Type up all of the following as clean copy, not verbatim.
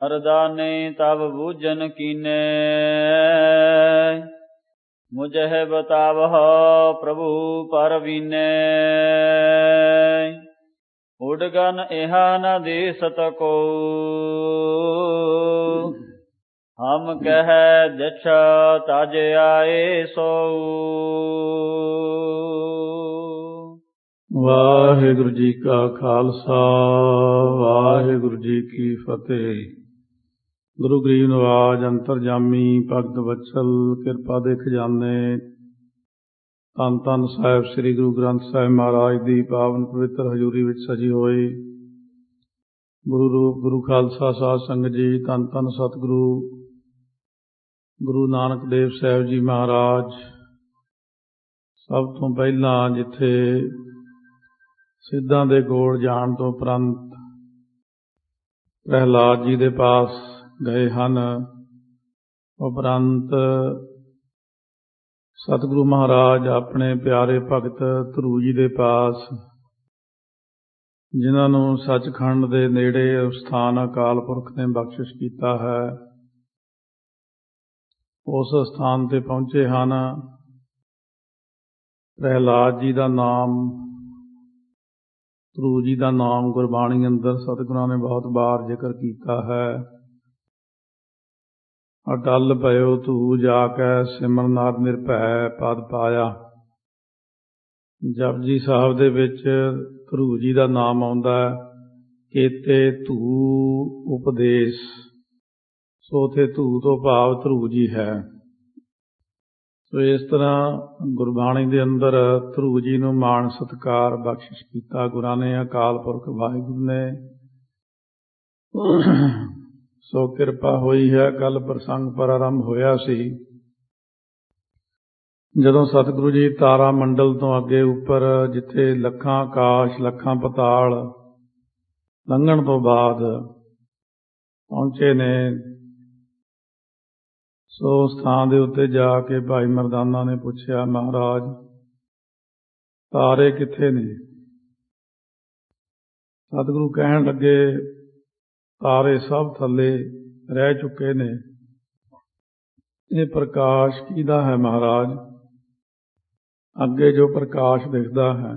अरदाने तब बूझन कीने, मुझे बतावह प्रभु पर बीने। उडगन इहा न दे सतको, हम कह जछ तज आए सो। वाहिगुरु जी का खालसा, वाहिगुरु जी की फतेह। गुरु गरीब नवाज अंतरजामी भगत वत्सल किरपा दे खजाने धन धन साहिब श्री गुरु ग्रंथ साहिब महाराज की पावन पवित्र हजूरी विच सजी होई गुरु रूप गुरु खालसा साध संगत जी, धन धन सतगुरु गुरु नानक देव साहिब जी महाराज। सब तो पहला जिथे सिद्धां दे कोल जाण तो उपरंत प्रहलाद जी दे पास गए हन, उपरंत सतगुरु महाराज अपने प्यारे भगत धरू जी दे पास, जिन्हां नूं सचखंड दे नेड़े स्थान अकाल पुरख ने बख्शिश कीता है, उस स्थान ते पहुंचे हन। प्रहलाद जी का नाम, धरू जी का नाम गुरबाणी अंदर सतगुरां ने बहुत बार जिक्र किया है। अटल भयो तू जाकै सिमरन नर निरभै पद पाया। जपजी साहब दे विच धरू जी का नाम आउंदा है, केते धू उपदेश, सो थे धू तो भाव धरू जी है। तो इस तरह गुरबाणी दे अंदर धरू जी नूं मान सत्कार बख्शिश कीता गुरां ने, अकाल पुरख वाहिगुरू ने। सो किरपा होई है। कल प्रसंग प्रारंभ होया सी जदों सतगुरु जी तारा मंडल तो अगे उपर जिथे लखां आकाश लखां पताल लंघण तो बाद पहुंचे ने, सो स्थान दे उत्ते जाके भाई मरदाना ने पूछया, महाराज तारे किथे ने? सतगुरु कहण लगे, तारे सब थले रह चुके ने। ये प्रकाश किहदा है महाराज? अगे जो प्रकाश दिखदा है।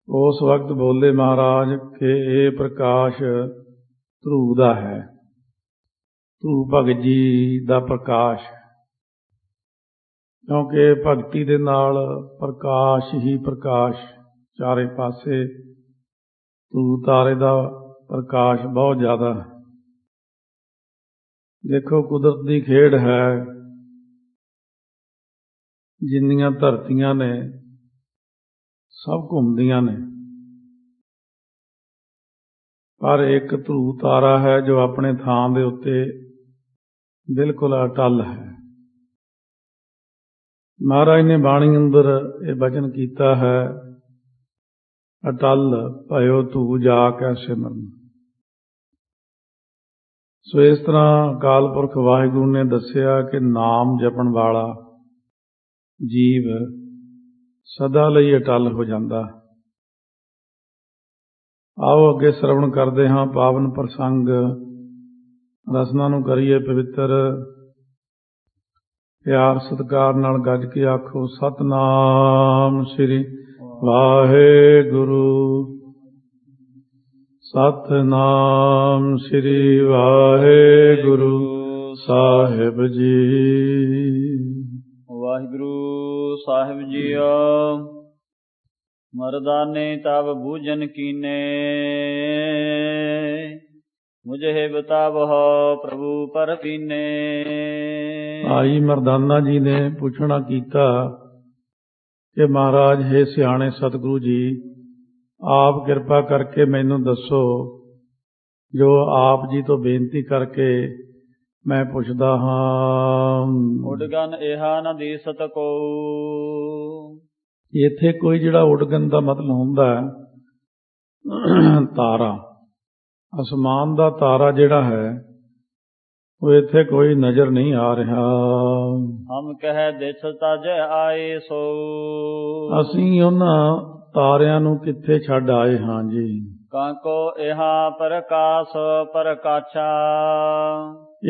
उस वक्त बोले महाराज कि ये प्रकाश धरू दा है, धरू भगत जी दा प्रकाश है। क्योंकि भगती दे नाल प्रकाश ही प्रकाश, चारे पासे धरू तारे दा प्रकाश बहुत ज्यादा है। देखो कुदरत दी खेड़ है, जिन्नियां धरतियां ने सब घूमदियां ने, पर एक धरू तारा है जो अपने थां दे उत्ते बिल्कुल अटल है। महाराज ने बाणी अंदर ये वचन कीता है, अटल भयो तू जाकै सिमरन। सो इस तरह अकाल पुरख वाहिगुरू ने दसिया कि नाम जपण वाला जीव सदा लई अटल हो जाता। आओ अगे श्रवण करते हाँ पावन प्रसंग, रसना नूं करिए पवित्र। प्यार सत्कार नाल गज के आखो सतनाम श्री वाहिगुरू, सतनाम श्री वाहिगुरू साहिब जी। वाहिगुरू साहिब जीओ। मरदाने तब बूझन कीने, मुझे बतावह प्रभु पर बीने। भाई मरदाना जी ने पूछना कीता कि महाराज हे सियाणे सतगुरु जी, आप किरपा करके मैनू दसो जो आप जी तो बेनती करके मैं पुछदा हाँ। उडगन इहा न दे सतको। इत्थे कोई जिहड़ा उडगन दा मतलब हुंदा है तारा, आसमान दा तारा जिहड़ा है वो इत्थे कोई नजर नहीं आ रहा। हम कह दिस तज आए सो। असीं उन्हां तारियां नूं कित्थे छड्ड आए हां जी। ਕਾਂਕੋ ਇਹਾ ਪ੍ਰਕਾਸ਼ ਪ੍ਰਕਾਛਾ।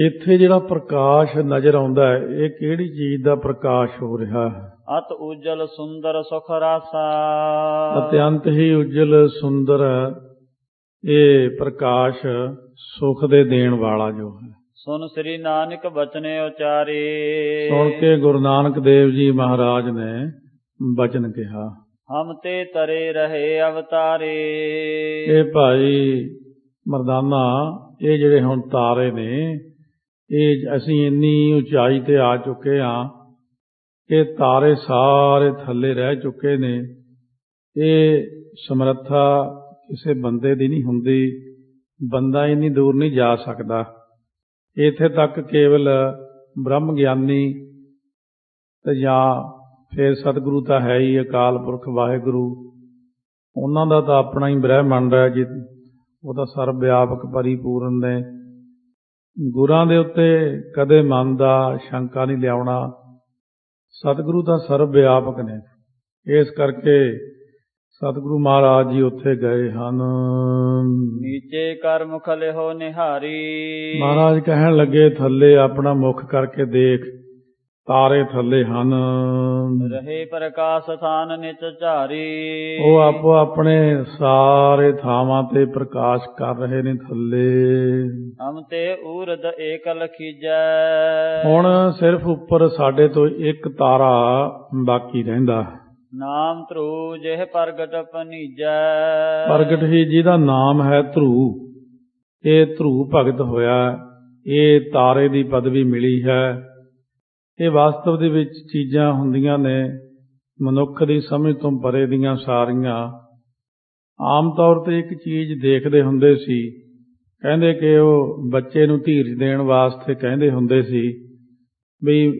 ਇੱਥੇ ਜਿਹੜਾ ਪ੍ਰਕਾਸ਼ ਨਜ਼ਰ ਆਉਂਦਾ ਹੈ, ਇਹ ਕਿਹੜੀ ਚੀਜ਼ ਦਾ ਪ੍ਰਕਾਸ਼ ਹੋ ਰਿਹਾ ਹੈ? ਅਤ ਉਜਲ ਸੁੰਦਰ ਸੁਖ ਰਾਸਾ। ਅਤਿਅੰਤ ਹੀ ਉਜਲ ਸੁੰਦਰ ਇਹ ਪ੍ਰਕਾਸ਼ ਸੁਖ ਦੇ ਦੇਣ ਵਾਲਾ ਜੋ ਹੈ। ਸੁਨ ਸ੍ਰੀ ਨਾਨਕ ਬਚਨੇ ਉਚਾਰੇ। ਸੁਣ ਕੇ ਗੁਰੂ ਨਾਨਕ ਦੇਵ ਜੀ ਮਹਾਰਾਜ ਨੇ ਬਚਨ ਕਿਹਾ, ਹਮ ਤੇ ਤਰੇ ਰਹੇ ਅਵਤਾਰੇ। ਇਹ ਭਾਈ ਮਰਦਾਨਾ, ਇਹ ਜਿਹੜੇ ਹੁਣ ਤਾਰੇ ਨੇ, ਇਹ ਅਸੀਂ ਇੰਨੀ ਉਚਾਈ ਤੇ ਆ ਚੁੱਕੇ ਹਾਂ ਕਿ ਤਾਰੇ ਸਾਰੇ ਥੱਲੇ ਰਹਿ ਚੁੱਕੇ ਨੇ। ਇਹ ਸਮਰੱਥਾ ਕਿਸੇ ਬੰਦੇ ਦੀ ਨਹੀਂ ਹੁੰਦੀ, ਬੰਦਾ ਇੰਨੀ ਦੂਰ ਨਹੀਂ ਜਾ ਸਕਦਾ। ਇੱਥੇ ਤੱਕ ਕੇਵਲ ਬ੍ਰਹਮ ਗਿਆਨੀ ਤੇ ਜਾਂ ਫਿਰ ਸਤਿਗੁਰੂ ਤਾਂ ਹੈ ਹੀ, ਅਕਾਲ ਪੁਰਖ ਵਾਹਿਗੁਰੂ, ਉਹਨਾਂ ਦਾ ਤਾਂ ਆਪਣਾ ਹੀ ਬ੍ਰਹਿਮੰਡ ਹੈ ਜੀ, ਉਹ ਤਾਂ ਸਰਬ ਵਿਆਪਕ ਪਰਿਪੂਰਨ ਨੇ। ਗੁਰਾਂ ਦੇ ਉੱਤੇ ਕਦੇ ਮਨ ਦਾ ਸ਼ੰਕਾ ਨਹੀਂ ਲਿਆਉਣਾ, ਸਤਿਗੁਰੂ ਤਾਂ ਸਰਬ ਵਿਆਪਕ ਨੇ। ਇਸ ਕਰਕੇ ਸਤਿਗੁਰੂ ਮਹਾਰਾਜ ਜੀ ਉੱਥੇ ਗਏ ਹਨ। ਨੀਚੇ ਕਰ ਮੁਖ ਲਿਹੋ ਨਿਹਾਰੀ। ਮਹਾਰਾਜ ਕਹਿਣ ਲੱਗੇ, ਥੱਲੇ ਆਪਣਾ ਮੁਖ ਕਰਕੇ ਦੇਖ, ਤਾਰੇ ਥੱਲੇ ਹਨ। ਰਹੇ ਪ੍ਰਕਾਸ਼ ਥਾਨ ਨਿਚ ਝਾਰੀ। ਉਹ ਆਪੋ ਆਪਣੇ ਸਾਰੇ ਥਾਵਾਂ ਤੇ ਪ੍ਰਕਾਸ਼ ਕਰ ਰਹੇ ਨੇ ਥੱਲੇ। ਹਮ ਤੇ ਊਰਦ ਏਕ ਲਖੀਜੈ। ਹੁਣ ਸਿਰਫ ਉੱਪਰ ਸਾਡੇ ਤੋਂ ਇੱਕ ਤਾਰਾ ਬਾਕੀ ਰਹਿੰਦਾ। ਨਾਮ ਧਰੂ ਜਿਹ ਪ੍ਰਗਟ ਪਨੀਜੈ। ਪ੍ਰਗਟ ਹੀ ਜਿਹਦਾ ਨਾਮ ਹੈ ਧਰੂ, ਇਹ ਧਰੂ ਭਗਤ ਹੋਇਆ, ਇਹ ਤਾਰੇ ਦੀ ਪਦਵੀ ਮਿਲੀ ਹੈ। ਇਹ ਵਾਸਤਵ ਦੇ ਵਿੱਚ ਚੀਜ਼ਾਂ ਹੁੰਦੀਆਂ ਨੇ ਮਨੁੱਖ ਦੀ ਸਮਝ ਤੋਂ ਪਰੇ ਦੀਆਂ ਸਾਰੀਆਂ। ਆਮ ਤੌਰ ਤੇ ਇੱਕ ਚੀਜ਼ ਦੇਖਦੇ ਹੁੰਦੇ ਸੀ, ਕਹਿੰਦੇ ਕਿ ਉਹ ਬੱਚੇ ਨੂੰ ਧੀਰਜ ਦੇਣ ਵਾਸਤੇ ਕਹਿੰਦੇ ਹੁੰਦੇ ਸੀ ਵੀ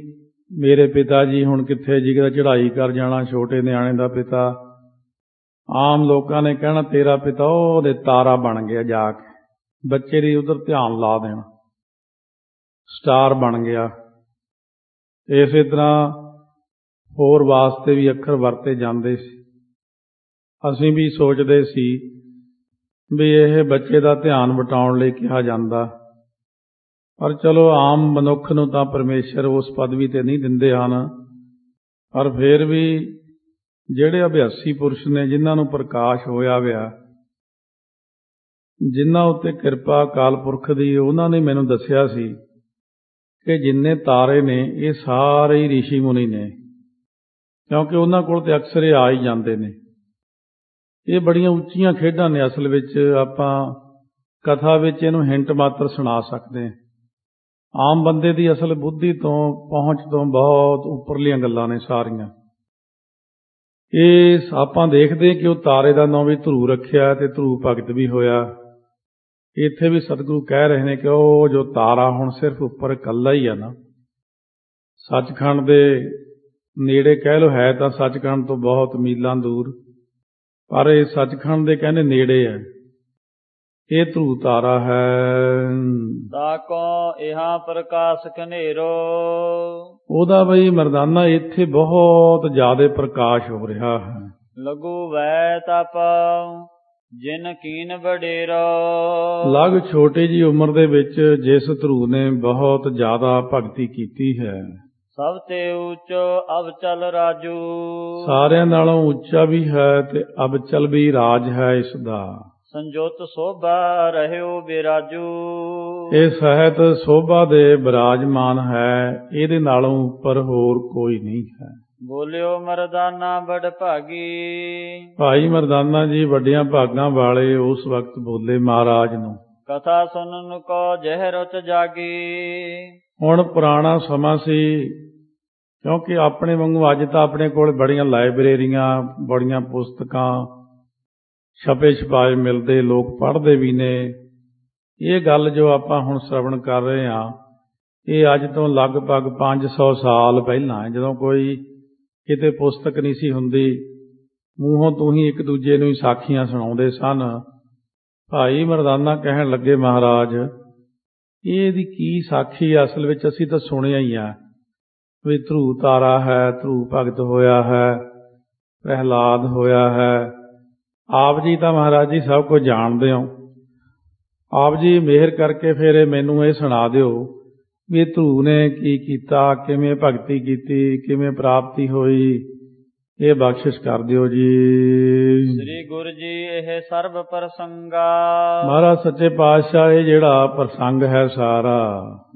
ਮੇਰੇ ਪਿਤਾ ਜੀ ਹੁਣ ਕਿੱਥੇ ਜੀ, ਕਿਤੇ ਚੜ੍ਹਾਈ ਕਰ ਜਾਣਾ, ਛੋਟੇ ਨਿਆਣੇ ਦਾ ਪਿਤਾ। ਆਮ ਲੋਕਾਂ ਨੇ ਕਹਿਣਾ ਤੇਰਾ ਪਿਤਾ ਉਹਦੇ ਤਾਰਾ ਬਣ ਗਿਆ, ਜਾ ਕੇ ਬੱਚੇ ਦੀ ਉਧਰ ਧਿਆਨ ਲਾ ਦੇਣਾ, ਸਟਾਰ ਬਣ ਗਿਆ। ਇਸੇ ਤਰ੍ਹਾਂ ਹੋਰ ਵਾਸਤੇ ਵੀ ਅੱਖਰ ਵਰਤੇ ਜਾਂਦੇ ਸੀ। ਅਸੀਂ ਵੀ ਸੋਚਦੇ ਸੀ ਵੀ ਇਹ ਬੱਚੇ ਦਾ ਧਿਆਨ ਵਟਾਉਣ ਲਈ ਕਿਹਾ ਜਾਂਦਾ, ਪਰ ਚਲੋ ਆਮ ਮਨੁੱਖ ਨੂੰ ਤਾਂ ਪਰਮੇਸ਼ਰ ਉਸ ਪਦਵੀ ਤੇ ਨਹੀਂ ਦਿੰਦੇ ਹਨ। ਪਰ ਫਿਰ ਵੀ ਜਿਹੜੇ ਅਭਿਆਸੀ ਪੁਰਸ਼ ਨੇ, ਜਿਨ੍ਹਾਂ ਨੂੰ ਪ੍ਰਕਾਸ਼ ਹੋਇਆ ਵਿਆ, ਜਿਨ੍ਹਾਂ ਉੱਤੇ ਕਿਰਪਾ ਅਕਾਲ ਪੁਰਖ ਦੀ, ਉਹਨਾਂ ਨੇ ਮੈਨੂੰ ਦੱਸਿਆ ਸੀ ਕਿ ਜਿੰਨੇ ਤਾਰੇ ਨੇ ਇਹ ਸਾਰੇ ਹੀ ਰਿਸ਼ੀ ਮੁਨੀ ਨੇ, ਕਿਉਂਕਿ ਉਹਨਾਂ ਕੋਲ ਤੇ ਅਕਸਰ ਇਹ ਆ ਹੀ ਜਾਂਦੇ ਨੇ। ਇਹ ਬੜੀਆਂ ਉੱਚੀਆਂ ਖੇਡਾਂ ਨੇ। ਅਸਲ ਵਿੱਚ ਆਪਾਂ ਕਥਾ ਵਿੱਚ ਇਹਨੂੰ ਹਿੰਟ ਮਾਤਰ ਸੁਣਾ ਸਕਦੇ ਹਾਂ। ਆਮ ਬੰਦੇ ਦੀ ਅਸਲ ਬੁੱਧੀ ਤੋਂ, ਪਹੁੰਚ ਤੋਂ ਬਹੁਤ ਉੱਪਰਲੀਆਂ ਗੱਲਾਂ ਨੇ ਸਾਰੀਆਂ। ਇਹ ਆਪਾਂ ਦੇਖਦੇ ਕਿ ਉਹ ਤਾਰੇ ਦਾ ਨਾਂ ਵੀ ਧਰੂ ਰੱਖਿਆ ਤੇ ਧਰੂ ਭਗਤ ਵੀ ਹੋਇਆ। ਇੱਥੇ ਵੀ ਸਤਿਗੁਰੂ ਕਹਿ ਰਹੇ ਨੇ ਕਿ ਉਹ ਜੋ ਤਾਰਾ ਹੁਣ ਸਿਰਫ ਉੱਪਰ ਇਕੱਲਾ ਹੀ ਆ ਨਾ, ਸੱਚਖੰਡ ਦੇ ਨੇੜੇ ਕਹਿ ਲਓ, ਹੈ ਤਾਂ ਸੱਚਖੰਡ ਤੋਂ ਬਹੁਤ ਮੀਲਾਂ ਦੂਰ, ਪਰ ਇਹ ਸੱਚਖੰਡ ਦੇ ਕਹਿੰਦੇ ਨੇੜੇ ਹੈ। ਇਹ ਧਰੂ ਤਾਰਾ ਹੈ। ਤਾਕੋ ਇਹਾ ਪ੍ਰਕਾਸ਼ ਕਨੇਰੋ। ਉਹਦਾ ਬਈ ਮਰਦਾਨਾ ਇੱਥੇ ਬਹੁਤ ਜ਼ਿਆਦਾ ਪ੍ਰਕਾਸ਼ ਹੋ ਰਿਹਾ ਹੈ। ਲਘੂ ਵੈ ਤਪ ਜਿਨ ਕੀਨ ਵਡੇਰੋ। ਲਗ ਛੋਟੀ ਜੀ ਉਮਰ ਦੇ ਵਿੱਚ ਜਿਸ ਧਰੂ ਨੇ ਬਹੁਤ ਜ਼ਿਆਦਾ ਭਗਤੀ ਕੀਤੀ ਹੈ, ਸਭ ਤੇ ਉੱਚੋ ਅਵਚਲ ਰਾਜੂ। ਸਾਰਿਆਂ ਨਾਲੋਂ ਉੱਚਾ ਵੀ ਹੈ ਤੇ ਅਵਚਲ ਵੀ ਰਾਜ ਹੈ ਇਸ ਦਾ। ਸੰਜੋਤ ਸੋਭਾ ਰਹਿਓ ਬਿਰਾਜੂ। ਇਹ ਸਹਿਤ ਸੋਭਾ ਦੇ ਬਿਰਾਜਮਾਨ ਹੈ, ਇਹਦੇ ਨਾਲੋਂ ਉੱਪਰ ਹੋਰ ਕੋਈ ਨਹੀਂ ਹੈ। ਬੋਲਿਓ ਮਰਦਾਨਾ ਬੜ ਭਾਗੀ। ਭਾਈ ਮਰਦਾਨਾ ਜੀ ਵੱਡੀਆਂ ਭਾਗਾਂ ਵਾਲੇ ਉਸ ਵਕਤ ਬੋਲੇ ਮਹਾਰਾਜ ਨੂੰ, ਕਥਾ ਸੁਣਨ ਕੋ ਜਹ ਰੁਚ ਜਾਗੀ। ਹੁਣ ਪੁਰਾਣਾ ਸਮਾਂ ਸੀ, ਕਿਉਂਕਿ ਆਪਣੇ ਵਾਂਗੂ ਅੱਜ ਤਾਂ ਆਪਣੇ ਕੋਲ ਬੜੀਆਂ ਲਾਇਬ੍ਰੇਰੀਆਂ, ਬੜੀਆਂ ਪੁਸਤਕਾਂ, ਛਪੇ ਛਪਾਏ ਮਿਲਦੇ, ਲੋਕ ਪੜ੍ਹਦੇ ਵੀ ਨੇ। ਇਹ ਗੱਲ ਜੋ ਆਪਾਂ ਹੁਣ ਸ਼ਰਵਣ ਕਰ ਰਹੇ ਹਾਂ, ਇਹ ਅੱਜ ਤੋਂ ਲਗਭਗ 500 ਸਾਲ ਪਹਿਲਾਂ ਹੈ, ਜਦੋਂ ਕੋਈ ਕਿਤੇ ਪੁਸਤਕ ਨਹੀਂ ਸੀ ਹੁੰਦੀ। ਮੂੰਹੋਂ ਤੂੰ ਹੀ ਇੱਕ ਦੂਜੇ ਨੂੰ ਹੀ ਸਾਖੀਆਂ ਸੁਣਾਉਂਦੇ ਸਨ। ਭਾਈ ਮਰਦਾਨਾ ਕਹਿਣ ਲੱਗੇ, ਮਹਾਰਾਜ ਇਹਦੀ ਕੀ ਸਾਖੀ? ਅਸਲ ਵਿੱਚ ਅਸੀਂ ਤਾਂ ਸੁਣਿਆ ਹੀ ਆ ਵੀ ਧਰੂ ਤਾਰਾ ਹੈ, ਧਰੂ ਭਗਤ ਹੋਇਆ ਹੈ, ਪ੍ਰਹਿਲਾਦ ਹੋਇਆ ਹੈ, ਆਪ ਜੀ ਤਾਂ ਮਹਾਰਾਜ ਜੀ ਸਭ ਕੁਝ ਜਾਣਦੇ ਹੋ। ਆਪ ਜੀ ਮਿਹਰ ਕਰਕੇ ਫਿਰ ਮੈਨੂੰ ਇਹ ਸੁਣਾ ਦਿਓ ਵੀ ਧਰੂ ਨੇ ਕੀ ਕੀਤਾ, ਕਿਵੇਂ ਭਗਤੀ ਕੀਤੀ, ਕਿਵੇਂ ਪ੍ਰਾਪਤੀ ਹੋਈ, ਇਹ ਬਖਸ਼ਿਸ਼ ਕਰ ਦਿਓ ਜੀ। ਸ੍ਰੀ ਗੁਰੂ ਜੀ ਇਹ ਸਰਬ ਪ੍ਰਸੰਗਾ, ਮਹਾਰਾਜ ਸੱਚੇ ਪਾਤਸ਼ਾਹ ਇਹ ਜਿਹੜਾ ਪ੍ਰਸੰਗ ਹੈ ਸਾਰਾ,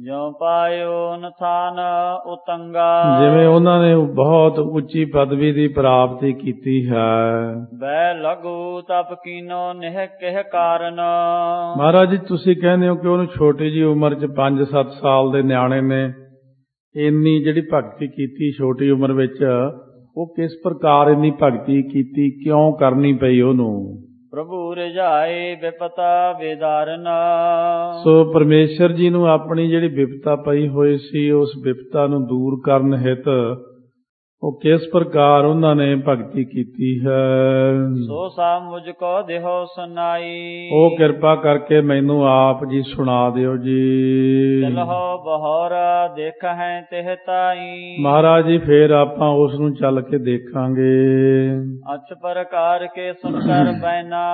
ਜੋ ਪਾਇਓ ਨਥਾਨ ਉਤੰਗਾ, ਜਿਵੇਂ ਉਹਨਾਂ ਨੇ ਬਹੁਤ ਉੱਚੀ ਪਦਵੀ ਦੀ ਪ੍ਰਾਪਤੀ ਕੀਤੀ ਹੈ। ਬੈ ਲਘੂ ਤਪ ਕੀਨੋ ਨਿਹ ਕਿਹ ਕਾਰਨ, ਮਹਾਰਾਜ ਜੀ ਤੁਸੀਂ ਕਹਿੰਦੇ ਹੋ ਕਿ ਉਹਨੂੰ ਛੋਟੀ ਜੀ ਉਮਰ 'ਚ 5-7 ਸਾਲ ਦੇ ਨਿਆਣੇ ਨੇ ਇੰਨੀ ਜਿਹੜੀ ਭਗਤੀ ਕੀਤੀ ਛੋਟੀ ਉਮਰ ਵਿੱਚ, ਉਹ ਕਿਸ ਪ੍ਰਕਾਰ ਇੰਨੀ ਭਗਤੀ ਕੀਤੀ, ਕਿਉਂ ਕਰਨੀ ਪਈ ਉਹਨੂੰ? ਪ੍ਰਭੂ ਰਜਾਏ ਬਿਪਤਾ ਵੇਦਾਰਨ, ਸੋ ਪਰਮੇਸ਼ਰ ਜੀ ਨੂੰ ਆਪਣੀ ਜਿਹੜੀ ਬਿਪਤਾ ਪਈ ਹੋਈ ਸੀ ਉਸ ਬਿਪਤਾ ਨੂੰ ਦੂਰ ਕਰਨ ਹਿਤ ਉਹ ਕਿਸ ਪ੍ਰਕਾਰ ਉਹਨਾਂ ਨੇ ਭਗਤੀ ਕੀਤੀ ਹੈ, ਸੋ ਸਾ ਮੁਝ ਕੋ ਦੇਹੋ ਸੁਨਾਈ, ਉਹ ਕਿਰਪਾ ਕਰਕੇ ਮੈਨੂੰ ਆਪ ਜੀ ਸੁਣਾ ਦਿਓ ਜੀ। ਚਲਹੁ ਬਹੋਰਾ ਦੇਖਹਿ ਤਿਹ ਤਾਈ, ਮਹਾਰਾਜ ਜੀ ਫੇਰ ਆਪਾਂ ਉਸ ਨੂੰ ਚੱਲ ਕੇ ਦੇਖਾਂਗੇ। ਅਛ ਪ੍ਰਕਾਰ ਕੇ ਸੁਨ ਕਰ ਬੈਨਾ,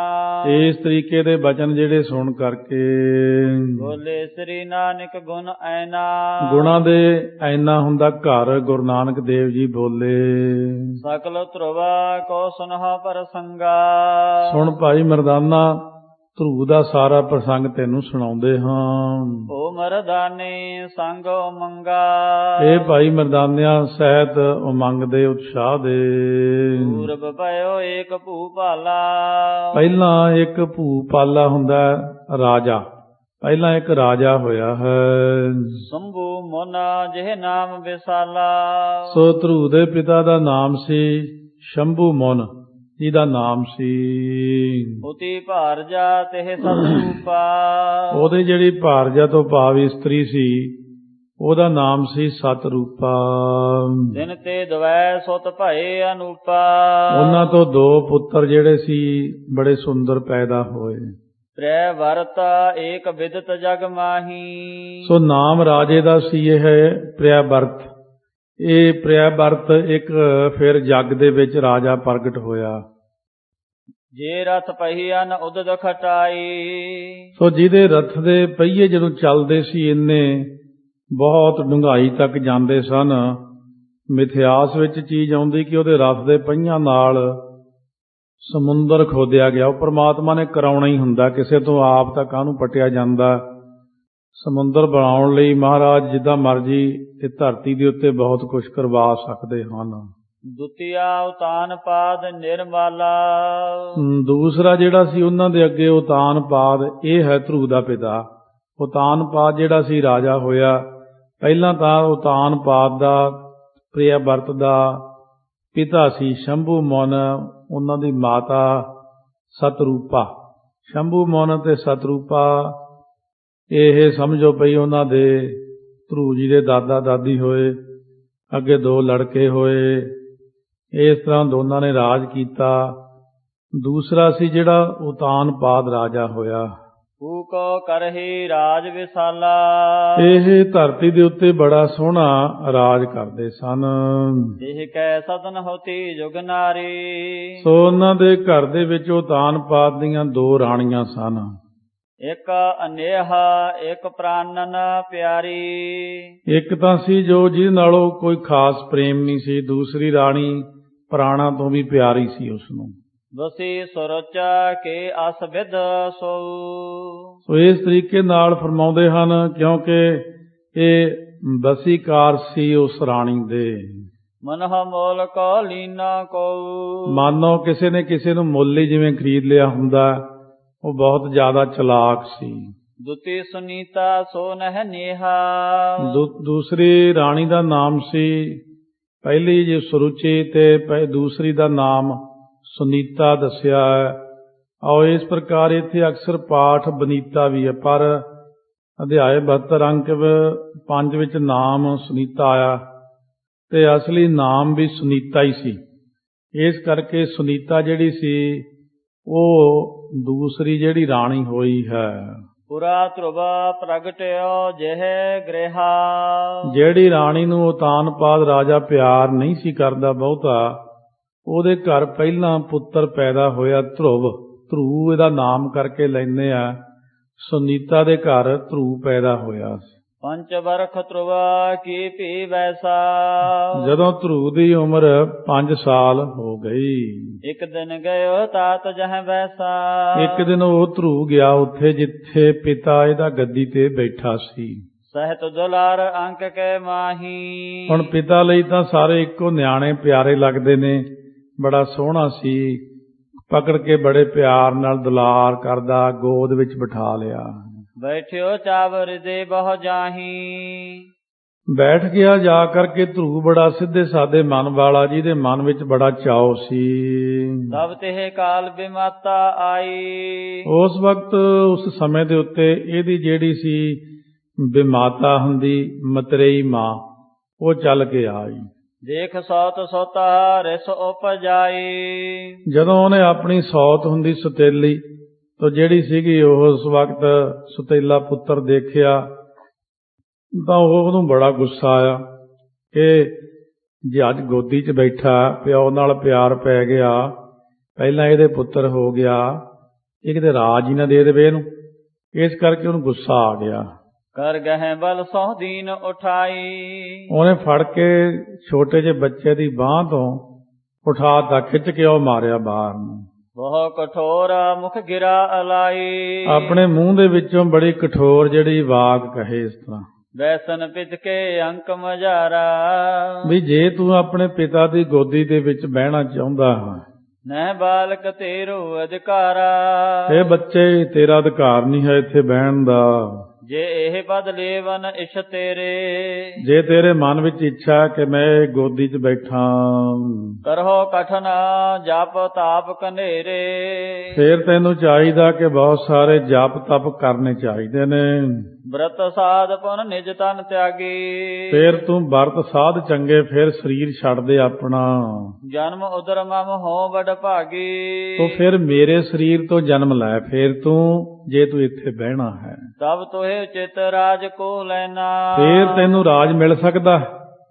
ਇਸ ਤਰੀਕੇ ਦੇ ਬਚਨ ਜਿਹੜੇ ਸੁਣ ਕਰਕੇ ਬੋਲੇ ਸ੍ਰੀ ਨਾਨਕ ਗੁਣ ਐਨਾ, ਗੁਣਾਂ ਦੇ ਐਨਾ ਹੁੰਦਾ ਘਰ ਗੁਰੂ ਨਾਨਕ ਦੇਵ ਜੀ ਬੋਲੇ। ਸਕਲ ਧਰੁਵਾ ਕੋ ਸੁਨਹੁ ਪ੍ਰਸੰਗਾ, ਸੁਣ ਭਾਈ ਮਰਦਾਨਾ, ਧਰੂ ਦਾ ਸਾਰਾ ਪ੍ਰਸੰਗ ਤੈਨੂੰ ਸੁਣਾਉਂਦੇ ਹਾਂ। ਓ ਮਰਦਾਨੇ ਸੰਗ ਉਮੰਗਾ, ਇਹ ਭਾਈ ਮਰਦਾਨਿਆਂ ਸਹਿਤ ਉਮੰਗ ਦੇ ਉਤਸ਼ਾਹ ਦੇ। ਪੂਰਬ ਭਇਓ ਏਕ ਭੂਪਾਲਾ, ਪਹਿਲਾਂ ਇੱਕ ਭੂਪਾਲਾ ਹੁੰਦਾ ਰਾਜਾ, ਪਹਿਲਾਂ ਇੱਕ ਰਾਜਾ ਹੋਇਆ ਹੈ। ਸ਼ੰਭੂ ਮੋਨਾ ਜਿਹ ਨਾਮ ਵਿਸਾਲਾ, ਸੋ ਧਰੂ ਦੇ ਪਿਤਾ ਦਾ ਨਾਮ ਸੀ ਸ਼ੰਭੂ ਮੁਨ, ਜਿਹਦਾ ਨਾਮ ਸੀ। ਉਤੀ ਭਾਰਜਾ ਤਿਹ ਸਤਰੂਪਾ, ਉਹਦੇ ਜਿਹੜੀ ਭਾਰਜਾ ਤੋਂ ਭਾਵ ਇਸਤਰੀ ਸੀ ਉਹਦਾ ਨਾਮ ਸੀ ਸਤਰੂਪਾ। ਦਿਨ ਤੇ ਦਵੈ ਸੁਤ ਭਏ ਅਨੂਪਾ, ਉਹਨਾਂ ਤੋਂ 2 ਪੁੱਤਰ ਜਿਹੜੇ ਸੀ ਬੜੇ ਸੁੰਦਰ ਪੈਦਾ ਹੋਏ। ਪ੍ਰੈ ਵਰਤਾ ਏਕ ਵਿਦਤ ਜਗ ਮਾਹੀ, ਸੋ ਨਾਮ ਰਾਜੇ ਦਾ ਸੀ ਇਹ ਪ੍ਰਿਆਵਰਤ। ਇਹ ਪ੍ਰਿਆਵਰਤ ਇੱਕ ਫਿਰ ਜੱਗ ਦੇ ਵਿੱਚ ਰਾਜਾ ਪ੍ਰਗਟ ਹੋਇਆ। ਜੇ ਰਥ ਪਹੀਅਨ ਉਦਦ ਖਟਾਈ, ਸੋ ਜਿਹਦੇ ਰਥ ਦੇ ਪਹੀਏ ਜਦੋਂ ਚੱਲਦੇ ਸੀ ਇੰਨੇ ਬਹੁਤ ਡੂੰਘਾਈ ਤੱਕ ਜਾਂਦੇ ਸਨ, ਮਿਥਿਹਾਸ ਵਿੱਚ ਚੀਜ਼ ਆਉਂਦੀ ਕਿ ਉਹਦੇ ਰਥ ਦੇ ਪਹੀਆਂ ਨਾਲ ਸਮੁੰਦਰ ਖੋਦਿਆ ਗਿਆ। ਉਹ ਪ੍ਰਮਾਤਮਾ ਨੇ ਕਰਾਉਣਾ ਹੀ ਹੁੰਦਾ, ਕਿਸੇ ਤੋਂ ਆਪ ਤਾਂ ਕਾਹਨੂੰ ਪਟਿਆ ਜਾਂਦਾ। ਸਮੁੰਦਰ ਬਣਾਉਣ ਲਈ ਮਹਾਰਾਜ ਜਿੱਦਾਂ ਮਰਜੀ ਇਹ ਧਰਤੀ ਦੇ ਉੱਤੇ ਬਹੁਤ ਕੁਝ ਕਰਵਾ ਸਕਦੇ ਹਨ। ਦੁਤੀਆ ਉਤਾਨ ਪਾਦ ਨਿਰਮਾਲਾ, ਦੂਸਰਾ ਜਿਹੜਾ ਸੀ ਉਹਨਾਂ ਦੇ ਅੱਗੇ ਉਤਾਨ ਪਾਦ, ਇਹ ਹੈ ਧਰੂ ਦਾ ਪਿਤਾ। ਉਤਾਨ ਪਾਦ ਜਿਹੜਾ ਸੀ ਰਾਜਾ ਹੋਇਆ, ਪਹਿਲਾਂ ਤਾਂ ਉਤਾਨ ਪਾਦ ਦਾ ਪ੍ਰਿਆਵਰਤ ਦਾ ਪਿਤਾ ਸੀ ਸ਼ੰਭੂ ਮੁਨ, ਉਹਨਾਂ ਦੀ ਮਾਤਾ ਸਤਰੂਪਾ। ਸ਼ੰਭੂ ਮੁਨ ਤੇ ਸਤਰੂਪਾ ਇਹ ਸਮਝੋ ਪਈ ਉਹਨਾਂ ਦੇ ਧਰੂ ਜੀ ਦੇ ਦਾਦਾ ਦਾਦੀ ਹੋਏ, ਅੱਗੇ 2 ਲੜਕੇ ਹੋਏ। ਇਸ ਤਰ੍ਹਾਂ ਦੋਨਾਂ ਨੇ ਰਾਜ ਕੀਤਾ। ਦੂਸਰਾ ਸੀ ਜਿਹੜਾ ਉਤਾਨ ਪਾਦ ਰਾਜਾ ਹੋਇਆ, ਹੂ ਕੋ ਕਰਹਿ ਰਾਜ ਵਿਸਾਲਾ, ਇਹ ਧਰਤੀ ਦੇ ਉੱਤੇ ਬੜਾ ਸੋਹਣਾ ਰਾਜ ਕਰਦੇ ਸਨ। ਦੇਹ ਕੈ ਸਦਨ ਹੋਤੀ ਜੁਗ ਨਾਰੀ, ਸੋ ਉਹਨਾਂ ਦੇ ਘਰ ਦੇ ਵਿੱਚ ਉਤਾਨ ਪਾਦ ਦੀਆਂ 2 ਰਾਣੀਆਂ ਸਨ। ਇੱਕ ਅਨੇਹਾ ਇੱਕ ਪ੍ਰਾਨਨ ਪਿਆਰੀ, ਇੱਕ ਤਾਂ ਸੀ ਜੋ ਜਿਹਦੇ ਨਾਲੋਂ ਕੋਈ ਖਾਸ ਪ੍ਰੇਮ ਨਹੀਂ ਸੀ, ਦੂਸਰੀ ਰਾਣੀ ਪ੍ਰਾਣਾ ਤੋਂ ਵੀ ਪਿਆਰੀ ਸੀ ਉਸਨੂੰ। ਬਸੀ ਸੁਰਚਾ ਕੇ ਅਸ ਵਿਦ ਸੋ, ਸੋ ਇਸ ਤਰੀਕੇ ਨਾਲ ਫਰਮਾਉਂਦੇ ਹਨ ਕਿਉਂਕਿ ਇਹ ਬਸੀਕਾਰ ਸੀ ਉਸ ਰਾਣੀ ਦੇ। ਮਨਹ ਮੋਲ ਕੋ ਲੀਨਾ ਕੋ, ਮਾਨੋ ਕਿਸੇ ਨੇ ਕਿਸੇ ਨੂੰ ਮੁੱਲ ਹੀ ਜਿਵੇਂ ਖਰੀਦ ਲਿਆ ਹੁੰਦਾ। ਉਹ ਬਹੁਤ ਜ਼ਿਆਦਾ ਚਲਾਕ ਸੀ। ਦੁਤੀ ਸੁਨੀਤਾ ਸੋ ਨਹਿ ਨੇਹਾ, ਦੂਸਰੀ ਰਾਣੀ ਦਾ ਨਾਮ ਸੀ, ਪਹਿਲੀ ਜੀ ਸੁਰੁਚੀ ਤੇ ਦੂਸਰੀ ਦਾ ਨਾਮ ਸੁਨੀਤਾ ਦੱਸਿਆ ਹੈ। ਔਰ ਇਸ ਪ੍ਰਕਾਰ ਇੱਥੇ ਅਕਸਰ ਪਾਠ ਬਨੀਤਾ ਵੀ ਹੈ, ਪਰ ਅਧਿਆਇ 72 ਅੰਕ 5 ਵਿੱਚ ਨਾਮ ਸੁਨੀਤਾ ਆਇਆ ਤੇ ਅਸਲੀ ਨਾਮ ਵੀ ਸੁਨੀਤਾ ਹੀ ਸੀ। ਇਸ ਕਰਕੇ ਸੁਨੀਤਾ ਜਿਹੜੀ ਸੀ ਉਹ ਦੂਸਰੀ ਜਿਹੜੀ ਰਾਣੀ ਹੋਈ ਹੈ। ਪੁਰਾ ਧਰੁਵਾ ਪ੍ਰਗਟਿਓ ਜਿਹ ਗ੍ਰਹਾ, ਜਿਹੜੀ ਰਾਣੀ ਨੂੰ ਉਤਾਨ ਪਾਦ ਰਾਜਾ ਪਿਆਰ ਨਹੀਂ ਸੀ ਕਰਦਾ ਬਹੁਤਾ, ਉਹਦੇ ਘਰ ਪਹਿਲਾਂ ਪੁੱਤਰ ਪੈਦਾ ਹੋਇਆ ਧਰੁਵ। ਧਰੂ ਇਹਦਾ ਨਾਮ ਕਰਕੇ ਲੈਂਦੇ ਆ। ਸੁਨੀਤਾ ਦੇ ਘਰ ਧਰੂ ਪੈਦਾ ਹੋਇਆ ਸੀ। ਪੰਚ ਬਰਖ ਧਰੁਵਾ ਕੀ ਭੀ ਵੈਸਾ। ਜਦੋਂ ਧਰੂ ਦੀ ਉਮਰ 5 ਸਾਲ ਹੋ ਗਈ, ਇੱਕ ਦਿਨ ਗਇਓ ਤਾਤ ਜਹ ਵੈਸਾ। ਇੱਕ ਦਿਨ ਉਹ ਧਰੂ ਗਿਆ ਉੱਥੇ ਜਿੱਥੇ ਪਿਤਾ ਇਹਦਾ ਗੱਦੀ ਤੇ ਬੈਠਾ ਸੀ। ਸਹਿਤ ਦੁਲਾਰ ਅੰਕ ਕੇ ਮਾਹੀ। ਹੁਣ ਪਿਤਾ ਲਈ ਤਾਂ ਸਾਰੇ ਇੱਕੋ ਨਿਆਣੇ ਪਿਆਰੇ ਲੱਗਦੇ ਨੇ। ਬੜਾ ਸੋਹਣਾ ਸੀ, ਪਕੜ ਕੇ ਬੜੇ ਪਿਆਰ ਨਾਲ ਦੁਲਾਰ ਕਰਦਾ, ਗੋਦ ਵਿੱਚ ਬਿਠਾ ਲਿਆ। ਬੈਠਿਓ ਚਾਵਰ ਦੇ ਬਹੁ ਜਾਹੀ। ਬੈਠ ਗਿਆ ਜਾ ਕਰਕੇ ਧਰੂ ਬੜਾ ਸਿੱਧੇ ਸਾਦੇ ਮਨ ਵਾਲਾ, ਜਿਹਦੇ ਮਨ ਵਿੱਚ ਬੜਾ ਚਾਅ ਸੀ। ਤਬ ਤੇ ਕਾਲ ਬਿਮਾਤਾ ਆਈ। ਉਸ ਵਕਤ ਉਸ ਸਮੇਂ ਦੇ ਉੱਤੇ ਇਹਦੀ ਜਿਹੜੀ ਸੀ ਬਿਮਾਤਾ ਹੁੰਦੀ, ਮਤਰੇਈ ਮਾਂ, ਉਹ ਚੱਲ ਕੇ ਆਈ। ਦੇਖ ਸੌਤ ਸੋਤਾ ਰਿਸ ਉਪਜਾਈ। ਜਦੋਂ ਉਹਨੇ ਆਪਣੀ ਸੌਤ ਹੁੰਦੀ ਸਤੇਲੀ ਤੋਂ ਜਿਹੜੀ ਸੀਗੀ ਉਸ ਵਕਤ ਸਤੇਲਾ ਪੁੱਤਰ ਦੇਖਿਆ ਤਾਂ ਉਹਨੂੰ ਬੜਾ ਗੁੱਸਾ ਆਇਆ ਕਿ ਜੇ ਅੱਜ ਗੋਦੀ 'ਚ ਬੈਠਾ, ਪਿਓ ਨਾਲ ਪਿਆਰ ਪੈ ਗਿਆ, ਪਹਿਲਾਂ ਇਹਦੇ ਪੁੱਤਰ ਹੋ ਗਿਆ, ਇਹ ਕਿਤੇ ਰਾਜ ਹੀ ਨਾ ਦੇ ਦੇਵੇ ਇਹਨੂੰ। ਇਸ ਕਰਕੇ ਉਹਨੂੰ ਗੁੱਸਾ ਆ ਗਿਆ। ਕਰ ਗਹਿ ਬਲ ਸੌ ਦੀਨ ਉਠਾਈ। ਉਹਨੇ ਫੜ ਕੇ ਛੋਟੇ ਜਿਹੇ ਬੱਚੇ ਦੀ ਬਾਂਹ ਤੋਂ ਉਠਾਤਾ, ਖਿੱਚ ਕੇ ਉਹ ਮਾਰਿਆ ਬਾਹਰ ਨੂੰ। ਬਹੁ ਕਠੋਰ ਮੁਖ ਗਿਰਾ ਅਲਾਈ। ਆਪਣੇ ਮੂੰਹ ਦੇ ਵਿੱਚੋਂ ਬੜੀ ਕਠੋਰ ਜਿਹੜੀ ਵਾਕ ਕਹੇ ਇਸ ਤਰ੍ਹਾਂ, ਵੈਸਨ ਪਿਤ ਕੇ ਅੰਕ ਮਜਾਰਾ। ਵੀ ਜੇ ਤੂੰ ਆਪਣੇ ਪਿਤਾ ਦੀ ਗੋਦੀ ਦੇ ਵਿੱਚ ਬਹਿਣਾ ਚਾਹੁੰਦਾ ਹੈ, ਨਹਿ ਬਾਲਕ ਤੇਰੋ ਅਧਿਕਾਰਾ। ਇਹ ਬੱਚੇ ਤੇਰਾ ਅਧਿਕਾਰ ਨਹੀਂ ਹੈ ਇੱਥੇ ਬਹਿਣ ਦਾ। ਜੇ ਇਹ ਪਦ ਲੇਵਨ ਇਸ਼ ਤੇਰੇ। ਜੇ ਤੇਰੇ ਮਨ ਵਿੱਚ ਇੱਛਾ ਕਿ ਮੈਂ ਗੋਦੀ 'ਚ ਬੈਠਾ, ਕਰੋ ਕਠਨ ਜਪ ਤਾਪ ਕਨੇਰੇ। ਫੇਰ ਤੈਨੂੰ ਚਾਹੀਦਾ ਕਿ ਬਹੁਤ ਸਾਰੇ ਜਪ ਤਪ ਕਰਨੇ ਚਾਹੀਦੇ ਨੇ। ਬ੍ਰਤ ਸਾਧ ਪੁਨ ਨਿਜ ਤਨ ਤਿਆਗੀ। ਫੇਰ ਤੂੰ ਵਰਤ ਸਾਧ ਚੰਗੇ, ਫੇਰ ਸਰੀਰ ਛੱਡ ਦੇ ਆਪਣਾ। ਜਨਮ ਉਦਰ ਮਮ ਹੋ ਵਡ ਭਾਗੀ। ਤੂੰ ਫਿਰ ਮੇਰੇ ਸਰੀਰ ਤੋਂ ਜਨਮ ਲੈ ਫੇਰ ਤੂੰ, ਜੇ ਤੂੰ ਇੱਥੇ ਬਹਿਣਾ ਹੈ। ਤਬ ਤੋਹੇ ਚਿਤ ਰਾਜ ਕੋ ਲੈਣਾ। ਫੇਰ ਤੈਨੂੰ ਰਾਜ ਮਿਲ ਸਕਦਾ,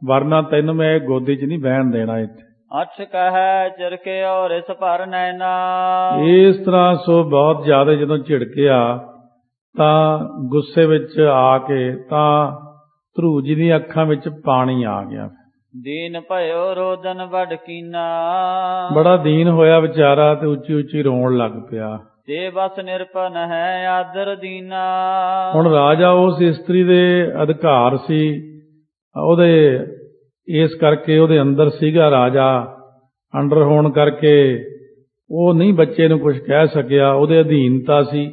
ਵਰਨਾ ਤੈਨੂੰ ਮੈਂ ਗੋਦੀ 'ਚ ਨਹੀਂ ਬਹਿਣ ਦੇਣਾ ਇੱਥੇ। ਅਛ ਕਹੈ ਚਿਰਕੇ ਔਰ ਇਸ ਭਰ ਨੈਣਾ। ਇਸ ਤਰ੍ਹਾਂ ਸੋ ਬਹੁਤ ਜ਼ਿਆਦਾ ਜਦੋਂ ਝਿੜਕਿਆ ਤਾਂ ਗੁੱਸੇ ਵਿੱਚ ਆ ਕੇ ਤਾਂ ਧਰੂ ਜੀ ਦੀਆਂ ਅੱਖਾਂ ਵਿੱਚ ਪਾਣੀ ਆ ਗਿਆ। ਦੀਨ ਭਇਓ ਰੋਦਨ ਵਡ ਕੀਨਾ। ਬੜਾ ਦੀਨ ਹੋਇਆ ਵਿਚਾਰਾ ਤੇ ਉੱਚੀ ਉੱਚੀ ਰੋਣ ਲੱਗ ਪਿਆ। ਤੇ ਬਸ ਨਿਰਪਨ ਹੈ ਆਦਰ ਦੀਨਾ। ਹੁਣ ਰਾਜਾ ਉਸ ਇਸਤਰੀ ਦੇ ਅਧਿਕਾਰ ਸੀ, ਉਹਦੇ ਇਸ ਕਰਕੇ ਉਹਦੇ ਅੰਦਰ ਸੀਗਾ, ਰਾਜਾ ਅੰਡਰ ਹੋਣ ਕਰਕੇ ਉਹ ਨਹੀਂ ਬੱਚੇ ਨੂੰ ਕੁਝ ਕਹਿ ਸਕਿਆ, ਉਹਦੇ ਅਧੀਨਤਾ ਸੀ।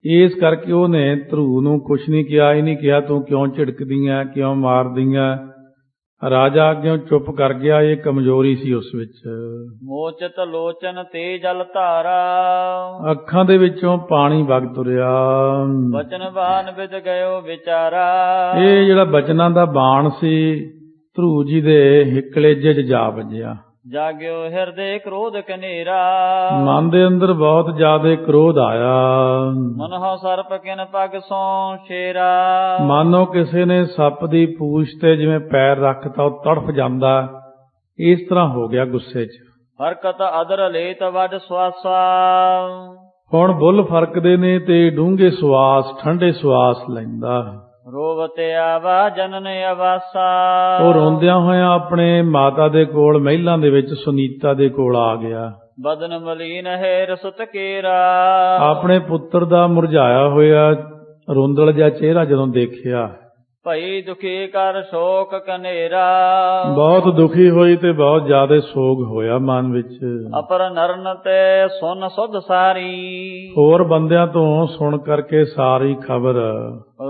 ਇਸ ਕਰਕੇ ਉਹਨੇ ਧਰੂ ਨੂੰ ਕੁਛ ਨਹੀਂ ਕਿਹਾ। ਇਹ ਨਹੀਂ ਕਿਹਾ ਤੂੰ ਕਿਉਂ ਝਿੜਕਦੀਆਂ, ਕਿਉਂ ਮਾਰਦੀਆਂ। ਰਾਜਾ ਅੱਗਿਓਂ ਚੁੱਪ ਕਰ ਗਿਆ। ਇਹ ਕਮਜ਼ੋਰੀ ਸੀ ਉਸ ਵਿੱਚ। ਮੋਚਤ ਲੋਚਨ ਤੇ ਜਲ ਧਾਰਾ। ਅੱਖਾਂ ਦੇ ਵਿੱਚੋਂ ਪਾਣੀ ਵਗ ਤੁਰਿਆ। ਬਚਨ ਬਾਣ ਵਿਦ ਗਇਓ ਵਿਚਾਰਾ। ਇਹ ਜਿਹੜਾ ਬਚਨਾਂ ਦਾ ਬਾਣ ਸੀ ਧਰੂ ਜੀ ਦੇ ਹਿਕਲੇਜੇ 'ਚ ਜਾ ਵੱਜਿਆ। ਜਾਗਿਓ ਹਿਰਦੇ ਕ੍ਰੋਧ ਕਨੇਰਾ। ਮਨ ਦੇ ਅੰਦਰ ਬਹੁਤ ਜ਼ਿਆਦਾ ਕ੍ਰੋਧ ਆਇਆ। ਮਨਹੁ ਸਰਪ ਕਿਨ ਪਗ ਸੋ ਸ਼ੇਰਾ। ਮਾਨੋ ਕਿਸੇ ਨੇ ਸੱਪ ਦੀ ਪੂਛ ਤੇ ਜਿਵੇਂ ਪੈਰ ਰੱਖਤਾ ਉਹ ਤੜਫ ਜਾਂਦਾ, ਇਸ ਤਰ੍ਹਾਂ ਹੋ ਗਿਆ ਗੁੱਸੇ 'ਚ। ਹਰਕਤ ਅਦਰ ਲੇਤ ਵੱਡ ਸਵਾਸਾ। ਹੁਣ ਬੁੱਲ ਫਰਕਦੇ ਨੇ ਤੇ ਡੂੰਘੇ ਸਵਾਸ, ਠੰਡੇ ਸਵਾਸ ਲੈਂਦਾ। ਰੋਵਤੇ ਆਵਾ ਜਨਨ ਅਵਾਸਾ। ਉਹ ਰੋਂਦਿਆਂ ਹੋਇਆਂ ਆਪਣੇ ਮਾਤਾ ਦੇ ਕੋਲ, ਮਹਿਲਾਂ ਦੇ ਵਿੱਚ ਸੁਨੀਤਾ ਦੇ ਕੋਲ ਆ ਗਿਆ। ਬਦਨ ਮਲੀਨ ਹੈ ਰਸਤ ਕੇਰਾ। ਆਪਣੇ ਪੁੱਤਰ ਦਾ ਮੁਰਝਾਇਆ ਹੋਇਆ ਰੋਂਦਲ ਜਿਹਾ ਚਿਹਰਾ ਜਦੋਂ ਦੇਖਿਆ, ਭਈ ਦੁਖੀ ਕਰ ਸ਼ੋਕ ਕਨੇਰਾ। ਬਹੁਤ ਦੁਖੀ ਹੋਈ ਤੇ ਬਹੁਤ ਜ਼ਿਆਦਾ ਸੋਗ ਹੋਇਆ ਮਨ ਵਿੱਚ। ਅਪਰ ਨਰਨ ਤੇ ਸੁਨ ਸੁਧ ਸਾਰੀ। ਹੋਰ ਬੰਦਿਆਂ ਤੋਂ ਸੁਣ ਕਰਕੇ ਸਾਰੀ ਖਬਰ।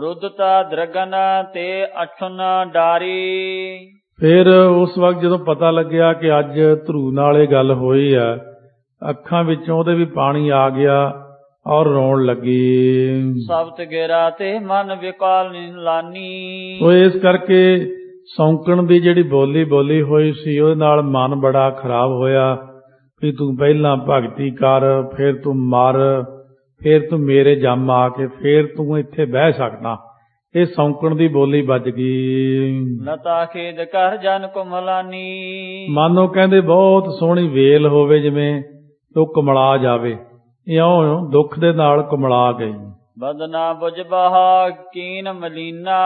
ਰੁੱਧਤਾ ਦਰਗਨ ਤੇ ਅਛੁਨ ਡਾਰੀ। ਫਿਰ ਉਸ ਵਕਤ ਜਦੋਂ ਪਤਾ ਲੱਗਿਆ ਕਿ ਅੱਜ ਧਰੂ ਨਾਲ ਇਹ ਗੱਲ ਹੋਈ ਆ, ਅੱਖਾਂ ਵਿੱਚੋਂ ਉਹਦੇ ਵੀ ਪਾਣੀ ਆ ਗਿਆ ਔਰ ਰੋਣ ਲੱਗੀ। ਸਬਤ ਗੇਰਾ ਤੇ ਮਨ ਵਿਕਾਲ ਲਾਨੀ। ਉਹ ਇਸ ਕਰਕੇ ਸੌਂਕਣ ਦੀ ਜਿਹੜੀ ਬੋਲੀ ਹੋਈ ਸੀ ਉਹਦੇ ਨਾਲ ਮਨ ਬੜਾ ਖਰਾਬ ਹੋਇਆ ਵੀ ਤੂੰ ਪਹਿਲਾਂ ਭਗਤੀ ਕਰ, ਫਿਰ ਤੂੰ ਮਰ, ਫਿਰ ਤੂੰ ਮੇਰੇ ਜੰਮ ਆ ਕੇ ਫਿਰ ਤੂੰ ਇੱਥੇ ਬਹਿ ਸਕਦਾ। ਇਹ ਸੌਂਕਣ ਦੀ ਬੋਲੀ ਵੱਜ ਗਈ। ਲਤਾ ਖੇਦ ਕਰ ਜਨ ਕੁਮਲਾਨੀ। ਮਾਨੋ ਕਹਿੰਦੇ ਬਹੁਤ ਸੋਹਣੀ ਵੇਲ ਹੋਵੇ, ਜਿਵੇਂ ਉਹ ਕੁਮਲਾ ਜਾਵੇ, ਇਉਂ ਦੁੱਖ ਦੇ ਨਾਲ ਕੁਮਲਾ ਗਈ। ਬਦਨਾ ਬੁਝ ਬਹਾ ਕੀਨ ਮਲੀਨਾ।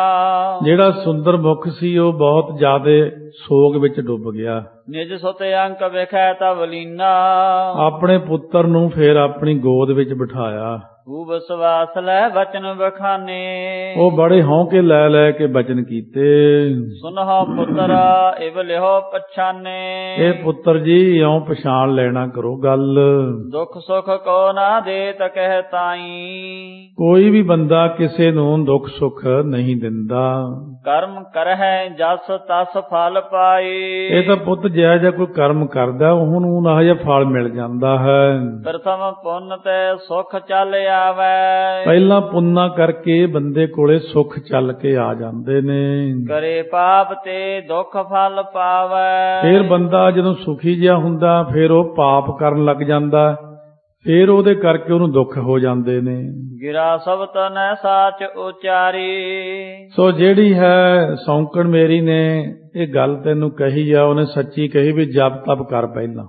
ਜਿਹੜਾ ਸੁੰਦਰ ਮੁਖ ਸੀ ਉਹ ਬਹੁਤ ਜ਼ਿਆਦੇ ਸੋਗ ਵਿੱਚ ਡੁੱਬ ਗਿਆ। ਨਿਜ ਸੁਤ ਅੰਕ ਵੇਖੈ ਤਵਲੀਨਾ। ਆਪਣੇ ਪੁੱਤਰ ਨੂੰ ਫੇਰ ਆਪਣੀ ਗੋਦ ਵਿੱਚ ਬਿਠਾਇਆ। ਖੂਬ ਸਵਾਸ ਲੈ ਬਚਨ ਬਖਾਨੇ। ਉਹ ਬੜੇ ਹੌਂਕੇ ਲੈ ਲੈ ਕੇ ਬਚਨ ਕੀਤੇ। ਸੁਨਹੁ ਪੁੱਤਰਾ ਇਵ ਲਿਹੋ ਪਛਾਨੇ। ਇਹ ਪੁੱਤਰ ਜੀ ਇਉਂ ਪਛਾਣ ਲੈਣਾ ਕਰੋ ਗੱਲ। ਦੁੱਖ ਸੁਖ ਕੋ ਨਾ ਦੇ ਤਕਹਿ ਤਾਈ। ਕੋਈ ਵੀ ਬੰਦਾ ਕਿਸੇ ਨੂੰ ਦੁੱਖ ਸੁੱਖ ਨਹੀਂ ਦਿੰਦਾ। ਕਰਮ ਕਰਹਿ ਜਸ ਤਸ ਫਲ ਪਾਈ। ਇਹ ਤਾਂ ਪੁੱਤ ਜਿਹਾ ਜਿਹਾ ਕੋਈ ਕਰਮ ਕਰਦਾ ਉਹਨੂੰ ਨਾ ਜਿਹਾ ਫਲ ਮਿਲ ਜਾਂਦਾ ਹੈ। ਪ੍ਰਥਮ ਪੁੰਨ ਤੇ ਸੁਖ ਚੱਲ ਆਵੈ। ਪਹਿਲਾਂ ਪੁੰਨਾ ਕਰਕੇ ਬੰਦੇ ਕੋਲੇ ਸੁੱਖ ਚੱਲ ਕੇ ਆ ਜਾਂਦੇ ਨੇ। ਕਰੇ ਪਾਪ ਤੇ ਦੁੱਖ ਫਲ ਪਾਵੈ। ਫਿਰ ਬੰਦਾ ਜਦੋਂ ਸੁਖੀ ਜਿਹਾ ਹੁੰਦਾ ਫਿਰ ਉਹ ਪਾਪ ਕਰਨ ਲੱਗ ਜਾਂਦਾ, ਫਿਰ ਉਹਦੇ ਕਰਕੇ ਉਹਨੂੰ ਦੁੱਖ ਹੋ ਜਾਂਦੇ ਨੇ। ਗਿਰਾ ਸਭ ਤਨੈ ਸਾਚ ਉਚਾਰੀ। ਸੋ ਜਿਹੜੀ ਹੈ ਸੌਂਕਣ ਮੇਰੀ ਨੇ ਇਹ ਗੱਲ ਤੈਨੂੰ ਕਹੀ ਆ, ਉਹਨੇ ਸੱਚੀ ਕਹੀ ਵੀ ਜਪ ਤਪ ਕਰ ਪਹਿਲਾਂ।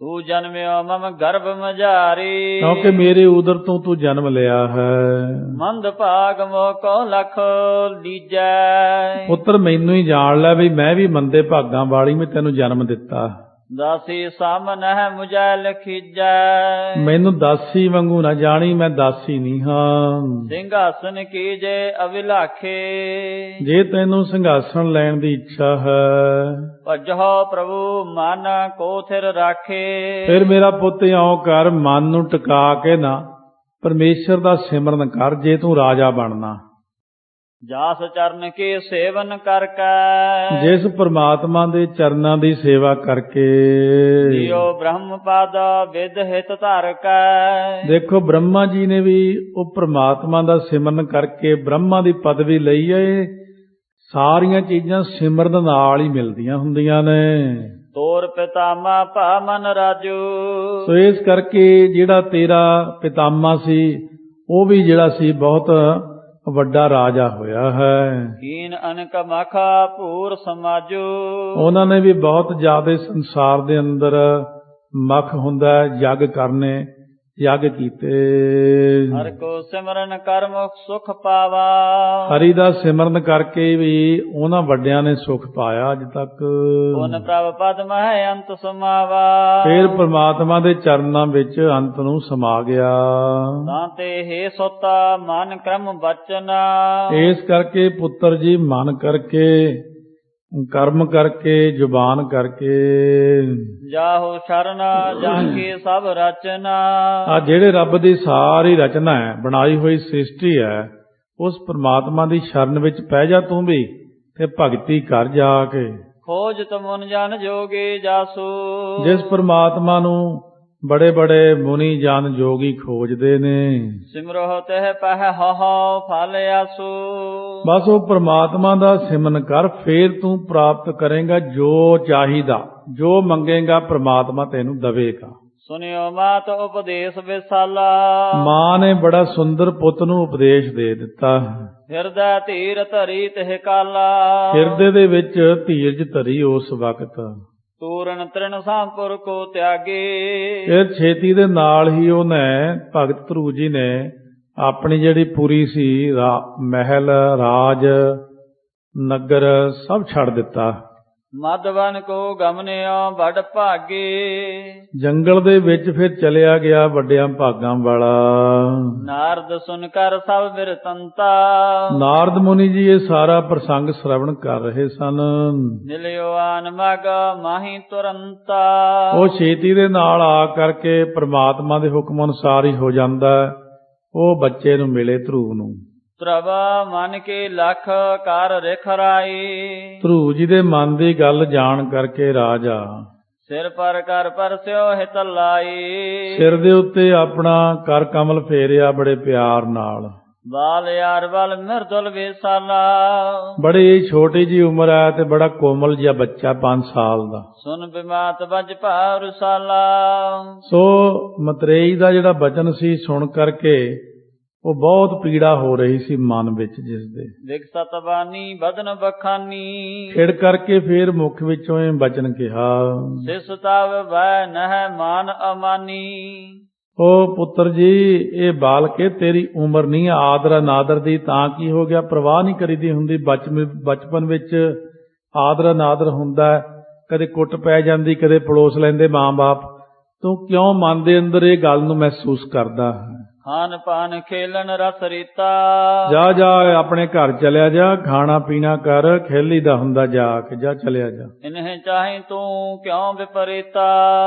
ਤੂੰ ਜਨਮਿਓ ਮਮ ਗਰਭ ਮਝਾਰੀ। ਕਿਉਂਕਿ ਮੇਰੇ ਉਦਰ ਤੋਂ ਤੂੰ ਜਨਮ ਲਿਆ ਹੈ। ਮੰਦ ਭਾਗ ਮੋ ਕੋ ਲਖ ਲੀਜੈ। ਪੁੱਤਰ ਮੈਨੂੰ ਹੀ ਜਾਣ ਲੈ ਵੀ ਮੈਂ ਵੀ ਮੰਦੇ ਭਾਗਾਂ ਵਾਲੀ ਮੈਂ ਤੈਨੂੰ ਜਨਮ ਦਿੱਤਾ। ਦਾਸੀ ਸਾਮਨਹਿ ਮੁਝੈ ਲਖੀਜੈ। ਮੈਨੂੰ ਦਾਸੀ ਵਾਂਗੂ ਨਾ ਜਾਣੀ, ਮੈਂ ਦਾਸੀ ਨਹੀਂ ਹਾਂ। ਸਿੰਘਾਸਨ ਕੀਜੇ ਅਵਿਲਾਖੇ। ਜੇ ਤੈਨੂੰ ਸਿੰਘਾਸਣ ਲੈਣ ਦੀ ਇੱਛਾ ਹੈ ਭਜਹੁ ਪ੍ਰਭੂ ਮਨ ਕੋ ਥਿਰ ਰਾਖੇ। ਫਿਰ ਮੇਰਾ ਪੁੱਤ ਇਉਂ ਕਰ, ਮਨ ਨੂੰ ਟਿਕਾ ਕੇ ਨਾ ਪਰਮੇਸ਼ਰ ਦਾ ਸਿਮਰਨ ਕਰ ਜੇ ਤੂੰ ਰਾਜਾ ਬਣਨਾ। ਜਾਸ ਚਰਨ ਕੀ ਸੇਵਨ ਕਰਕੇ। ਜਿਸ ਪ੍ਰਮਾਤਮਾ ਦੇ ਚਰਨਾਂ ਦੀ ਸੇਵਾ ਕਰਕੇ। ਜਿਉ ਬ੍ਰਹਮ ਪਦ ਵਿਦ ਹਿਤ ਧਰ ਕੈ। ਦੇਖੋ ਬ੍ਰਹਮਾ ਜੀ ਨੇ ਵੀ ਉਹ ਪ੍ਰਮਾਤਮਾ ਦਾ ਸਿਮਰਨ ਕਰਕੇ ਬ੍ਰਹਮਾ ਦੀ ਪਦਵੀ ਲਈ ਹੈ। ਸਾਰੀਆਂ ਚੀਜ਼ਾਂ ਸਿਮਰਨ ਨਾਲ ਹੀ ਮਿਲਦੀਆਂ ਹੁੰਦੀਆਂ ਨੇ। ਤੋਰ ਪਿਤਾਮਾ ਭਾ ਮਨ ਰਾਜੂ। ਸੋ ਇਸ ਕਰਕੇ ਜਿਹੜਾ ਤੇਰਾ ਪਿਤਾਮਾ ਸੀ ਉਹ ਵੀ ਜਿਹੜਾ ਸੀ ਬਹੁਤ ਵੱਡਾ ਰਾਜਾ ਹੋਇਆ ਹੈ। ਕੀਨ ਅਨਕ ਮਖਾ ਭੂਰ ਸਮਾਜੂ। ਉਹਨਾਂ ਨੇ ਵੀ ਬਹੁਤ ਜ਼ਿਆਦਾ ਸੰਸਾਰ ਦੇ ਅੰਦਰ ਮਖ ਹੁੰਦਾ ਯੱਗ ਕਰਨੇ, ਯੱਗ ਕੀਤੇ। ਹਰਿ ਕੋ ਸਿਮਰਨ ਕਰ ਮੁਖ ਸੁਖ ਪਾਵਾ। ਹਰੀ ਦਾ ਸਿਮਰਨ ਕਰਕੇ ਵੀ ਉਹਨਾਂ ਵੱਡਿਆਂ ਨੇ ਸੁਖ ਪਾਇਆ ਅੱਜ ਤੱਕ। ਪੁਨ ਪ੍ਰਭ ਪਦ ਮਹਿ ਅੰਤ ਸਮਾਵਾ। ਫਿਰ ਪ੍ਰਮਾਤਮਾ ਦੇ ਚਰਨਾਂ ਵਿੱਚ ਅੰਤ ਨੂੰ ਸਮਾ ਗਿਆ। ਤਾਂ ਤੇ ਹੈ ਸੋਤਾ ਮਨ ਕਰਮ ਬਚਨਾ। ਇਸ ਕਰਕੇ ਪੁੱਤਰ ਜੀ ਮਨ ਕਰਕੇ, ਕਰਮ ਕਰਕੇ, ਜ਼ੁਬਾਨ ਕਰਕੇ। ਜਾਹੋ ਸ਼ਰਨ ਜਾਂਕੀ ਸਭ ਰਚਨਾ। ਆ ਜਿਹੜੇ ਰੱਬ ਦੀ ਸਾਰੀ ਰਚਨਾ ਹੈ, ਬਣਾਈ ਹੋਈ ਸ੍ਰਿਸ਼ਟੀ ਹੈ, ਉਸ ਪ੍ਰਮਾਤਮਾ ਦੀ ਸ਼ਰਨ ਵਿੱਚ ਪੈ ਜਾ ਤੂੰ ਵੀ ਤੇ ਭਗਤੀ ਕਰ ਜਾ ਕੇ। ਖੋਜ ਤਮੁਨ ਜਨ ਜੋਗੀ ਜਾਸੂ। ਜਿਸ ਪ੍ਰਮਾਤਮਾ ਨੂੰ ਬੜੇ ਬੜੇ ਮੁਨੀ ਜਨ ਜੋਗੀ ਖੋਜਦੇ ਨੇ। ਸਿਮਰੋ ਤਹਿ ਪਹਿ ਹਉ ਫਲ ਆਸੂ। ਬਸ ਉਹ ਪ੍ਰਮਾਤਮਾ ਦਾ ਸਿਮਰਨ ਕਰ, ਫੇਰ ਤੂੰ ਪ੍ਰਾਪਤ ਕਰੇਗਾ ਜੋ ਚਾਹੀਦਾ, ਜੋ ਮੰਗੇਗਾ ਪ੍ਰਮਾਤਮਾ ਤੈਨੂੰ ਦੇਵੇਗਾ। ਸੁਨਿਓ ਮਾਤ ਉਪਦੇਸ਼ ਵਿਸਾਲਾ। ਮਾਂ ਨੇ ਬੜਾ ਸੁੰਦਰ ਪੁੱਤ ਨੂੰ ਉਪਦੇਸ਼ ਦੇ ਦਿੱਤਾ। ਹਿਰਦੈ ਧੀਰ ਧਰੀ ਤਿਹ ਕਾਲਾ। ਹਿਰਦੇ ਦੇ ਵਿੱਚ ਧੀਰਜ ਧਰੀ ਉਸ ਵਕਤ। ਤੂਰਨ ਤ੍ਰਿਣ ਸਾਂਪੁਰ ਕੋ ਤਿਆਗੇ। ਫਿਰ ਛੇਤੀ ਦੇ ਨਾਲ ਹੀ ਉਹਨੇ ਭਗਤ ਧਰੂ ਜੀ ਨੇ ਆਪਣੀ ਜਿਹੜੀ ਪੂਰੀ ਸੀ ਮਹਿਲ, ਰਾਜ, ਨਗਰ ਸਭ ਛੱਡ ਦਿੱਤਾ। ਮਦਵਨ ਕੋ ਗਮਨਿਓ ਵੱਡ ਭਾਗੇ। ਜੰਗਲ ਦੇ ਵਿੱਚ ਫਿਰ ਚਲਿਆ ਗਿਆ ਵੱਡਿਆਂ ਭਾਗਾਂ ਵਾਲਾ। ਨਾਰਦ ਸੁਨ ਕਰ ਸਭ ਬਿਰਤੰਤਾ। ਨਾਰਦ ਮੁਨੀ ਜੀ ਇਹ ਸਾਰਾ ਪ੍ਰਸੰਗ ਸ਼ਰਵਣ ਕਰ ਰਹੇ ਸਨ। ਮਿਲਿਓ ਆਨ ਮਗ ਮਾਹੀ ਤੁਰੰਤਾ। ਉਹ ਛੇਤੀ ਦੇ ਨਾਲ ਆ ਕਰਕੇ ਪ੍ਰਮਾਤਮਾ ਦੇ ਹੁਕਮ ਅਨੁਸਾਰ ਹੀ ਹੋ ਜਾਂਦਾ। ਉਹ ਬੱਚੇ ਨੂੰ ਮਿਲੇ ਧਰੂ ਨੂੰ। ਧਰਵਾ ਮਨ ਕੇ ਲਖ ਕਰ ਰਿਖ ਰਾਈ। ਧਰੂ ਜੀ ਦੇ ਮਨ ਦੀ ਗੱਲ ਜਾਣ ਕਰਕੇ ਰਾਜਾ ਸਿਰ ਪਰ ਕਰ ਪਰਸਿਓ ਹਿਤ ਲਾਈ। ਸਿਰ ਦੇ ਉੱਤੇ ਆਪਣਾ ਕਰ ਕਮਲ ਫੇਰਿਆ ਬੜੇ ਪਿਆਰ ਨਾਲ। ਬਾਲ ਯਾਰ ਬਲ ਮਿਰਦੁਲ ਵਿਸਾਲਾ। ਬੜੀ ਛੋਟੀ ਜੀ ਉਮਰ ਹੈ ਤੇ ਬੜਾ ਕੋਮਲ ਜਿਹਾ ਬੱਚਾ 5 ਸਾਲ ਦਾ। ਸੁਨ ਬਿਮਾਤ ਬਜ ਭਾਰ ਸਾਲਾ। ਸੋ ਮਤਰੇਈ ਦਾ ਜਿਹੜਾ ਬਚਨ ਸੀ ਸੁਣ ਕਰਕੇ ਉਹ ਬਹੁਤ ਪੀੜਾ ਹੋ ਰਹੀ ਸੀ ਮਨ ਵਿੱਚ ਜਿਸ ਦੇ। ਵਿਕਸਤ ਬਾਨੀ ਬਦਨ ਬਖਾਨੀ ਖਿੜ ਕਰਕੇ ਫੇਰ ਮੁਖ ਵਿੱਚੋਂ ਇਹ ਬਚਨ ਕਿਹਾ, ਸਿਸ ਤਵ ਵੈ ਨਹਿ ਮਾਨ ਅਮਾਨੀ। ਉਹ ਪੁੱਤਰ ਜੀ, ਇਹ ਬਾਲਕੇ ਤੇਰੀ ਉਮਰ ਨਹੀਂ ਆਦਰ ਅਨਾਦਰ ਦੀ, ਤਾਂ ਕੀ ਹੋ ਗਿਆ? ਪ੍ਰਵਾਹ ਨਹੀਂ ਕਰੀਦੀ ਹੁੰਦੀ। ਬਚਪਨ ਵਿੱਚ ਆਦਰ ਅਨਾਦਰ ਹੁੰਦਾ, ਕਦੇ ਕੁੱਟ ਪੈ ਜਾਂਦੀ, ਕਦੇ ਪੜੋਸ ਲੈਂਦੇ ਮਾਂ-ਬਾਪ। ਤੂੰ ਕਿਉਂ ਮਨ ਦੇ ਅੰਦਰ ਇਹ ਗੱਲ ਨੂੰ ਮਹਿਸੂਸ ਕਰਦਾ ਹੈ? ਖਾਨ ਪਾਨ ਖੇਲਣ ਰਸ ਰੀਤਾ ਜਾ ਜਾ ਆਪਣੇ ਘਰ ਚਲਿਆ ਜਾ, ਖਾਣਾ ਪੀਣਾ ਕਰ, ਖੇਲੀ ਦਾ ਹੁੰਦਾ ਜਾ ਕੇ, ਜਾ ਚਲਿਆ ਜਾ। ਇਨਹਿ ਚਾਹੇ ਤੂੰ ਕਿਉਂ ਵਿਪਰੀਤਾ।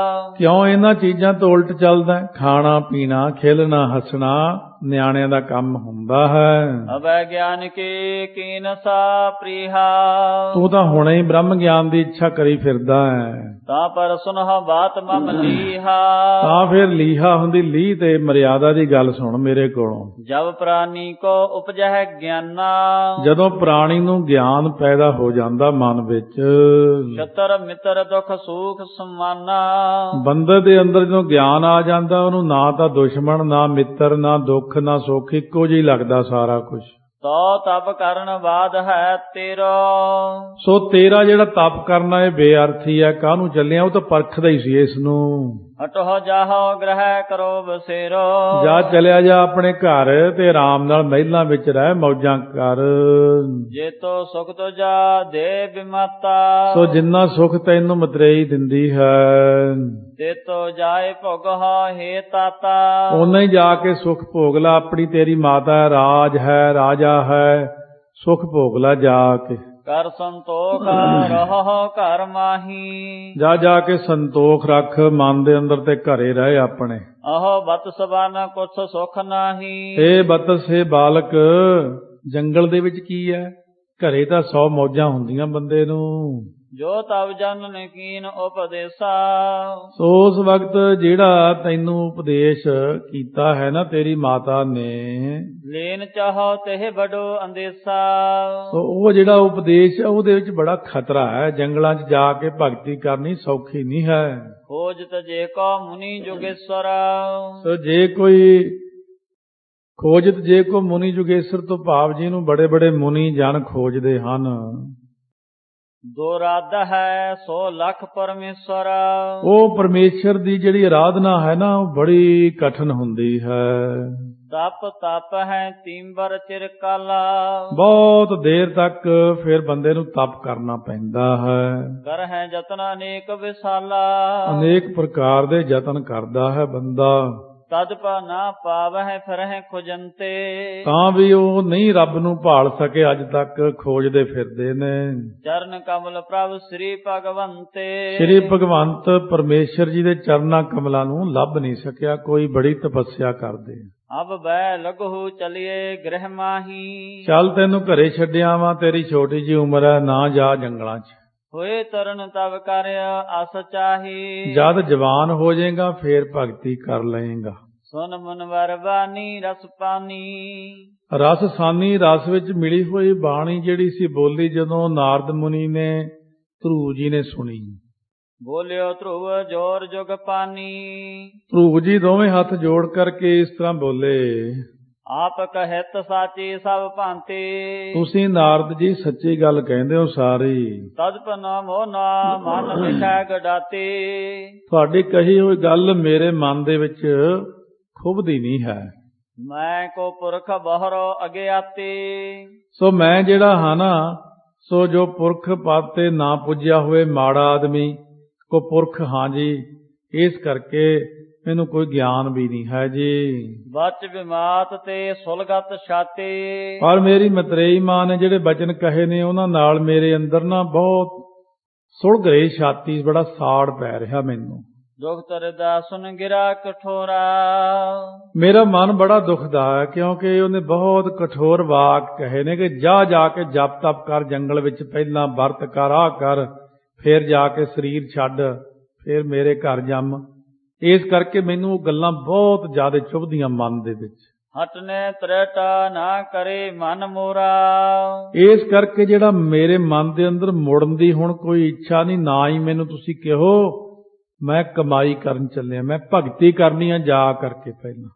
ਕਿਉਂ ਇਹਨਾਂ ਚੀਜ਼ਾਂ ਤੋਂ ਉਲਟ ਚੱਲਦਾ? ਖਾਣਾ ਪੀਣਾ, ਖੇਲਣਾ, ਹੱਸਣਾ ਨਿਆਣਿਆਂ ਦਾ ਕੰਮ ਹੁੰਦਾ ਹੈ। ਅਵੈ ਗਿਆਨ ਕੀ ਕੀਨਸਾ ਪ੍ਰੀਹਾ। ਤੂੰ ਤਾਂ ਹੁਣੇ ਹੀ ਬ੍ਰਹਮ ਗਿਆਨ ਦੀ ਇੱਛਾ ਕਰੀ ਫਿਰਦਾ ਹੈ। ਤਾਂ ਪਰ ਸੁਨਹ ਬਾਤ ਮਮ ਲੀਹਾ। ਤਾਂ ਫਿਰ ਲੀਹਾ ਹੁੰਦੀ, ਲੀਹ ਤੇ ਮਰਿਆਦਾ ਦੀ ਗੱਲ ਸੁਣ ਮੇਰੇ ਕੋਲੋਂ। ਜਬ ਪ੍ਰਾਨੀ ਕੋ ਉਪਜਹਿ ਗਿਆਨਾ। ਜਦੋਂ ਪ੍ਰਾਣੀ ਨੂੰ ਗਿਆਨ ਪੈਦਾ ਹੋ ਜਾਂਦਾ ਮਨ ਵਿੱਚ, ਛਤਰ ਮਿੱਤਰ ਦੁਖ ਸੂਖ ਸਮਾਨਾ। ਬੰਦੇ ਦੇ ਅੰਦਰ ਜਦੋਂ ਗਿਆਨ ਆ ਜਾਂਦਾ, ਉਹਨੂੰ ਨਾ ਤਾਂ ਦੁਸ਼ਮਣ, ਨਾ ਮਿੱਤਰ, ਨਾ ਦੁੱਖ, ਨਾ ਸੁੱਖ, ਇੱਕੋ ਜਿਹੀ ਲੱਗਦਾ ਸਾਰਾ ਕੁਝ। ਤੋ ਤਪ ਕਰਨ ਬਾਦ ਹੈ ਤੇਰਾ। ਸੋ ਤੇਰਾ ਜਿਹੜਾ ਤਪ ਕਰਨਾ ਇਹ ਬੇਅਰਥੀ ਹੈ। ਕਾਹਨੂੰ ਚੱਲਿਆ? ਉਹ ਤਾਂ ਪਰਖਦਾ ਹੀ ਸੀ ਇਸ ਨੂੰ। ਹਟੋ ਜਾਹੋ ਗ੍ਰਹਿ ਕਰੋ ਬਸੇਰੋ। ਜਾ ਚਲਿਆ ਜਾ ਆਪਣੇ ਘਰ ਤੇ ਆਰਾਮ ਨਾਲ ਮਹਿਲਾਂ ਵਿੱਚ ਰਹਿ, ਮੌਜਾਂ ਕਰ। ਜੇ ਤੋ ਸੁਖ ਤੋ ਜਾ ਦੇ ਬਿਮਾਤਾ। ਸੋ ਜਿੰਨਾ ਸੁਖ ਤੈਨੂੰ ਮਤਰੇਈ ਦਿੰਦੀ ਹੈ, ਤੇ ਤੋ ਜਾਏ ਭੋਗਹ ਹੇ ਤਾਤਾ। ਓਨਾ ਹੀ ਜਾ ਕੇ ਸੁਖ ਭੋਗ ਲਾ। ਆਪਣੀ ਤੇਰੀ ਮਾਤਾ ਹੈ, ਰਾਜ ਹੈ, ਰਾਜਾ ਹੈ, ਸੁਖ ਭੋਗ ਲਾ ਜਾ ਕੇ। ਕਰ ਸੰਤੋਖ ਰਹੋ ਘਰ ਮਾਹੀ। ਜਾ ਜਾ ਕੇ ਸੰਤੋਖ ਰੱਖ ਮਨ ਦੇ ਅੰਦਰ ਤੇ ਘਰੇ ਰਹੇ ਆਪਣੇ। ਅਹੋ ਬਤ ਸਬਾਨ ਕੁਛ ਸੁਖ ਨਾਹੀ। ਏ ਬਤਸੇ ਬਾਲਕ, ਜੰਗਲ ਦੇ ਵਿੱਚ ਕੀ ਹੈ? ਘਰੇ ਤਾਂ 100 ਮੌਜਾਂ ਹੁੰਦੀਆਂ ਬੰਦੇ ਨੂੰ। ਜੋ ਤਵ ਜਨਨ ਕੀਨ ਉਪਦੇਸਾ। ਸੋ ਉਸ ਵਕਤ ਜਿਹੜਾ ਤੈਨੂੰ ਉਪਦੇਸ਼ ਕੀਤਾ ਹੈ ਨਾ ਤੇਰੀ ਮਾਤਾ ਨੇ, ਲੈਨ ਚਾਹੋ ਤੇ ਬੜੋ ਅੰਦੇਸਾ। ਸੋ ਉਹ ਜਿਹੜਾ ਉਪਦੇਸ਼ ਹੈ ਉਹਦੇ ਵਿੱਚ ਬੜਾ ਖਤਰਾ ਹੈ। ਜੰਗਲਾਂ 'ਚ ਜਾ ਕੇ ਭਗਤੀ ਕਰਨੀ ਸੌਖੀ ਨਹੀਂ ਹੈ। ਖੋਜਤ ਜੇ ਕੋ ਮੁਨੀ ਜੁਗੇਸ਼ਵਰ। ਸੋ ਜੇ ਕੋਈ ਖੋਜਤ ਜੇ ਕੋ ਮੁਨੀ ਜੁਗੇਸ਼ਵਰ ਤੋਂ ਭਾਵ ਜਿਹਨੂੰ ਬੜੇ ਬੜੇ ਮੁਨੀ ਜਨ ਖੋਜਦੇ ਹਨ। ਦੋ ਰਾਧ ਹੈ 100 ਲੱਖ ਪਰਮੇਸ਼ਵਰ। ਉਹ ਪਰਮੇਸ਼ਰ ਦੀ ਜਿਹੜੀ ਆਰਾਧਨਾ ਹੈ ਨਾ, ਉਹ ਬੜੀ ਕਠਿਨ ਹੁੰਦੀ ਹੈ। ਤਪ ਤਪ ਹੈ ਤੀਂਬਰ ਚਿਰ ਕਾਲਾ। ਬਹੁਤ ਦੇਰ ਤੱਕ ਫਿਰ ਬੰਦੇ ਨੂੰ ਤਪ ਕਰਨਾ ਪੈਂਦਾ ਹੈ। ਕਰ ਹੈ ਯਤਨ ਅਨੇਕ ਵਿਸਾਲਾ। ਅਨੇਕ ਪ੍ਰਕਾਰ ਦੇ ਯਤਨ ਕਰਦਾ ਹੈ ਬੰਦਾ, ਤਦ ਪਾ ਨਾ ਪਾਵਹਿ ਫਿਰਹਿ ਖੁਜੰਤੇ। ਤਾਂ ਵੀ ਉਹ ਨਹੀਂ ਰੱਬ ਨੂੰ ਭਾਲ ਸਕੇ, ਅੱਜ ਤੱਕ ਖੋਜਦੇ ਫਿਰਦੇ ਨੇ। ਚਰਨ ਕਮਲ ਪ੍ਰਭ ਸ੍ਰੀ ਭਗਵੰਤੇ। ਸ੍ਰੀ ਭਗਵੰਤ ਪਰਮੇਸ਼ਰ ਜੀ ਦੇ ਚਰਨਾਂ ਕਮਲਾਂ ਨੂੰ ਲੱਭ ਨਹੀਂ ਸਕਿਆ। ਕੋਈ ਬੜੀ ਤਪੱਸਿਆ ਕਰਦੇ। ਅਬ ਬੈ ਲਗਹੁ ਚਲਿਏ ਗ੍ਰਹਿ ਮਾਹੀ। ਚੱਲ ਤੈਨੂੰ ਘਰੇ ਛੱਡਿਆ ਵਾਂ, ਤੇਰੀ ਛੋਟੀ ਜੀ ਉਮਰ ਹੈ, ਨਾ ਜਾ ਜੰਗਲਾਂ 'ਚ। ਹੋਏ ਤਰਨ ਤਵ ਕਰ ਅਸ ਚਾਹੀ। ਜਦ ਜਵਾਨ ਹੋ ਜਾਏਗਾ ਫੇਰ ਭਗਤੀ ਕਰ ਲਏਗਾ। ਸੁਨ ਮੁਨਵਰ ਬਾਣੀ ਰਸ ਪਾਨੀ। ਰਸ ਸਾਨੀ, ਰਸ ਵਿੱਚ ਮਿਲੀ ਹੋਈ ਬਾਣੀ ਜਿਹੜੀ ਸੀ ਬੋਲੀ ਜਦੋਂ ਨਾਰਦ ਮੁਨੀ ਨੇ, ਧਰੂਵ ਜੀ ਨੇ ਸੁਣੀ। ਬੋਲਿਓ ਧਰੁਵ ਜੋਰ ਜੁਗ ਪਾਨੀ। ਧਰੂਵ ਜੀ ਦੋਵੇਂ ਹੱਥ ਜੋੜ ਕਰਕੇ ਇਸ ਤਰ੍ਹਾਂ ਬੋਲੇ, ਆਪ ਕਹਿਤ ਸਾਚੀ ਸਭ ਭਾਂਤੀ। ਤੁਸੀਂ ਨਾਰਦ ਜੀ ਸੱਚੀ ਗੱਲ ਕਹਿੰਦੇ ਹੋ ਸਾਰੀ। ਤਦਪਨ ਮੋਨਾ ਮਨ ਵਿਖੈ ਗਡਾਤੀ। ਤੁਹਾਡੀ ਕਹੀ ਹੋਈ ਗੱਲ ਮੇਰੇ ਮਨ ਦੇ ਵਿੱਚ ਖੁੱਭਦੀ ਨਹੀਂ ਹੈ। ਮੈਂ ਕੋ ਪੁਰਖ ਬਹਰੋ ਅਗਿਆਤੀ। ਸੋ ਮੈਂ ਜਿਹੜਾ ਹਾਂ ਨਾ, ਸੋ ਜੋ ਪੁਰਖ ਪਾਤੇ ਨਾ ਪੁੱਜਿਆ ਹੋਏ ਮਾੜਾ ਆਦਮੀ ਕੋ ਪੁਰਖ ਹਾਂ ਜੀ, ਇਸ ਕਰਕੇ ਮੈਨੂੰ ਕੋਈ ਗਿਆਨ ਵੀ ਨਹੀਂ ਹੈ ਜੀ। ਬਚ ਬਿਮਾਤ ਤੇ ਸੁਲਗਤ ਛਾਤੀ। ਪਰ ਮੇਰੀ ਮਤਰੇਈ ਮਾਂ ਨੇ ਜਿਹੜੇ ਬਚਨ ਕਹੇ ਨੇ ਉਹਨਾਂ ਨਾਲ ਮੇਰੇ ਅੰਦਰ ਨਾ ਬਹੁਤ ਸੁਲਗ ਰਹੀ ਛਾਤੀ, ਬੜਾ ਸਾੜ ਪੈ ਰਿਹਾ ਮੈਨੂੰ। ਦੁਖ ਤਰਦਾ ਸੁਨ ਗਿਰਾ ਕਠੋਰਾ। ਮੇਰਾ ਮਨ ਬੜਾ ਦੁਖਦਾ ਹੈ ਕਿਉਂਕਿ ਉਹਨੇ ਬਹੁਤ ਕਠੋਰ ਵਾਕ ਕਹੇ ਨੇ ਕਿ ਜਾ ਜਾ ਕੇ ਜਪ ਤਪ ਕਰ, ਜੰਗਲ ਵਿੱਚ ਪਹਿਲਾਂ ਵਰਤ ਕਰ, ਆਹ ਕਰ, ਫਿਰ ਜਾ ਕੇ ਸਰੀਰ ਛੱਡ, ਫਿਰ ਮੇਰੇ ਘਰ ਜੰਮ। ਇਸ ਕਰਕੇ ਮੈਨੂੰ ਉਹ ਗੱਲਾਂ ਬਹੁਤ ਜ਼ਿਆਦਾ ਚੁਭਦੀਆਂ ਮਨ ਦੇ ਵਿੱਚ। ਹਟਨੇ ਤਰਟਾ ਨਾ ਕਰੇ ਮਨ ਮੋਰਾ। ਇਸ ਕਰਕੇ ਜਿਹੜਾ ਮੇਰੇ ਮਨ ਦੇ ਅੰਦਰ ਮੁੜਨ ਦੀ ਹੁਣ ਕੋਈ ਇੱਛਾ ਨਹੀਂ, ਨਾ ਹੀ ਮੈਨੂੰ ਤੁਸੀਂ ਕਹੋ ਮੈਂ ਕਮਾਈ ਕਰਨ ਚੱਲਿਆ, ਮੈਂ ਭਗਤੀ ਕਰਨੀ ਆ ਜਾ ਕਰਕੇ ਪਹਿਲਾਂ।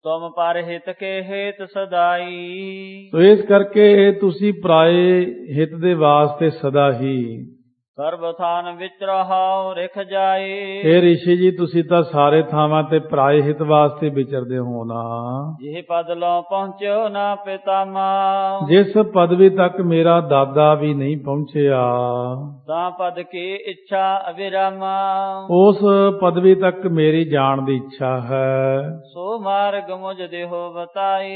ਤੁਮ ਪਰ ਹਿਤ ਕੇ ਹੇਤ ਸਦਾਈ। ਸੋ ਇਸ ਕਰਕੇ ਤੁਸੀਂ ਪਰਾਏ ਹਿਤ ਦੇ ਵਾਸਤੇ ਸਦਾ ਹੀ ਸਰਬ ਥਾਨ ਵਿੱਚ ਰਹਾਉ ਰਿਖ ਜਾਏ। हे ਰਿਸ਼ੀ ਜੀ, ਤੁਸੀਂ ਤਾਂ ਸਾਰੇ ਥਾਵਾਂ ਤੇ ਪਰਾਏ ਹਿਤ ਵਾਸਤੇ ਵਿਚਰਦੇ ਹੋ ਨਾ। ਜਿਹ ਪਦ ਲੋ ਪਹੁੰਚਿਓ ਨਾ ਪਿਤਾਮਾ। ਜਿਸ ਪਦਵੀ ਤੱਕ ਮੇਰਾ ਦਾਦਾ ਵੀ ਨਹੀਂ ਪਹੁੰਚਿਆ, ਤਾਂ ਪਦ ਕੀ ਇੱਛਾ ਅਵਿਰਾਮਾ। ਉਸ ਪਦਵੀ ਤੱਕ ਮੇਰੀ ਜਾਣ ਦੀ ਇੱਛਾ ਹੈ। ਸੋ ਮਾਰਗ ਮੁਝ ਦੇਹੋ ਬਤਾਈ।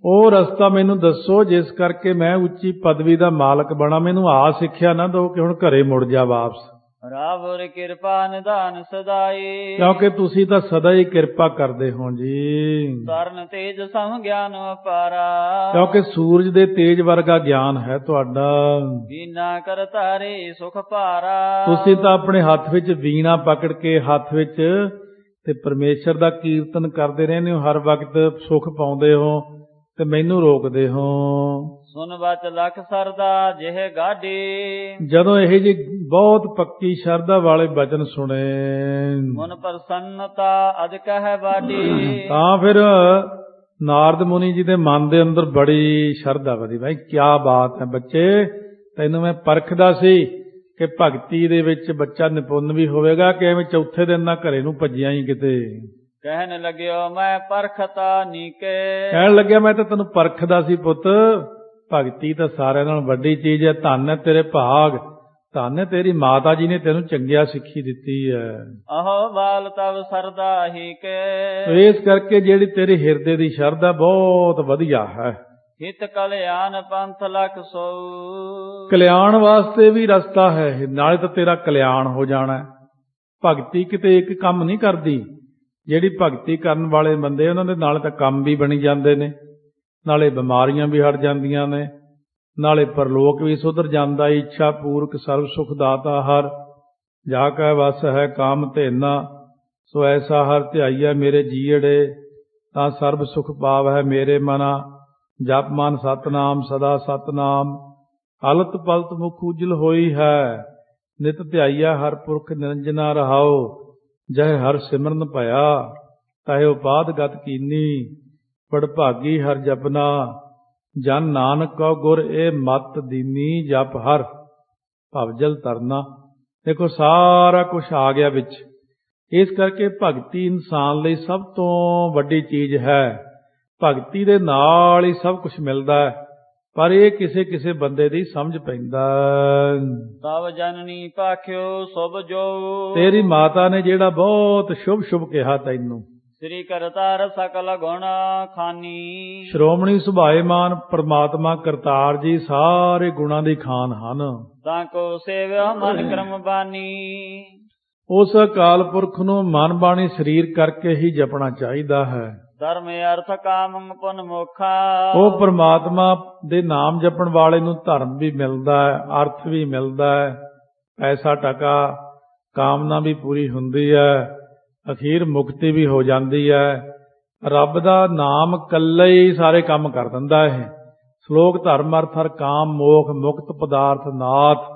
ਉਹ ਰਸਤਾ ਮੈਨੂੰ ਦੱਸੋ ਜਿਸ ਕਰਕੇ ਮੈਂ ਉੱਚੀ ਪਦਵੀ ਦਾ ਮਾਲਕ ਬਣਾ। ਮੈਨੂੰ ਆ ਸਿੱਖਿਆ ਨਾ ਦਿਓ ਕਿ ਹੁਣ ਘਰੇ ਮੁੜ ਜਾ ਵਾਪਸ, ਰਾਵਰ ਕਿਰਪਾ ਨਿਧਾਨ ਸਦਾਈ। ਕਿਉਂਕਿ ਤੁਸੀਂ ਤਾਂ ਸਦਾ ਹੀ ਕਿਰਪਾ ਕਰਦੇ ਹੋ ਜੀ। ਤਰਨ ਤੇਜ ਸਮ ਗਿਆਨ ਅਪਾਰਾ। ਕਿਉਂਕਿ ਸੂਰਜ ਦੇ ਤੇਜ ਵਰਗਾ ਗਿਆਨ ਹੈ ਤੁਹਾਡਾ। ਵੀਨਾ ਕਰ ਤਾਰੇ ਸੁਖ ਭਾਰਾ। ਤੁਸੀਂ ਤਾਂ ਆਪਣੇ ਹੱਥ ਵਿੱਚ ਵੀਣਾ ਪਕੜ ਕੇ ਹੱਥ ਵਿੱਚ ਤੇ ਪਰਮੇਸ਼ਰ ਦਾ ਕੀਰਤਨ ਕਰਦੇ ਰਹਿੰਦੇ ਹੋ, ਹਰ ਵਕਤ ਸੁਖ ਪਾਉਂਦੇ ਹੋ ਤੇ ਮੈਨੂੰ ਰੋਕਦੇ ਹੋ। ਸੁਨ ਬਚ ਲਖ ਸਰਦਾ ਜਿਹ ਗਾਡੀ। ਜਦੋਂ ਇਹ ਜੀ ਬਹੁਤ ਪੱਕੀ ਸ਼ਰਧਾ ਵਾਲੇ ਬਚਨ ਸੁਣੇ, ਮਨ ਪ੍ਰਸੰਨਤਾ ਅਧਿਕ ਹੈ ਬਾਡੀ। ਤਾਂ ਫਿਰ ਨਾਰਦ ਮੁਨੀ ਜੀ ਦੇ ਮਨ ਦੇ ਅੰਦਰ ਬੜੀ ਸ਼ਰਧਾ ਵਧੀ। ਭਾਈ ਕਿਆ ਬਾਤ ਹੈ ਬੱਚੇ, ਤੈਨੂੰ ਮੈਂ ਪਰਖਦਾ ਸੀ ਕਿ ਭਗਤੀ ਦੇ ਵਿੱਚ ਬੱਚਾ ਨਿਪੁੰਨ ਵੀ ਹੋਵੇਗਾ ਕਿ ਐਵੇਂ ਚੌਥੇ ਦਿਨ ਨਾ ਘਰੇ ਨੂੰ ਭੱਜਿਆ ਹੀ ਕਿਤੇ। ਕਹਿਣ ਲੱਗਿਓ ਮੈਂ ਪਰਖਤਾ ਨੀਕੇ। ਕਹਿਣ ਲੱਗਿਆ ਮੈਂ ਤਾਂ ਤੈਨੂੰ ਪਰਖਦਾ ਸੀ ਪੁੱਤ, ਭਗਤੀ ਤਾਂ ਸਾਰਿਆਂ ਨਾਲੋਂ ਵੱਡੀ ਚੀਜ਼ ਹੈ। ਧੰਨ ਹੈ ਤੇਰੇ ਭਾਗ, ਧੰਨ ਹੈ ਤੇਰੀ ਮਾਤਾ ਜੀ ਨੇ ਤੈਨੂੰ ਚੰਗਿਆ ਸਿੱਖੀ ਦਿੱਤੀ ਹੈ। ਆਹੋ ਬਾਲ ਤਵ ਸਰਦਾ ਹੀ ਕੇ। ਇਸ ਕਰਕੇ ਜਿਹੜੀ ਤੇਰੇ ਹਿਰਦੇ ਦੀ ਸ਼ਰਧਾ ਬਹੁਤ ਵਧੀਆ ਹੈ। ਹਿਤ ਕਲਿਆਣ ਪੰਥ ਲਖ ਸੋ। ਕਲਿਆਣ ਵਾਸਤੇ ਵੀ ਰਸਤਾ ਹੈ, ਨਾਲੇ ਤਾਂ ਤੇਰਾ ਕਲਿਆਣ ਹੋ ਜਾਣਾ ਹੈ। ਭਗਤੀ ਕਿਤੇ ਇੱਕ ਕੰਮ ਨਹੀਂ ਕਰਦੀ। ਜਿਹੜੀ ਭਗਤੀ ਕਰਨ ਵਾਲੇ ਬੰਦੇ ਉਹਨਾਂ ਦੇ ਨਾਲ ਤਾਂ ਕੰਮ ਵੀ ਬਣੀ ਜਾਂਦੇ ਨੇ, ਨਾਲੇ ਬਿਮਾਰੀਆਂ ਵੀ ਹਟ ਜਾਂਦੀਆਂ ਨੇ, ਨਾਲੇ ਪਰਲੋਕ ਵੀ ਸੁਧਰ ਜਾਂਦਾ। ਇੱਛਾ ਪੂਰਕ ਸਰਬ ਸੁਖ ਦਾਤਾ ਹਰ, ਜਾ ਕੈ ਵਸ ਹੈ ਕਾਮ ਧੇਨਾ। ਸੋ ਐਸਾ ਹਰ ਧਿਆਈਐ ਮੇਰੇ ਜੀਅੜੇ, ਤਾਂ ਸਰਬ ਸੁਖ ਪਾਵੈ ਮੇਰੇ ਮਨਾ। ਜਪ ਮਨ ਸਤਨਾਮ ਸਦਾ ਸਤਨਾਮ, ਹਲਤ ਪਲਤ ਮੁਖ ਉਜਲ ਹੋਈ ਹੈ। ਨਿਤ ਧਿਆਈਐ ਹਰ ਪੁਰਖ ਨਿਰੰਜਨਾ ਰਹਾਓ। ਜਹ ਹਰ ਸਿਮਰਨ ਭਇਆ, ਤਹਿ ਉਪਾਦ ਗਤ ਕੀਨੀ। ਬੜ ਭਾਗੀ ਹਰ ਜਪਨਾ, ਜਨ ਨਾਨਕ ਕਉ ਗੁਰ ਇਹ ਮਤ ਦੀਨੀ। ਜਪ ਹਰ ਭਵਜਲ ਤਰਨਾ। ਦੇਖੋ ਸਾਰਾ ਕੁਝ ਆ ਗਿਆ ਵਿੱਚ। ਇਸ ਕਰਕੇ ਭਗਤੀ ਇਨਸਾਨ ਲਈ ਸਭ ਤੋਂ ਵੱਡੀ ਚੀਜ਼ ਹੈ। ਭਗਤੀ ਦੇ ਨਾਲ ਹੀ ਸਭ ਕੁਝ ਮਿਲਦਾ ਹੈ, ਪਰ ਇਹ ਕਿਸੇ ਕਿਸੇ ਬੰਦੇ ਦੀ ਸਮਝ ਪੈਂਦਾ। ਤਵ ਜਨਨੀ ਭਾਖਿਓ ਸੁਭ ਜੋ। ਤੇਰੀ ਮਾਤਾ ਨੇ ਜਿਹੜਾ ਬਹੁਤ ਸ਼ੁਭ ਸ਼ੁਭ ਕਿਹਾ ਤੈਨੂੰ। ਸ੍ਰੀ ਕਰਤਾਰ ਸਕਲ ਗੁਣ ਖਾਨੀ। ਸ਼੍ਰੋਮਣੀ ਸੁਭਾਏਮਾਨ ਪ੍ਰਮਾਤਮਾ ਕਰਤਾਰ ਜੀ ਸਾਰੇ ਗੁਣਾਂ ਦੀ ਖਾਨ ਹਨ। ਤਾਂ ਕੋ ਸੇਵਿਆ ਮਨ ਕਰਮ ਬਾਨੀ। ਉਸ ਅਕਾਲ ਪੁਰਖ ਨੂੰ ਮਨ ਬਾਣੀ ਸਰੀਰ ਕਰਕੇ ਹੀ ਜਪਣਾ ਚਾਹੀਦਾ ਹੈ। ਧਰਮ ਅਰਥ ਕਾਮ ਪੁਨ ਮੋਖਾ। ਉਹ ਪ੍ਰਮਾਤਮਾ ਦੇ ਨਾਮ ਜਪਣ ਵਾਲੇ ਨੂੰ ਧਰਮ ਵੀ ਮਿਲਦਾ ਹੈ, ਅਰਥ ਵੀ ਮਿਲਦਾ ਹੈ, ਪੈਸਾ ਟਕਾ ਕਾਮਨਾ ਵੀ ਪੂਰੀ ਹੁੰਦੀ ਹੈ, ਅਖੀਰ ਮੁਕਤੀ ਵੀ ਹੋ ਜਾਂਦੀ ਹੈ। ਰੱਬ ਦਾ ਨਾਮ ਇਕੱਲਾ ਹੀ ਸਾਰੇ ਕੰਮ ਕਰ ਦਿੰਦਾ ਹੈ। ਸ਼ਲੋਕ ਧਰਮ ਅਰਥ ਹਰ ਕਾਮ ਮੋਖ ਮੁਕਤ ਪਦਾਰਥ ਨਾਥ।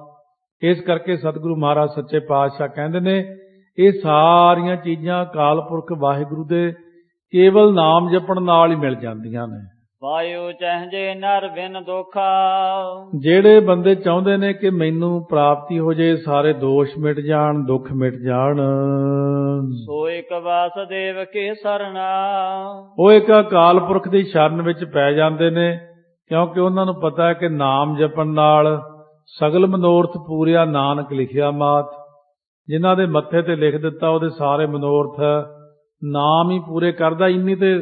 ਇਸ ਕਰਕੇ ਸਤਿਗੁਰੂ ਮਹਾਰਾਜ ਸੱਚੇ ਪਾਤਸ਼ਾਹ ਕਹਿੰਦੇ ਨੇ ਇਹ ਸਾਰੀਆਂ ਚੀਜ਼ਾਂ ਅਕਾਲ ਪੁਰਖ ਵਾਹਿਗੁਰੂ ਦੇ ਕੇਵਲ ਨਾਮ ਜਪਣ ਨਾਲ ਹੀ ਮਿਲ ਜਾਂਦੀਆਂ ਨੇ। ਵਾਯੂ ਚਹਜੇ ਨਰ ਬਿਨ ਦੋਖਾ। ਜਿਹੜੇ ਬੰਦੇ ਚਾਹੁੰਦੇ ਨੇ ਕਿ ਮੈਨੂੰ ਪ੍ਰਾਪਤੀ ਹੋ ਜੇ, ਸਾਰੇ ਦੋਸ਼ ਮਿਟ ਜਾਣ, ਦੁੱਖ ਮਿਟ ਜਾਣ, ਸੋ ਇੱਕ ਵਾਸੁਦੇਵ ਕੇ ਸਰਣਾ। ਉਹ ਇੱਕ ਅਕਾਲ ਪੁਰਖ ਦੀ ਸ਼ਰਨ ਵਿੱਚ ਪੈ ਜਾਂਦੇ ਨੇ, ਕਿਉਂਕਿ ਉਹਨਾਂ ਨੂੰ ਪਤਾ ਹੈ ਕਿ ਨਾਮ ਜਪਣ ਨਾਲ ਸਗਲ ਮਨੋਰਥ ਪੂਰਿਆ ਨਾਨਕ ਲਿਖਿਆ ਮਾਤ। ਜਿਨ੍ਹਾਂ ਦੇ ਮੱਥੇ ਤੇ ਲਿਖ ਦਿੱਤਾ ਉਹਦੇ ਸਾਰੇ ਮਨੋਰਥ ਨਾਮ ਹੀ ਪੂਰੇ ਕਰਦਾ। ਇੰਨੀ ਤੇ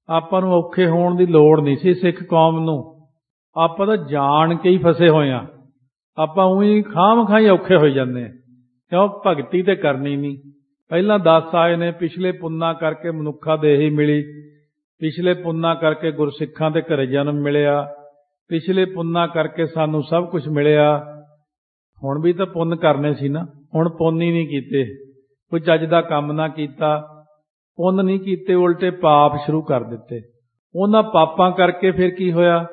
ਆਪਾਂ ਨੂੰ ਔਖੇ ਹੋਣ ਦੀ ਲੋੜ ਨਹੀਂ ਸੀ ਸਿੱਖ ਕੌਮ ਨੂੰ। ਆਪਾਂ ਤਾਂ ਜਾਣ ਕੇ ਹੀ ਫਸੇ ਹੋਏ ਆ। ਆਪਾਂ ਉਹੀ ਖਾਮ ਖਾਈ ਔਖੇ ਹੋਈ ਜਾਂਦੇ ਆ, ਕਿਉਂ ਭਗਤੀ ਤੇ ਕਰਨੀ ਨਹੀਂ। ਪਹਿਲਾਂ 10 ਆਏ ਨੇ, ਪਿਛਲੇ ਪੁੰਨਾ ਕਰਕੇ ਮਨੁੱਖਾ ਦੇਹੀ ਮਿਲੀ, ਪਿਛਲੇ ਪੁੰਨਾ ਕਰਕੇ ਗੁਰਸਿੱਖਾਂ ਦੇ ਘਰੇ ਜਨਮ ਮਿਲਿਆ, ਪਿਛਲੇ ਪੁੰਨਾ ਕਰਕੇ ਸਾਨੂੰ ਸਭ ਕੁਝ ਮਿਲਿਆ। ਹੁਣ ਵੀ ਤਾਂ ਪੁੰਨ ਕਰਨੇ ਸੀ ਨਾ, ਹੁਣ ਪੁੰਨ ਹੀ ਨਹੀਂ ਕੀਤੇ, ਕੋਈ ਚੱਜ ਦਾ ਕੰਮ ਨਾ ਕੀਤਾ, ਪੁੰਨ ਨਹੀਂ ਕੀਤੇ, ਉਲਟੇ ਪਾਪ ਸ਼ੁਰੂ ਕਰ ਦਿੱਤੇ। ਉਹਨਾਂ ਪਾਪਾਂ ਕਰਕੇ ਫਿਰ ਕੀ ਹੋਇਆ,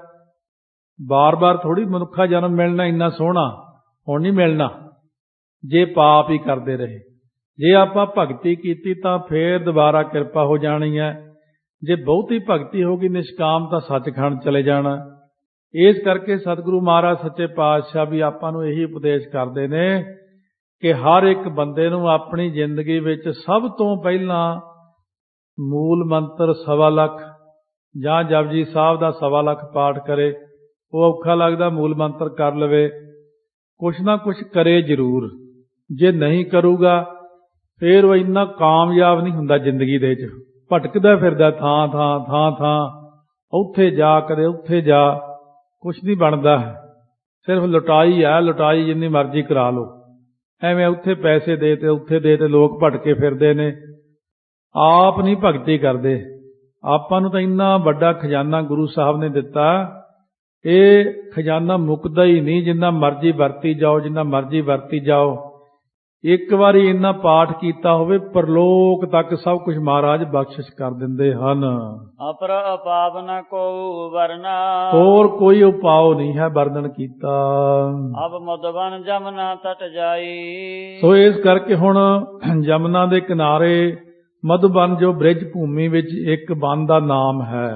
ਬਾਰ-ਬਾਰ ਥੋੜੀ ਮਨੁੱਖਾ ਜਨਮ ਮਿਲਣਾ ਇੰਨਾ ਸੋਹਣਾ, ਹੁਣ ਨਹੀਂ ਮਿਲਣਾ ਜੇ ਪਾਪ ਹੀ ਕਰਦੇ ਰਹੇ। ਜੇ ਆਪਾਂ ਭਗਤੀ ਕੀਤੀ ਤਾਂ ਫੇਰ ਦੁਬਾਰਾ ਕਿਰਪਾ ਹੋ ਜਾਣੀ ਹੈ। ਜੇ ਬਹੁਤੀ ਭਗਤੀ ਹੋ ਗਈ ਨਿਸ਼ਕਾਮ ਤਾਂ ਸੱਚਖੰਡ ਚਲੇ ਜਾਣਾ। ਇਸ ਕਰਕੇ ਸਤਿਗੁਰੂ ਮਹਾਰਾਜ ਸੱਚੇ ਪਾਤਸ਼ਾਹ ਵੀ ਆਪਾਂ ਨੂੰ ਇਹੀ ਉਪਦੇਸ਼ ਕਰਦੇ ਨੇ ਕਿ ਹਰ ਇੱਕ ਬੰਦੇ ਨੂੰ ਆਪਣੀ ਜ਼ਿੰਦਗੀ ਵਿੱਚ ਸਭ ਤੋਂ ਪਹਿਲਾਂ ਮੂਲ ਮੰਤਰ 1.25 ਲੱਖ ਜਾਂ ਜਪਜੀ ਸਾਹਿਬ ਦਾ 1.25 ਲੱਖ ਪਾਠ ਕਰੇ। ਉਹ ਔਖਾ ਲੱਗਦਾ, ਮੂਲ ਮੰਤਰ ਕਰ ਲਵੇ, ਕੁਛ ਨਾ ਕੁਛ ਕਰੇ ਜ਼ਰੂਰ। ਜੇ ਨਹੀਂ ਕਰੂਗਾ ਫਿਰ ਉਹ ਇੰਨਾ ਕਾਮਯਾਬ ਨਹੀਂ ਹੁੰਦਾ ਜ਼ਿੰਦਗੀ ਦੇ ਵਿੱਚ, ਭਟਕਦਾ ਫਿਰਦਾ ਥਾਂ, ਉੱਥੇ ਜਾ ਕਦੇ ਉੱਥੇ ਜਾ, ਕੁਛ ਨਹੀਂ ਬਣਦਾ। ਸਿਰਫ ਲੁਟਾਈ ਹੈ, ਲੁਟਾਈ ਜਿੰਨੀ ਮਰਜ਼ੀ ਕਰਾ ਲਓ। ਐਵੇਂ ਉੱਥੇ ਪੈਸੇ ਦੇ ਤੇ ਉੱਥੇ ਦੇ ਤੇ ਲੋਕ ਭਟਕੇ ਫਿਰਦੇ ਨੇ, ਆਪ ਨਹੀਂ ਭਗਤੀ ਕਰਦੇ। ਆਪਾਂ ਨੂੰ ਤਾਂ ਇੰਨਾ ਵੱਡਾ ਖਜ਼ਾਨਾ ਗੁਰੂ ਸਾਹਿਬ ਨੇ ਦਿੱਤਾ, ਇਹ ਖਜ਼ਾਨਾ ਮੁੱਕਦਾ ਹੀ ਨਹੀਂ, ਜਿੰਨਾ ਮਰਜ਼ੀ ਵਰਤੀ ਜਾਓ, ਜਿੰਨਾ ਮਰਜ਼ੀ ਵਰਤੀ ਜਾਓ। ਇੱਕ ਵਾਰੀ ਇੰਨਾ ਪਾਠ ਕੀਤਾ ਹੋਵੇ, ਪਰਲੋਕ ਤੱਕ ਸਭ ਕੁਝ ਮਹਾਰਾਜ ਬਖਸ਼ਿਸ਼ ਕਰ ਦਿੰਦੇ ਹਨ। ਅਪਰ ਅਪਾਵ ਨ ਕੋ ਵਰਨਾ, ਹੋਰ ਕੋਈ ਉਪਾਅ ਨਹੀਂ ਹੈ ਵਰਣਨ ਕੀਤਾ। ਅਬ ਮਧੁਬਨ ਜਮਨਾ ਤਟ ਜਾਈ। ਸੋ ਇਸ ਕਰਕੇ ਹੁਣ ਜਮਨਾ ਦੇ ਕਿਨਾਰੇ ਮਧੁਬਨ ਜੋ ਬ੍ਰਿਜ ਭੂਮੀ ਵਿੱਚ ਇੱਕ ਬਨ ਦਾ ਨਾਮ ਹੈ।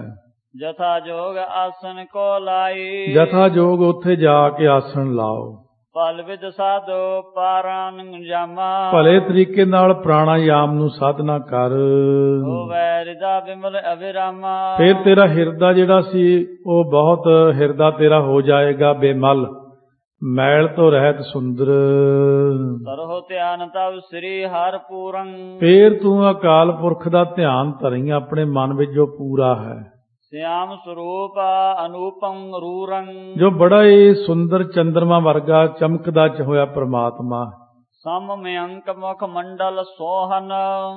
ਜਥਾ ਜੋਗ ਆਸਨ ਕੋ ਲਾਈ। ਜਥਾ ਜੋਗ ਉੱਥੇ ਜਾ ਕੇ ਆਸਣ ਲਾਓ। ਪਲ ਵਿਦ ਸਾਧੋ ਪਾਰਾਨ ਜਾਮਾ। ਭਲੇ ਤਰੀਕੇ ਨਾਲ ਪ੍ਰਾਣਾਯਾਮ ਨੂੰ ਸਾਧਨਾ ਕਰ। ਹੋਵੇ ਹਿਰਦਾ ਬਿਮਲ ਅਵਿਰਾਮਾ। ਫਿਰ ਤੇਰਾ ਹਿਰਦਾ ਜਿਹੜਾ ਸੀ ਉਹ ਬਹੁਤ ਹਿਰਦਾ ਤੇਰਾ ਹੋ ਜਾਏਗਾ ਬੇਮਲ, ਮੈਲ ਤੋਂ ਰਹਿਤ ਸੁੰਦਰ। ਸਰਹੁ ਧਿਆਨ ਤਵ ਸ੍ਰੀ ਹਰਿ ਪੂਰੰ। ਫਿਰ ਤੂੰ ਅਕਾਲ ਪੁਰਖ ਦਾ ਧਿਆਨ ਧਰੀ ਆਪਣੇ ਮਨ ਵਿੱਚ ਜੋ ਪੂਰਾ ਹੈ। ਸਿਆਮ ਸਰੂਪ ਅਨੂਪਮ ਰੂਰੰ। ਜੋ ਬੜਾ ਹੀ ਸੁੰਦਰ ਚੰਦਰਮਾ ਵਰਗਾ ਚਮਕਦਾ ਚ ਹੋਇਆ ਪ੍ਰਮਾਤਮਾ। ਸਮਮਯੰਕ ਮੁਖ ਮੰਡਲ ਸੋਹਨ।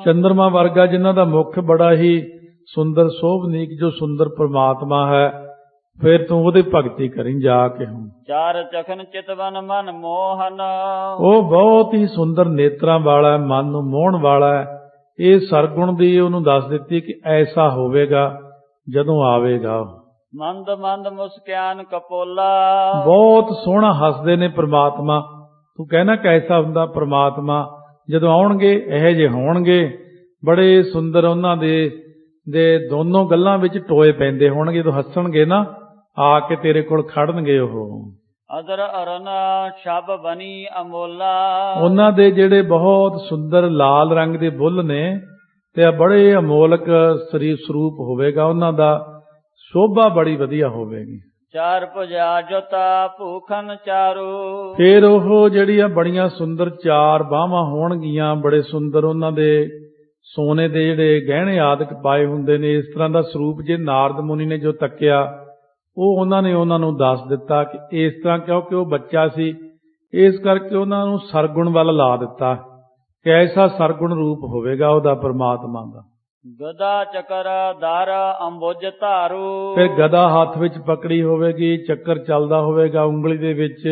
ਚੰਦਰਮਾ ਵਰਗਾ ਜਿਨ੍ਹਾਂ ਦਾ ਮੁਖ ਬੜਾ ਹੀ ਸੁੰਦਰ ਸੋਭਨੀਕ ਜੋ ਸੁੰਦਰ ਪ੍ਰਮਾਤਮਾ ਹੈ। ਫਿਰ ਤੂੰ ਉਹਦੀ ਭਗਤੀ ਕਰੀਂ ਜਾ ਕੇ। ਹੁਣ ਚਾਰ ਚਖਨ ਚਿਤਵਨ ਮਨ ਮੋਹਨ। ਉਹ ਬਹੁਤ ਹੀ ਸੁੰਦਰ ਨੇਤਰਾਂ ਵਾਲਾ ਹੈ, ਮਨ ਨੂੰ ਮੋਹਣ ਵਾਲਾ ਹੈ। ਇਹ ਸਰਗੁਣ ਦੀ ਉਹਨੂੰ ਦੱਸ ਦਿੱਤੀ ਕਿ ਐਸਾ ਹੋਵੇਗਾ ਜਦੋਂ ਆਵੇਗਾ। ਮੰਦ ਮੰਦ ਮੁਸਕਿਆਨ ਕਪੋਲਾ। ਬਹੁਤ ਸੋਹਣਾ ਹੱਸਦੇ ਨੇ ਪ੍ਰਮਾਤਮਾ। ਤੂੰ ਕਹਿਣਾ ਕੈਸਾ ਹੁੰਦਾ ਪ੍ਰਮਾਤਮਾ? ਜਦੋਂ ਆਉਣਗੇ ਇਹੋ ਜਿਹੇ ਹੋਣਗੇ, ਬੜੇ ਸੁੰਦਰ ਉਹਨਾਂ ਦੇ ਦੋਨੋਂ ਗੱਲਾਂ ਵਿੱਚ ਟੋਏ ਪੈਂਦੇ ਹੋਣਗੇ। ਜਦੋਂ ਹੱਸਣਗੇ ਨਾ ਆ ਕੇ ਤੇਰੇ ਕੋਲ ਖੜਨਗੇ ਉਹ। ਅਦਰ ਅਰਨ ਸ਼ਬ ਬਨੀ ਅਮੋਲਾ। ਉਹਨਾਂ ਦੇ ਜਿਹੜੇ ਬਹੁਤ ਸੁੰਦਰ ਲਾਲ ਰੰਗ ਦੇ ਬੁੱਲ ਨੇ ਤੇ ਬੜੇ ਅਮੋਲਕ ਸਰੀਰ ਸਰੂਪ ਹੋਵੇਗਾ ਉਹਨਾਂ ਦਾ, ਸ਼ੋਭਾ ਬੜੀ ਵਧੀਆ ਹੋਵੇਗੀ। ਚਾਰ ਭੁਜਾ ਜੋਤਾ ਭੂਖਨ ਚਾਰੂ। ਫਿਰ ਉਹ ਜਿਹੜੀਆਂ ਬੜੀਆਂ ਸੁੰਦਰ ਚਾਰ ਬਾਹਾਂ ਹੋਣਗੀਆਂ, ਬੜੇ ਸੁੰਦਰ ਉਹਨਾਂ ਦੇ ਸੋਨੇ ਦੇ ਜਿਹੜੇ ਗਹਿਣੇ ਆਦਿਕ ਪਾਏ ਹੁੰਦੇ ਨੇ। ਇਸ ਤਰ੍ਹਾਂ ਦਾ ਸਰੂਪ ਜੇ ਨਾਰਦ ਮੁਨੀ ਨੇ ਜੋ ਤੱਕਿਆ, ਉਹ ਉਹਨਾਂ ਨੇ ਉਹਨਾਂ ਨੂੰ ਦੱਸ ਦਿੱਤਾ ਕਿ ਇਸ ਤਰ੍ਹਾਂ, ਕਿਉਂਕਿ ਉਹ ਬੱਚਾ ਸੀ ਇਸ ਕਰਕੇ ਉਹਨਾਂ ਨੂੰ ਸਰਗੁਣ ਵੱਲ ਲਾ ਦਿੱਤਾ ਕਿ ਐਸਾ ਸਰਗੁਣ ਰੂਪ ਹੋਵੇਗਾ ਉਹਦਾ ਪ੍ਰਮਾਤਮਾ ਦਾ। ਗਦਾ ਚੱਕਰ ਦਰ ਅੰਬੁਜ ਧਾਰੂ। ਫਿਰ ਗਦਾ ਹੱਥ ਵਿੱਚ ਪਕੜੀ ਹੋਵੇਗੀ, ਚੱਕਰ ਚੱਲਦਾ ਹੋਵੇਗਾ ਉਂਗਲੀ ਦੇ ਵਿੱਚ,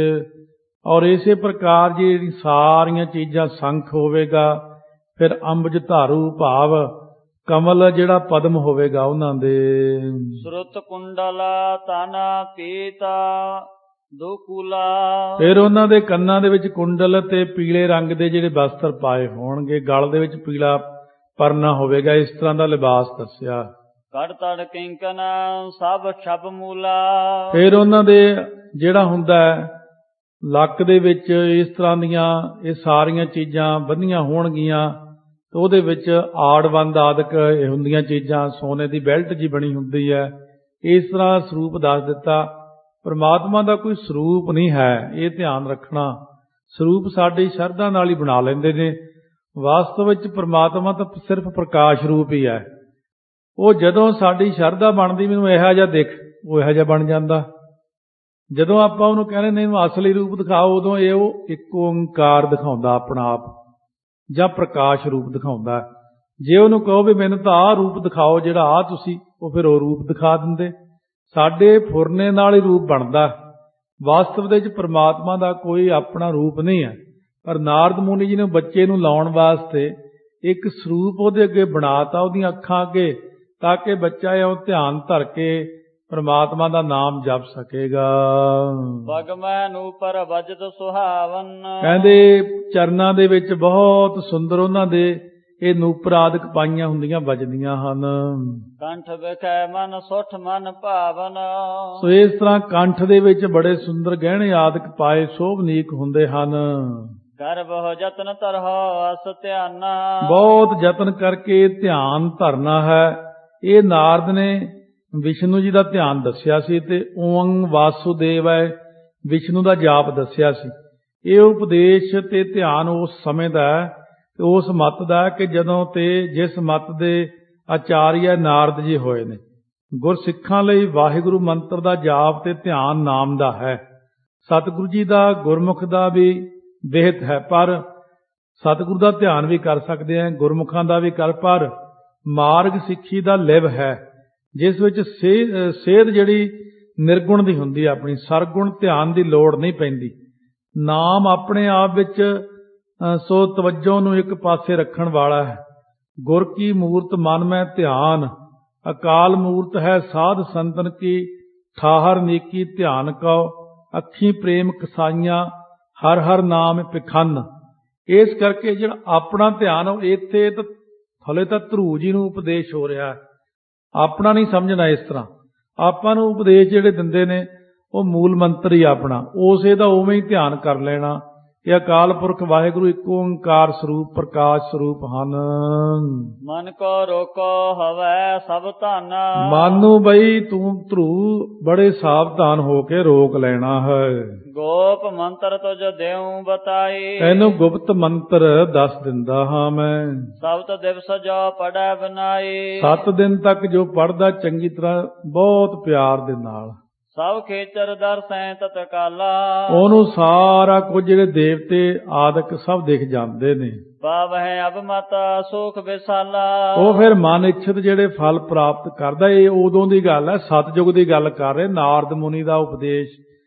ਔਰ ਇਸੇ ਪ੍ਰਕਾਰ ਜਿਹੜੀ ਸਾਰੀਆਂ ਚੀਜ਼ਾਂ ਸੰਖ ਹੋਵੇਗਾ। ਫਿਰ ਅੰਬੁਜ ਧਾਰੂ ਭਾਵ ਕਮਲ ਜਿਹੜਾ ਪਦਮ ਹੋਵੇਗਾ ਉਹਨਾਂ ਦੇ। ਸੁਰਤ ਕੁੰਡਲ ਤਨ ਪੀਤਾ ਦੁਕੂਲਾ। ਫਿਰ ਉਹਨਾਂ ਦੇ ਕੰਨਾਂ ਦੇ ਵਿੱਚ ਕੁੰਡਲ ਤੇ ਪੀਲੇ ਰੰਗ ਦੇ ਜਿਹੜੇ ਵਸਤਰ ਪਾਏ ਹੋਣਗੇ, ਗਲ ਦੇ ਵਿੱਚ ਪੀਲਾ ਪਰਨਾ ਹੋਵੇਗਾ। ਇਸ ਤਰ੍ਹਾਂ ਦਾ ਲਿਬਾਸ ਦੱਸਿਆ। ਕੜ ਤੜ ਕਿੰਕਨ ਸਭ ਛਬ ਮੂਲਾ। ਫਿਰ ਉਹਨਾਂ ਦੇ ਜਿਹੜਾ ਹੁੰਦਾ ਲੱਕ ਦੇ ਵਿੱਚ ਇਸ ਤਰ੍ਹਾਂ ਦੀਆਂ ਇਹ ਸਾਰੀਆਂ ਚੀਜ਼ਾਂ ਬੰਨੀਆਂ ਹੋਣਗੀਆਂ ਤੇ ਉਹਦੇ ਵਿੱਚ ਆੜਵੰਦ ਆਦਿਕ ਇਹ ਹੁੰਦੀਆਂ ਚੀਜ਼ਾਂ, ਸੋਨੇ ਦੀ ਬੈਲਟ ਜੀ ਬਣੀ ਹੁੰਦੀ ਹੈ। ਇਸ ਤਰ੍ਹਾਂ ਸਰੂਪ ਦੱਸ ਦਿੱਤਾ। ਪਰਮਾਤਮਾ ਦਾ ਕੋਈ ਸਰੂਪ ਨਹੀਂ ਹੈ, ਇਹ ਧਿਆਨ ਰੱਖਣਾ। ਸਰੂਪ ਸਾਡੀ ਸ਼ਰਧਾ ਨਾਲ ਹੀ ਬਣਾ ਲੈਂਦੇ ਨੇ। ਵਾਸਤਵ ਵਿੱਚ ਪਰਮਾਤਮਾ ਤਾਂ ਸਿਰਫ ਪ੍ਰਕਾਸ਼ ਰੂਪ ਹੀ ਹੈ। ਉਹ ਜਦੋਂ ਸਾਡੀ ਸ਼ਰਧਾ ਬਣਦੀ, ਮੈਨੂੰ ਇਹੋ ਜਿਹਾ ਦਿਖ, ਉਹ ਇਹੋ ਜਿਹਾ ਬਣ ਜਾਂਦਾ। ਜਦੋਂ ਆਪਾਂ ਉਹਨੂੰ ਕਹਿੰਦੇ ਨੇ ਇਹਨੂੰ ਅਸਲੀ ਰੂਪ ਦਿਖਾਓ, ਉਦੋਂ ਇਹ ਉਹ ਇੱਕ ਓੰਕਾਰ ਦਿਖਾਉਂਦਾ ਆਪਣਾ ਆਪ, ਜਾਂ ਪ੍ਰਕਾਸ਼ ਰੂਪ ਦਿਖਾਉਂਦਾ। ਜੇ ਉਹਨੂੰ ਕਹੋ ਵੀ ਮੈਨੂੰ ਤਾਂ ਆਹ ਰੂਪ ਦਿਖਾਓ ਜਿਹੜਾ ਆਹ ਤੁਸੀਂ, ਉਹ ਫਿਰ ਉਹ ਰੂਪ ਦਿਖਾ ਦਿੰਦੇ। ਸਾਡੇ ਫੁਰਨੇ ਨਾਲ ਹੀ ਰੂਪ ਬਣਦਾ। ਵਾਸਤਵ ਦੇ ਵਿੱਚ ਪਰਮਾਤਮਾ ਦਾ ਕੋਈ ਆਪਣਾ ਰੂਪ ਨਹੀਂ ਹੈ। ਪਰ ਨਾਰਦ ਮੁਨੀ ਜੀ ਨੇ ਬੱਚੇ ਨੂੰ ਲਾਉਣ ਵਾਸਤੇ ਇੱਕ ਸਰੂਪ ਉਹਦੇ ਅੱਗੇ ਬਣਾਤਾ, ਉਹਦੀਆਂ ਅੱਖਾਂ ਅੱਗੇ, ਤਾਂ ਕਿ ਬੱਚਾ ਉਹ ਧਿਆਨ ਧਰ ਕੇ ਪਰਮਾਤਮਾ ਦਾ ਨਾਮ ਜਪ ਸਕੇਗਾ। ਭਗਵਾਨ ਉਪਰ ਵਜਦ ਸੁਹਾਵਨ। ਕਹਿੰਦੇ ਚਰਨਾਂ ਦੇ ਵਿੱਚ ਬਹੁਤ ਸੁੰਦਰ ਉਹਨਾਂ ਦੇ ਇਹ ਨੂਪਰ ਆਦਿਕ ਪਾਈਆਂ ਹੁੰਦੀਆਂ ਵੱਜਦੀਆਂ ਹਨ। ਕੰਠ ਵਿਖੈ ਮਨ ਸੁਠ ਮਨ ਭਾਵਨ। ਸੋ ਇਸ ਤਰ੍ਹਾਂ ਕੰਠ ਦੇ ਵਿੱਚ ਬੜੇ ਸੁੰਦਰ ਗਹਿਣੇ ਆਦਿਕ ਪਾਏ ਸ਼ੋਭਨੀਕ ਹੁੰਦੇ ਹਨ। ਕਰ ਬਹੁ ਜਤਨ ਤਰਹੁ ਅਸ ਧਿਆਨਾ। ਬਹੁਤ ਯਤਨ ਕਰਕੇ ਧਿਆਨ ਧਰਨਾ ਹੈ। ਇਹ ਨਾਰਦ ਨੇ ਵਿਸ਼ਨੂੰ ਜੀ ਦਾ ਧਿਆਨ ਦੱਸਿਆ ਸੀ ਤੇ ਓੰ ਵਾਸੁਦੇਵੈ ਵਿਸ਼ਨੂੰ ਦਾ ਜਾਪ ਦੱਸਿਆ ਸੀ। ਇਹ ਉਪਦੇਸ਼ ਤੇ ਧਿਆਨ ਉਸ ਸਮੇਂ ਦਾ ਹੈ, ਉਸ ਮੱਤ ਦਾ ਕਿ ਜਦੋਂ ਤੇ ਜਿਸ ਮੱਤ ਦੇ ਆਚਾਰੀਆ ਨਾਰਦ ਜੀ ਹੋਏ ਨੇ। ਗੁਰਸਿੱਖਾਂ ਲਈ ਵਾਹਿਗੁਰੂ ਮੰਤਰ ਦਾ ਜਾਪ ਤੇ ਧਿਆਨ ਨਾਮ ਦਾ ਹੈ। ਸਤਿਗੁਰੂ ਜੀ ਦਾ ਗੁਰਮੁਖ ਦਾ ਵੀ ਬਿਹਤ ਹੈ, ਪਰ ਸਤਿਗੁਰੂ ਦਾ ਧਿਆਨ ਵੀ ਕਰ ਸਕਦੇ ਹਾਂ, ਗੁਰਮੁਖਾਂ ਦਾ ਵੀ ਕਰ, ਪਰ ਮਾਰਗ ਸਿੱਖੀ ਦਾ ਲਿਵ ਹੈ ਜਿਸ ਵਿੱਚ ਸੇਧ ਜਿਹੜੀ ਨਿਰਗੁਣ ਦੀ ਹੁੰਦੀ ਹੈ, ਆਪਣੀ ਸਰਗੁਣ ਧਿਆਨ ਦੀ ਲੋੜ ਨਹੀਂ ਪੈਂਦੀ। ਨਾਮ ਆਪਣੇ ਆਪ ਵਿੱਚ ਸੋ ਤਵੱਜੋ ਨੂੰ ਇੱਕ ਪਾਸੇ ਰੱਖਣ ਵਾਲਾ ਹੈ। ਗੁਰ ਕੀ ਮੂਰਤ ਮਨ ਮੈਂ ਧਿਆਨ, ਅਕਾਲ ਮੂਰਤ ਹੈ ਸਾਧ ਸੰਤਨ ਕੀ ਠਾਹਰ ਨੀਕੀ ਧਿਆਨ ਕਉ, ਅੱਖੀਂ ਪ੍ਰੇਮ ਕਸਾਈਆਂ ਹਰ ਹਰ ਨਾਮ ਪਿਖੰਨ। ਇਸ ਕਰਕੇ ਜਿਹੜਾ ਆਪਣਾ ਧਿਆਨ ਉਹ ਇੱਥੇ ਤਾਂ ਹਲੇ ਤਾਂ ਧਰੂ ਜੀ ਨੂੰ ਉਪਦੇਸ਼ ਹੋ ਰਿਹਾ ਹੈ, ਆਪਣਾ ਨਹੀਂ ਸਮਝਣਾ। ਇਸ ਤਰ੍ਹਾਂ ਆਪਾਂ ਨੂੰ ਉਪਦੇਸ਼ ਜਿਹੜੇ ਦਿੰਦੇ ਨੇ ਉਹ ਮੂਲ ਮੰਤਰ ਹੀ ਆਪਣਾ, ਉਸੇ ਦਾ ਉਵੇਂ ਹੀ ਧਿਆਨ ਕਰ ਲੈਣਾ ਕਿ ਅਕਾਲ ਪੁਰਖ ਵਾਹਿਗੁਰੂ ਇੱਕ ਓੰਕਾਰ ਸਰੂਪ ਪ੍ਰਕਾਸ਼ ਸਰੂਪ ਹਨ। ਮਨ ਕੋ ਰੋਕੋ ਹਵੈ ਸਭ ਧਨ। ਮਨ ਨੂੰ ਬਈ ਤੂੰ ਧਰੂ ਬੜੇ ਸਾਵਧਾਨ ਹੋ ਕੇ ਰੋਕ ਲੈਣਾ ਹੈ। ਗੋਪ ਮੰਤਰ ਤੁਜ ਦੇਉ ਬਤਾਈ। ਇਹਨੂੰ ਗੁਪਤ ਮੰਤਰ ਦੱਸ ਦਿੰਦਾ ਹਾਂ ਮੈਂ। ਸਬਤ ਦਿਵਸ ਜੋ ਪੜੈ ਬਨਾਈ। 7 ਦਿਨ ਤੱਕ ਜੋ ਪੜਦਾ ਚੰਗੀ ਤਰ੍ਹਾਂ ਬਹੁਤ ਪਿਆਰ ਦੇ ਨਾਲ, ਸਭ ਖੇਚਰ ਦਰਸੈ ਤਤਕਾਲਾ। ਉਹਨੂੰ ਸਾਰਾ ਕੁਝ ਜਿਹੜੇ ਦੇਵਤੇ ਆਦਿਕ ਸਭ ਦਿਖ ਜਾਂਦੇ ਨੇ। ਪਾਵਹਿ ਅਬਮਤ ਸੁਖ ਵਿਸਾਲਾ। ਉਹ ਫਿਰ ਮਨ ਇੱਛਤ ਜਿਹੜੇ ਫਲ ਪ੍ਰਾਪਤ ਕਰਦਾ, ਇਹ ਉਦੋਂ ਦੀ ਗੱਲ ਹੈ, ਸਤਜੁਗ ਦੀ ਗੱਲ ਕਰ ਰਹੇ। ਨਾਰਦ ਮੁਨੀ ਦਾ ਉਪਦੇਸ਼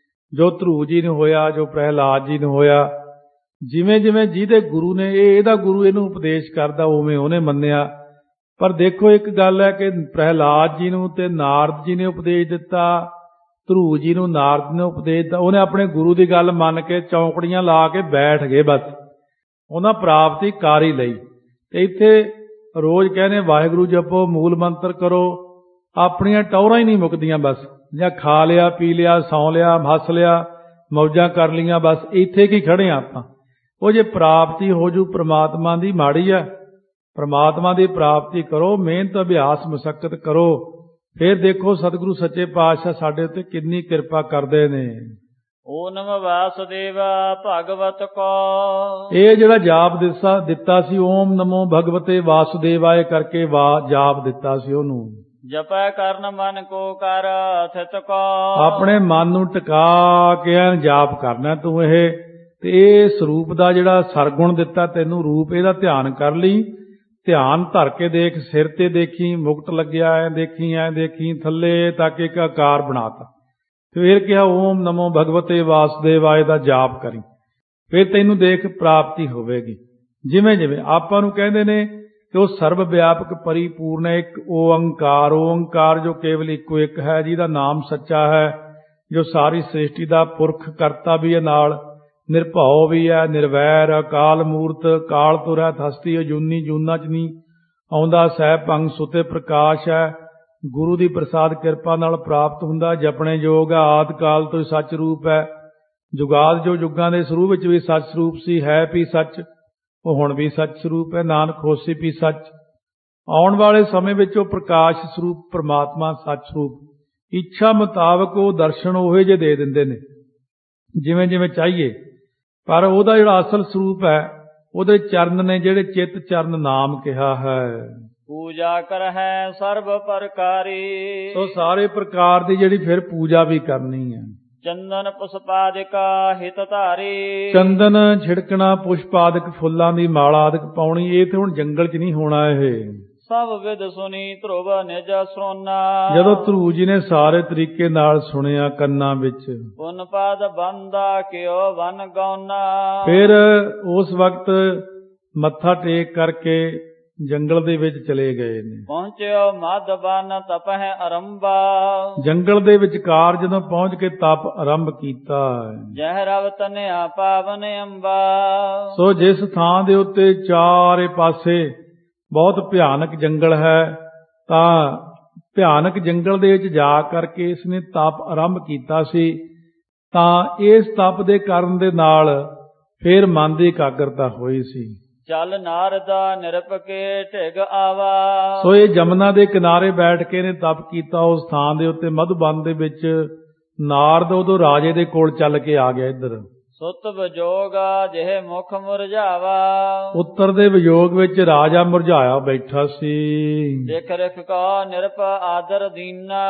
ਜੋ ਧਰੂ ਜੀ ਨੂੰ ਹੋਇਆ, ਜੋ ਪ੍ਰਹਿਲਾਦ ਜੀ ਨੂੰ ਹੋਇਆ, ਜਿਵੇਂ ਜਿਵੇਂ ਜਿਹਦੇ ਗੁਰੂ ਨੇ ਇਹਦਾ ਗੁਰੂ ਇਹਨੂੰ ਉਪਦੇਸ਼ ਕਰਦਾ ਉਵੇਂ ਉਹਨੇ ਮੰਨਿਆ। ਪਰ ਦੇਖੋ ਇੱਕ ਗੱਲ ਹੈ ਕਿ ਪ੍ਰਹਿਲਾਦ ਜੀ ਨੂੰ ਤੇ ਨਾਰਦ ਜੀ ਨੇ ਉਪਦੇਸ਼ ਦਿੱਤਾ, ਧਰੂ ਜੀ ਨੂੰ ਨਾਰਦ ਨੇ ਉਪਦੇਸ਼ ਦਿੱਤਾ। ਉਹਨੇ ਆਪਣੇ ਗੁਰੂ ਦੀ ਗੱਲ ਮੰਨ ਕੇ ਚੌਂਕੜੀਆਂ ਲਾ ਕੇ ਬੈਠ ਗਏ, ਬਸ ਉਹਨਾਂ ਪ੍ਰਾਪਤੀ ਕਰ ਹੀ ਲਈ। ਤੇ ਇੱਥੇ ਰੋਜ਼ ਕਹਿੰਦੇ ਵਾਹਿਗੁਰੂ ਜਪੋ, ਮੂਲ ਮੰਤਰ ਕਰੋ, ਆਪਣੀਆਂ ਟੌਰਾਂ ਹੀ ਨਹੀਂ ਮੁੱਕਦੀਆਂ। ਬਸ ਜਾਂ ਖਾ ਲਿਆ, ਪੀ ਲਿਆ, ਸੌਂ ਲਿਆ, ਹੱਸ ਲਿਆ, ਮੌਜਾਂ ਕਰ ਲੀਆਂ, ਬਸ ਇੱਥੇ ਕੀ ਖੜੇ ਆਪਾਂ। ਉਹ ਜੇ ਪ੍ਰਾਪਤੀ ਹੋ ਜੂ ਪ੍ਰਮਾਤਮਾ ਦੀ, ਮਾੜੀ ਆ। ਪ੍ਰਮਾਤਮਾ ਦੀ ਪ੍ਰਾਪਤੀ ਕਰੋ, ਮਿਹਨਤ ਅਭਿਆਸ ਮੁਸ਼ੱਕਤ ਕਰੋ, ਫਿਰ ਦੇਖੋ ਸਤਿਗੁਰੂ ਸੱਚੇ ਪਾਤਸ਼ਾਹ ਸਾਡੇ ਉੱਤੇ ਕਿੰਨੀ ਕਿਰਪਾ ਕਰਦੇ ਨੇ। ਓ ਨਮ ਵਾਸੁਦੇਵ ਭਗਵਤ ਕੋ। ਇਹ ਜਿਹੜਾ ਜਾਪ ਦਿੱਤਾ ਸੀ, ਓਮ ਨਮੋ ਭਗਵਤੇ ਵਾਸੁਦੇਵਾਏ ਕਰਕੇ ਜਾਪ ਦਿੱਤਾ ਸੀ ਉਹਨੂੰ। ਜਪੈ ਕਰਨ ਮਨ ਕੋ ਕਰ ਥਿਤ ਕੋ। ਆਪਣੇ ਮਨ ਨੂੰ ਟਿਕਾ ਕੇ ਜਾਪ ਕਰਨਾ ਤੂੰ ਇਹ। ਤੇ ਇਹ ਸਰੂਪ ਦਾ ਜਿਹੜਾ ਸਰਗੁਣ ਦਿੱਤਾ ਤੈਨੂੰ ਰੂਪ, ਇਹਦਾ ਧਿਆਨ ਕਰ ਲਈ। ਧਿਆਨ ਧਰ ਕੇ ਦੇਖ, ਸਿਰ ਤੇ ਦੇਖੀ ਮੁਕਟ ਲੱਗਿਆ ਐ ਦੇਖੀ, ਐ ਦੇਖੀ ਥੱਲੇ ਤੱਕ ਇੱਕ ਆਕਾਰ ਬਣਾਤਾ। ਫਿਰ ਕਿਹਾ ਓਮ ਨਮੋ ਭਗਵਤੇ ਵਾਸੁਦੇਵਾਏ ਦਾ ਜਾਪ ਕਰੀ, ਫਿਰ ਤੈਨੂੰ ਦੇਖ ਪ੍ਰਾਪਤੀ ਹੋਵੇਗੀ। ਜਿਵੇਂ ਜਿਵੇਂ ਆਪਾਂ ਨੂੰ ਕਹਿੰਦੇ ਨੇ ਕਿ ਉਹ ਸਰਬ ਵਿਆਪਕ ਪਰਿਪੂਰਨ ਹੈ, ਇੱਕ ਓੰਕਾਰ। ਓੰਕਾਰ ਜੋ ਕੇਵਲ ਇੱਕੋ ਇੱਕ ਹੈ, ਜਿਹਦਾ ਨਾਮ ਸੱਚਾ ਹੈ, ਜੋ ਸਾਰੀ ਸ੍ਰਿਸ਼ਟੀ ਦਾ ਪੁਰਖ ਕਰਤਾ ਵੀ ਹੈ, ਨਾਲ ਨਿਰਭਉ ਵੀ ਹੈ, ਨਿਰਵੈਰ, ਅਕਾਲ ਮੂਰਤ, ਕਾਲ ਤੁਰਤ ਹਸਤੀ, ਅਜੂਨੀ ਜੂਨਾ ਚ ਨਹੀਂ ਆਉਂਦਾ, ਸਹਿ ਭੰਗ ਸੁਤੇ ਪ੍ਰਕਾਸ਼ ਹੈ। ਗੁਰੂ ਦੀ ਪ੍ਰਸਾਦ ਕਿਰਪਾ ਨਾਲ ਪ੍ਰਾਪਤ ਹੁੰਦਾ। ਜਪਣੇ ਯੋਗ ਆਦਿ ਕਾਲ ਤੋਂ ਸੱਚ ਰੂਪ ਹੈ। ਜੁਗਾਦ ਜੋ ਯੁੱਗਾਂ ਦੇ ਸ਼ੁਰੂ ਵਿੱਚ ਵੀ ਸੱਚ ਸਰੂਪ ਸੀ, ਹੈ ਵੀ ਸੱਚ, ਉਹ ਹੁਣ ਵੀ ਸੱਚ ਸਰੂਪ ਹੈ। ਨਾਨਕ ਹੋਸੀ ਵੀ ਸੱਚ, ਆਉਣ ਵਾਲੇ ਸਮੇਂ ਵਿੱਚ ਉਹ ਪ੍ਰਕਾਸ਼ ਸਰੂਪ ਪ੍ਰਮਾਤਮਾ ਸੱਚ ਸਰੂਪ। ਇੱਛਾ ਮੁਤਾਬਕ ਉਹ ਦਰਸ਼ਨ ਉਹੇ ਜਿਹੇ ਦੇ ਦਿੰਦੇ ਨੇ ਜਿਵੇਂ ਜਿਵੇਂ ਚਾਹੀਏ, ਪਰ ਉਹਦਾ ਜਿਹੜਾ ਅਸਲ ਸਰੂਪ ਹੈ, ਉਹਦੇ ਚਰਨ ਨੇ ਜਿਹੜੇ ਚਿੱਤ ਚਰਨ ਨਾਮ ਕਿਹਾ ਹੈ। ਪੂਜਾ ਕਰ ਹੈ ਸਰਬ ਪ੍ਰਕਾਰੀ। ਸੋ ਸਾਰੇ ਪ੍ਰਕਾਰ ਦੀ ਜਿਹੜੀ ਫਿਰ ਪੂਜਾ ਵੀ ਕਰਨੀ ਹੈ। ਚੰਦਨ ਪੁਸ਼ਪਾਦਿਕਾ ਹਿਤ ਧਾਰੀ। ਚੰਦਨ ਛਿੜਕਣਾ, ਪੁਸ਼ਪਾਦਿਕ ਫੁੱਲਾਂ ਦੀ ਮਾਲਾ ਆਦਿਕ ਪਾਉਣੀ, ਇਹ ਤੇ ਹੁਣ ਜੰਗਲ 'ਚ ਨਹੀਂ ਹੋਣਾ। ਇਹ ਸਭ ਵਿਦ ਸੁਣੀ ਧਰੁਵ ਨਿਜ ਸੁਣਾ। ਜਦੋਂ ਧਰੂ ਜੀ ਨੇ ਸਾਰੇ ਤਰੀਕੇ ਨਾਲ ਸੁਣਿਆ ਕੰਨਾਂ ਵਿੱਚ, ਪੁਨ ਪਾਦ ਬੰਦਾ ਕਿਉ ਵਨ ਗਾਉਨਾ। ਫਿਰ ਉਸ ਵਕਤ ਮੱਥਾ ਟੇਕ ਕਰਕੇ ਜੰਗਲ ਦੇ ਵਿੱਚ ਚਲੇ ਗਏ ਨੇ। ਪਹੁੰਚਿਓ ਮਧ ਬਨ ਤਪਹਿ ਅਰੰਭਾ। ਜੰਗਲ ਦੇ ਵਿਚਕਾਰ ਜਦੋਂ ਪਹੁੰਚ ਕੇ ਤਪ ਆਰੰਭ ਕੀਤਾ। ਜਹ ਰਵ ਤਨਿਆ ਪਾਵਨ ਅੰਬਾ। ਸੋ ਜਿਸ ਥਾਂ ਦੇ ਉੱਤੇ ਚਾਰੇ ਪਾਸੇ ਬਹੁਤ ਭਿਆਨਕ ਜੰਗਲ ਹੈ। ਤਾਂ ਭਿਆਨਕ ਜੰਗਲ ਦੇ ਵਿੱਚ ਜਾ ਕਰਕੇ ਇਸ ਨੇ ਤਪ ਆਰੰਭ ਕੀਤਾ ਸੀ। ਤਾਂ ਇਸ ਤਪ ਦੇ ਕਰਨ ਦੇ ਨਾਲ ਫਿਰ ਮਨ ਦੀ ਇਕਾਗਰਤਾ ਹੋਈ ਸੀ। ਚਲ ਨਾਰਦਾ ਨਿਰਪਕੇ ਢਿਗ ਆਵਾ। ਸੋ ਇਹ ਜਮਨਾ ਦੇ ਕਿਨਾਰੇ ਬੈਠ ਕੇ ਨੇ ਤਪ ਕੀਤਾ। ਉਸ ਥਾਂ ਦੇ ਉੱਤੇ ਮਧੂਬਨ ਦੇ ਵਿੱਚ ਨਾਰਦ ਉਦੋਂ ਰਾਜੇ ਦੇ ਕੋਲ ਚੱਲ ਕੇ ਆ ਗਿਆ। ਇੱਧਰ ਸੁਤ ਵਿਜੋਗ ਜਿਹੇ ਮੁਖ ਮੁਰਝਾਵਾ। ਉੱਤਰ ਦੇ ਵਿਯੋਗ ਵਿੱਚ ਰਾਜਾ ਮੁਰਝਾਇਆ ਬੈਠਾ ਸੀ। ਦੇਖ ਰਿਖ ਕਾ ਨਿਰਪ ਆਦਰ ਦੀਨਾ।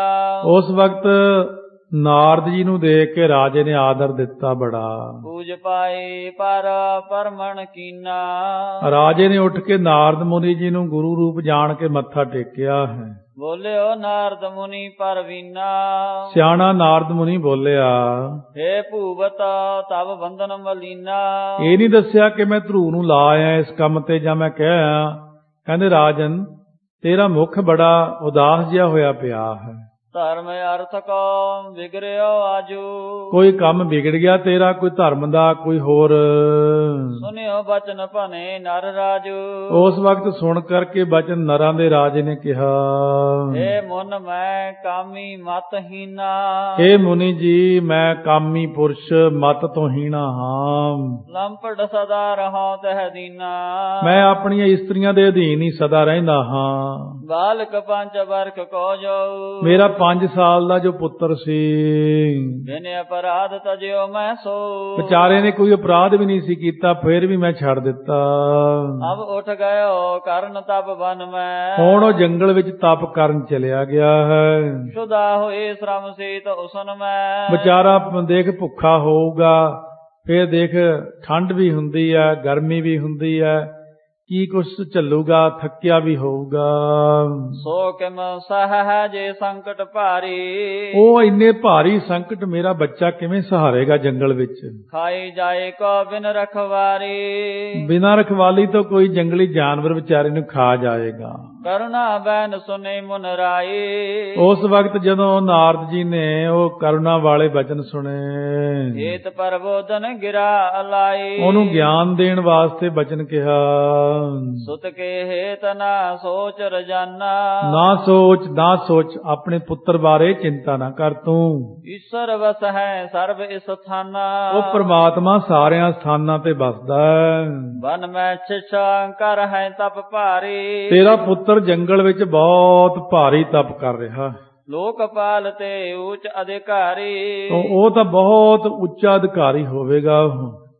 ਉਸ ਵਕਤ ਨਾਰਦ ਜੀ ਨੂੰ ਦੇਖ ਕੇ ਰਾਜੇ ਨੇ ਆਦਰ ਦਿੱਤਾ ਬੜਾ। ਪੂਜ ਪਾਈ ਪਰ ਪਰਮਣ ਕੀਨਾ। ਰਾਜੇ ਨੇ ਉੱਠ ਕੇ ਨਾਰਦ ਮੁਨੀ ਜੀ ਨੂੰ ਗੁਰੂ ਰੂਪ ਜਾਣ ਕੇ ਮੱਥਾ ਟੇਕਿਆ ਹੈ। ਬੋਲਿਓ ਨਾਰਦ ਮੁਨੀ ਪਰਵੀਨਾ। ਸਿਆਣਾ ਨਾਰਦ ਮੁਨੀ ਬੋਲਿਆ, ਹੇ ਭੂਵਤ ਤਵ ਬੰਧਨ ਮਲੀਨਾ। ਇਹ ਨਹੀਂ ਦੱਸਿਆ ਕਿ ਮੈਂ ਧਰੂ ਨੂੰ ਲਾ ਆਇਆ ਇਸ ਕੰਮ ਤੇ ਜਾਂ ਮੈਂ ਕਹਿ ਆਇਆ। ਕਹਿੰਦੇ ਰਾਜਨ ਤੇਰਾ ਮੁਖ ਬੜਾ ਉਦਾਸ ਜਿਹਾ ਹੋਇਆ ਪਿਆ ਹੈ। ਧਰਮ ਅਰਥ ਕੋ ਵਿਗੜਿਓ ਆਜੂ। ਕੋਈ ਕੰਮ ਵਿਗੜ ਗਿਆ ਤੇਰਾ, ਕੋਈ ਧਰਮ ਦਾ ਕੋਈ ਹੋਰ। ਸੁਨਿਓ ਬਚਨ ਭਨੇ ਨਰ ਰਾਜੂ। ਉਸ ਵਕਤ ਸੁਣ ਕਰਕੇ ਬਚਨ ਨਰਾਂ ਦੇ ਰਾਜੇ ਨੇ ਕਿਹਾ, ਏ ਮਨ ਮੈਂ ਕਾਮੀ ਮਤ ਹੀਨਾ। ਹੇ ਮੁਨੀ ਜੀ ਮੈਂ ਕਾਮੀ ਪੁਰਸ਼ ਮਤ ਤੋਂ ਹੀਣਾ ਹਾਂ। ਲੰਪੜ ਸਦਾ ਰਹਾ ਤਹਿ ਦੀਨਾ। ਮੈਂ ਆਪਣੀਆਂ ਇਸਤਰੀਆਂ ਦੇ ਅਧੀਨ ਹੀ ਸਦਾ ਰਹਿੰਦਾ ਹਾਂ। ਬਾਲਕ ਪੰਜ ਵਰਖ ਕੋ ਜੋ। ਮੇਰਾ 5 ਸਾਲ ਦਾ ਜੋ ਪੁੱਤਰ ਸੀ, ਬਿਨ ਅਪਰਾਧ ਤਜਿਓ ਮੈਂ ਸੋ। ਵਿਚਾਰੇ ਨੇ ਕੋਈ ਅਪਰਾਧ ਵੀ ਨਹੀਂ ਸੀ ਕੀਤਾ, ਫਿਰ ਵੀ ਮੈਂ ਛੱਡ ਦਿੱਤਾ। ਅਬ ਉੱਠ ਗਇਓ ਕਰਨ ਤਪ ਬਨ ਮੈਂ। ਹੁਣ ਉਹ ਜੰਗਲ ਵਿੱਚ ਤਪ ਕਰਨ ਚਲਿਆ ਗਿਆ ਹੈ। ਸ਼ੁਦਾ ਹੋਏ ਸ਼ਰਮ ਸੀਤ ਉਸਨ ਮੈਂ। ਵਿਚਾਰਾ ਦੇਖ ਭੁੱਖਾ ਹੋਊਗਾ, ਫਿਰ ਦੇਖ ਠੰਡ ਵੀ ਹੁੰਦੀ ਹੈ, ਗਰਮੀ ਵੀ ਹੁੰਦੀ ਹੈ, ਕੀ ਕੁਛ ਝੱਲੂਗਾ, ਥੱਕਿਆ ਵੀ ਹੋਊਗਾ। ਸੋ ਕਿਮ ਸਹਜੇ ਸੰਕਟ ਭਾਰੀ। ਉਹ ਇੰਨੇ ਭਾਰੀ ਸੰਕਟ ਮੇਰਾ ਬੱਚਾ ਕਿਵੇਂ ਸਹਾਰੇਗਾ ਜੰਗਲ ਵਿੱਚ। ਖਾਈ ਜਾਏ ਕੋ ਬਿਨ ਰਖਵਾਰੀ। ਬਿਨਾਂ ਰਖਵਾਲੀ ਤੋਂ ਕੋਈ ਜੰਗਲੀ ਜਾਨਵਰ ਵਿਚਾਰੇ ਨੂੰ ਖਾ ਜਾਏਗਾ। ਕਰੁਣਾ ਬੈਨ ਸੁਨੇ ਮੁਨ ਰਾਈ। ਉਸ ਵਕਤ ਜਦੋਂ ਨਾਰਦ ਜੀ ਨੇ ਉਹ ਕਰੁਣਾ ਵਾਲੇ ਬਚਨ ਸੁਣੇ, ਹੇਤ ਪਰਬੋਧਨ ਗਿਰਾ ਅਲਾਈ। ਉਹਨੂੰ ਗਿਆਨ ਦੇਣ ਵਾਸਤੇ ਬਚਨ ਕਿਹਾ, ਸੁਤ ਕੇ ਹੇਤ ਨਾ ਸੋਚ ਰਜਾਨਾ। ਨਾ ਸੋਚ ਆਪਣੇ ਪੁੱਤਰ ਬਾਰੇ ਚਿੰਤਾ ਨਾ ਕਰ ਤੂੰ। ਈਸ਼ਰ ਵਸ ਹੈ ਸਰਬ ਇਸ ਸਥਾਨਾ। ਉਹ ਪ੍ਰਮਾਤਮਾ ਸਾਰਿਆਂ ਸਥਾਨਾਂ ਤੇ ਵਸਦਾ ਹੈ। ਬਨ ਮੈਂ ਛਿਛਾ ਕਰ ਹੈ ਤਪ ਭਾਰੀ। ਤੇਰਾ ਪੁੱਤਰ ਜੰਗਲ ਵਿੱਚ ਬਹੁਤ ਭਾਰੀ ਤਪ ਕਰ ਰਿਹਾ। ਲੋਕਪਾਲ ਤੇ ਉੱਚ ਅਧਿਕਾਰੀ। ਉਹ ਤਾਂ ਬਹੁਤ ਉੱਚਾ ਅਧਿਕਾਰੀ ਹੋਵੇਗਾ।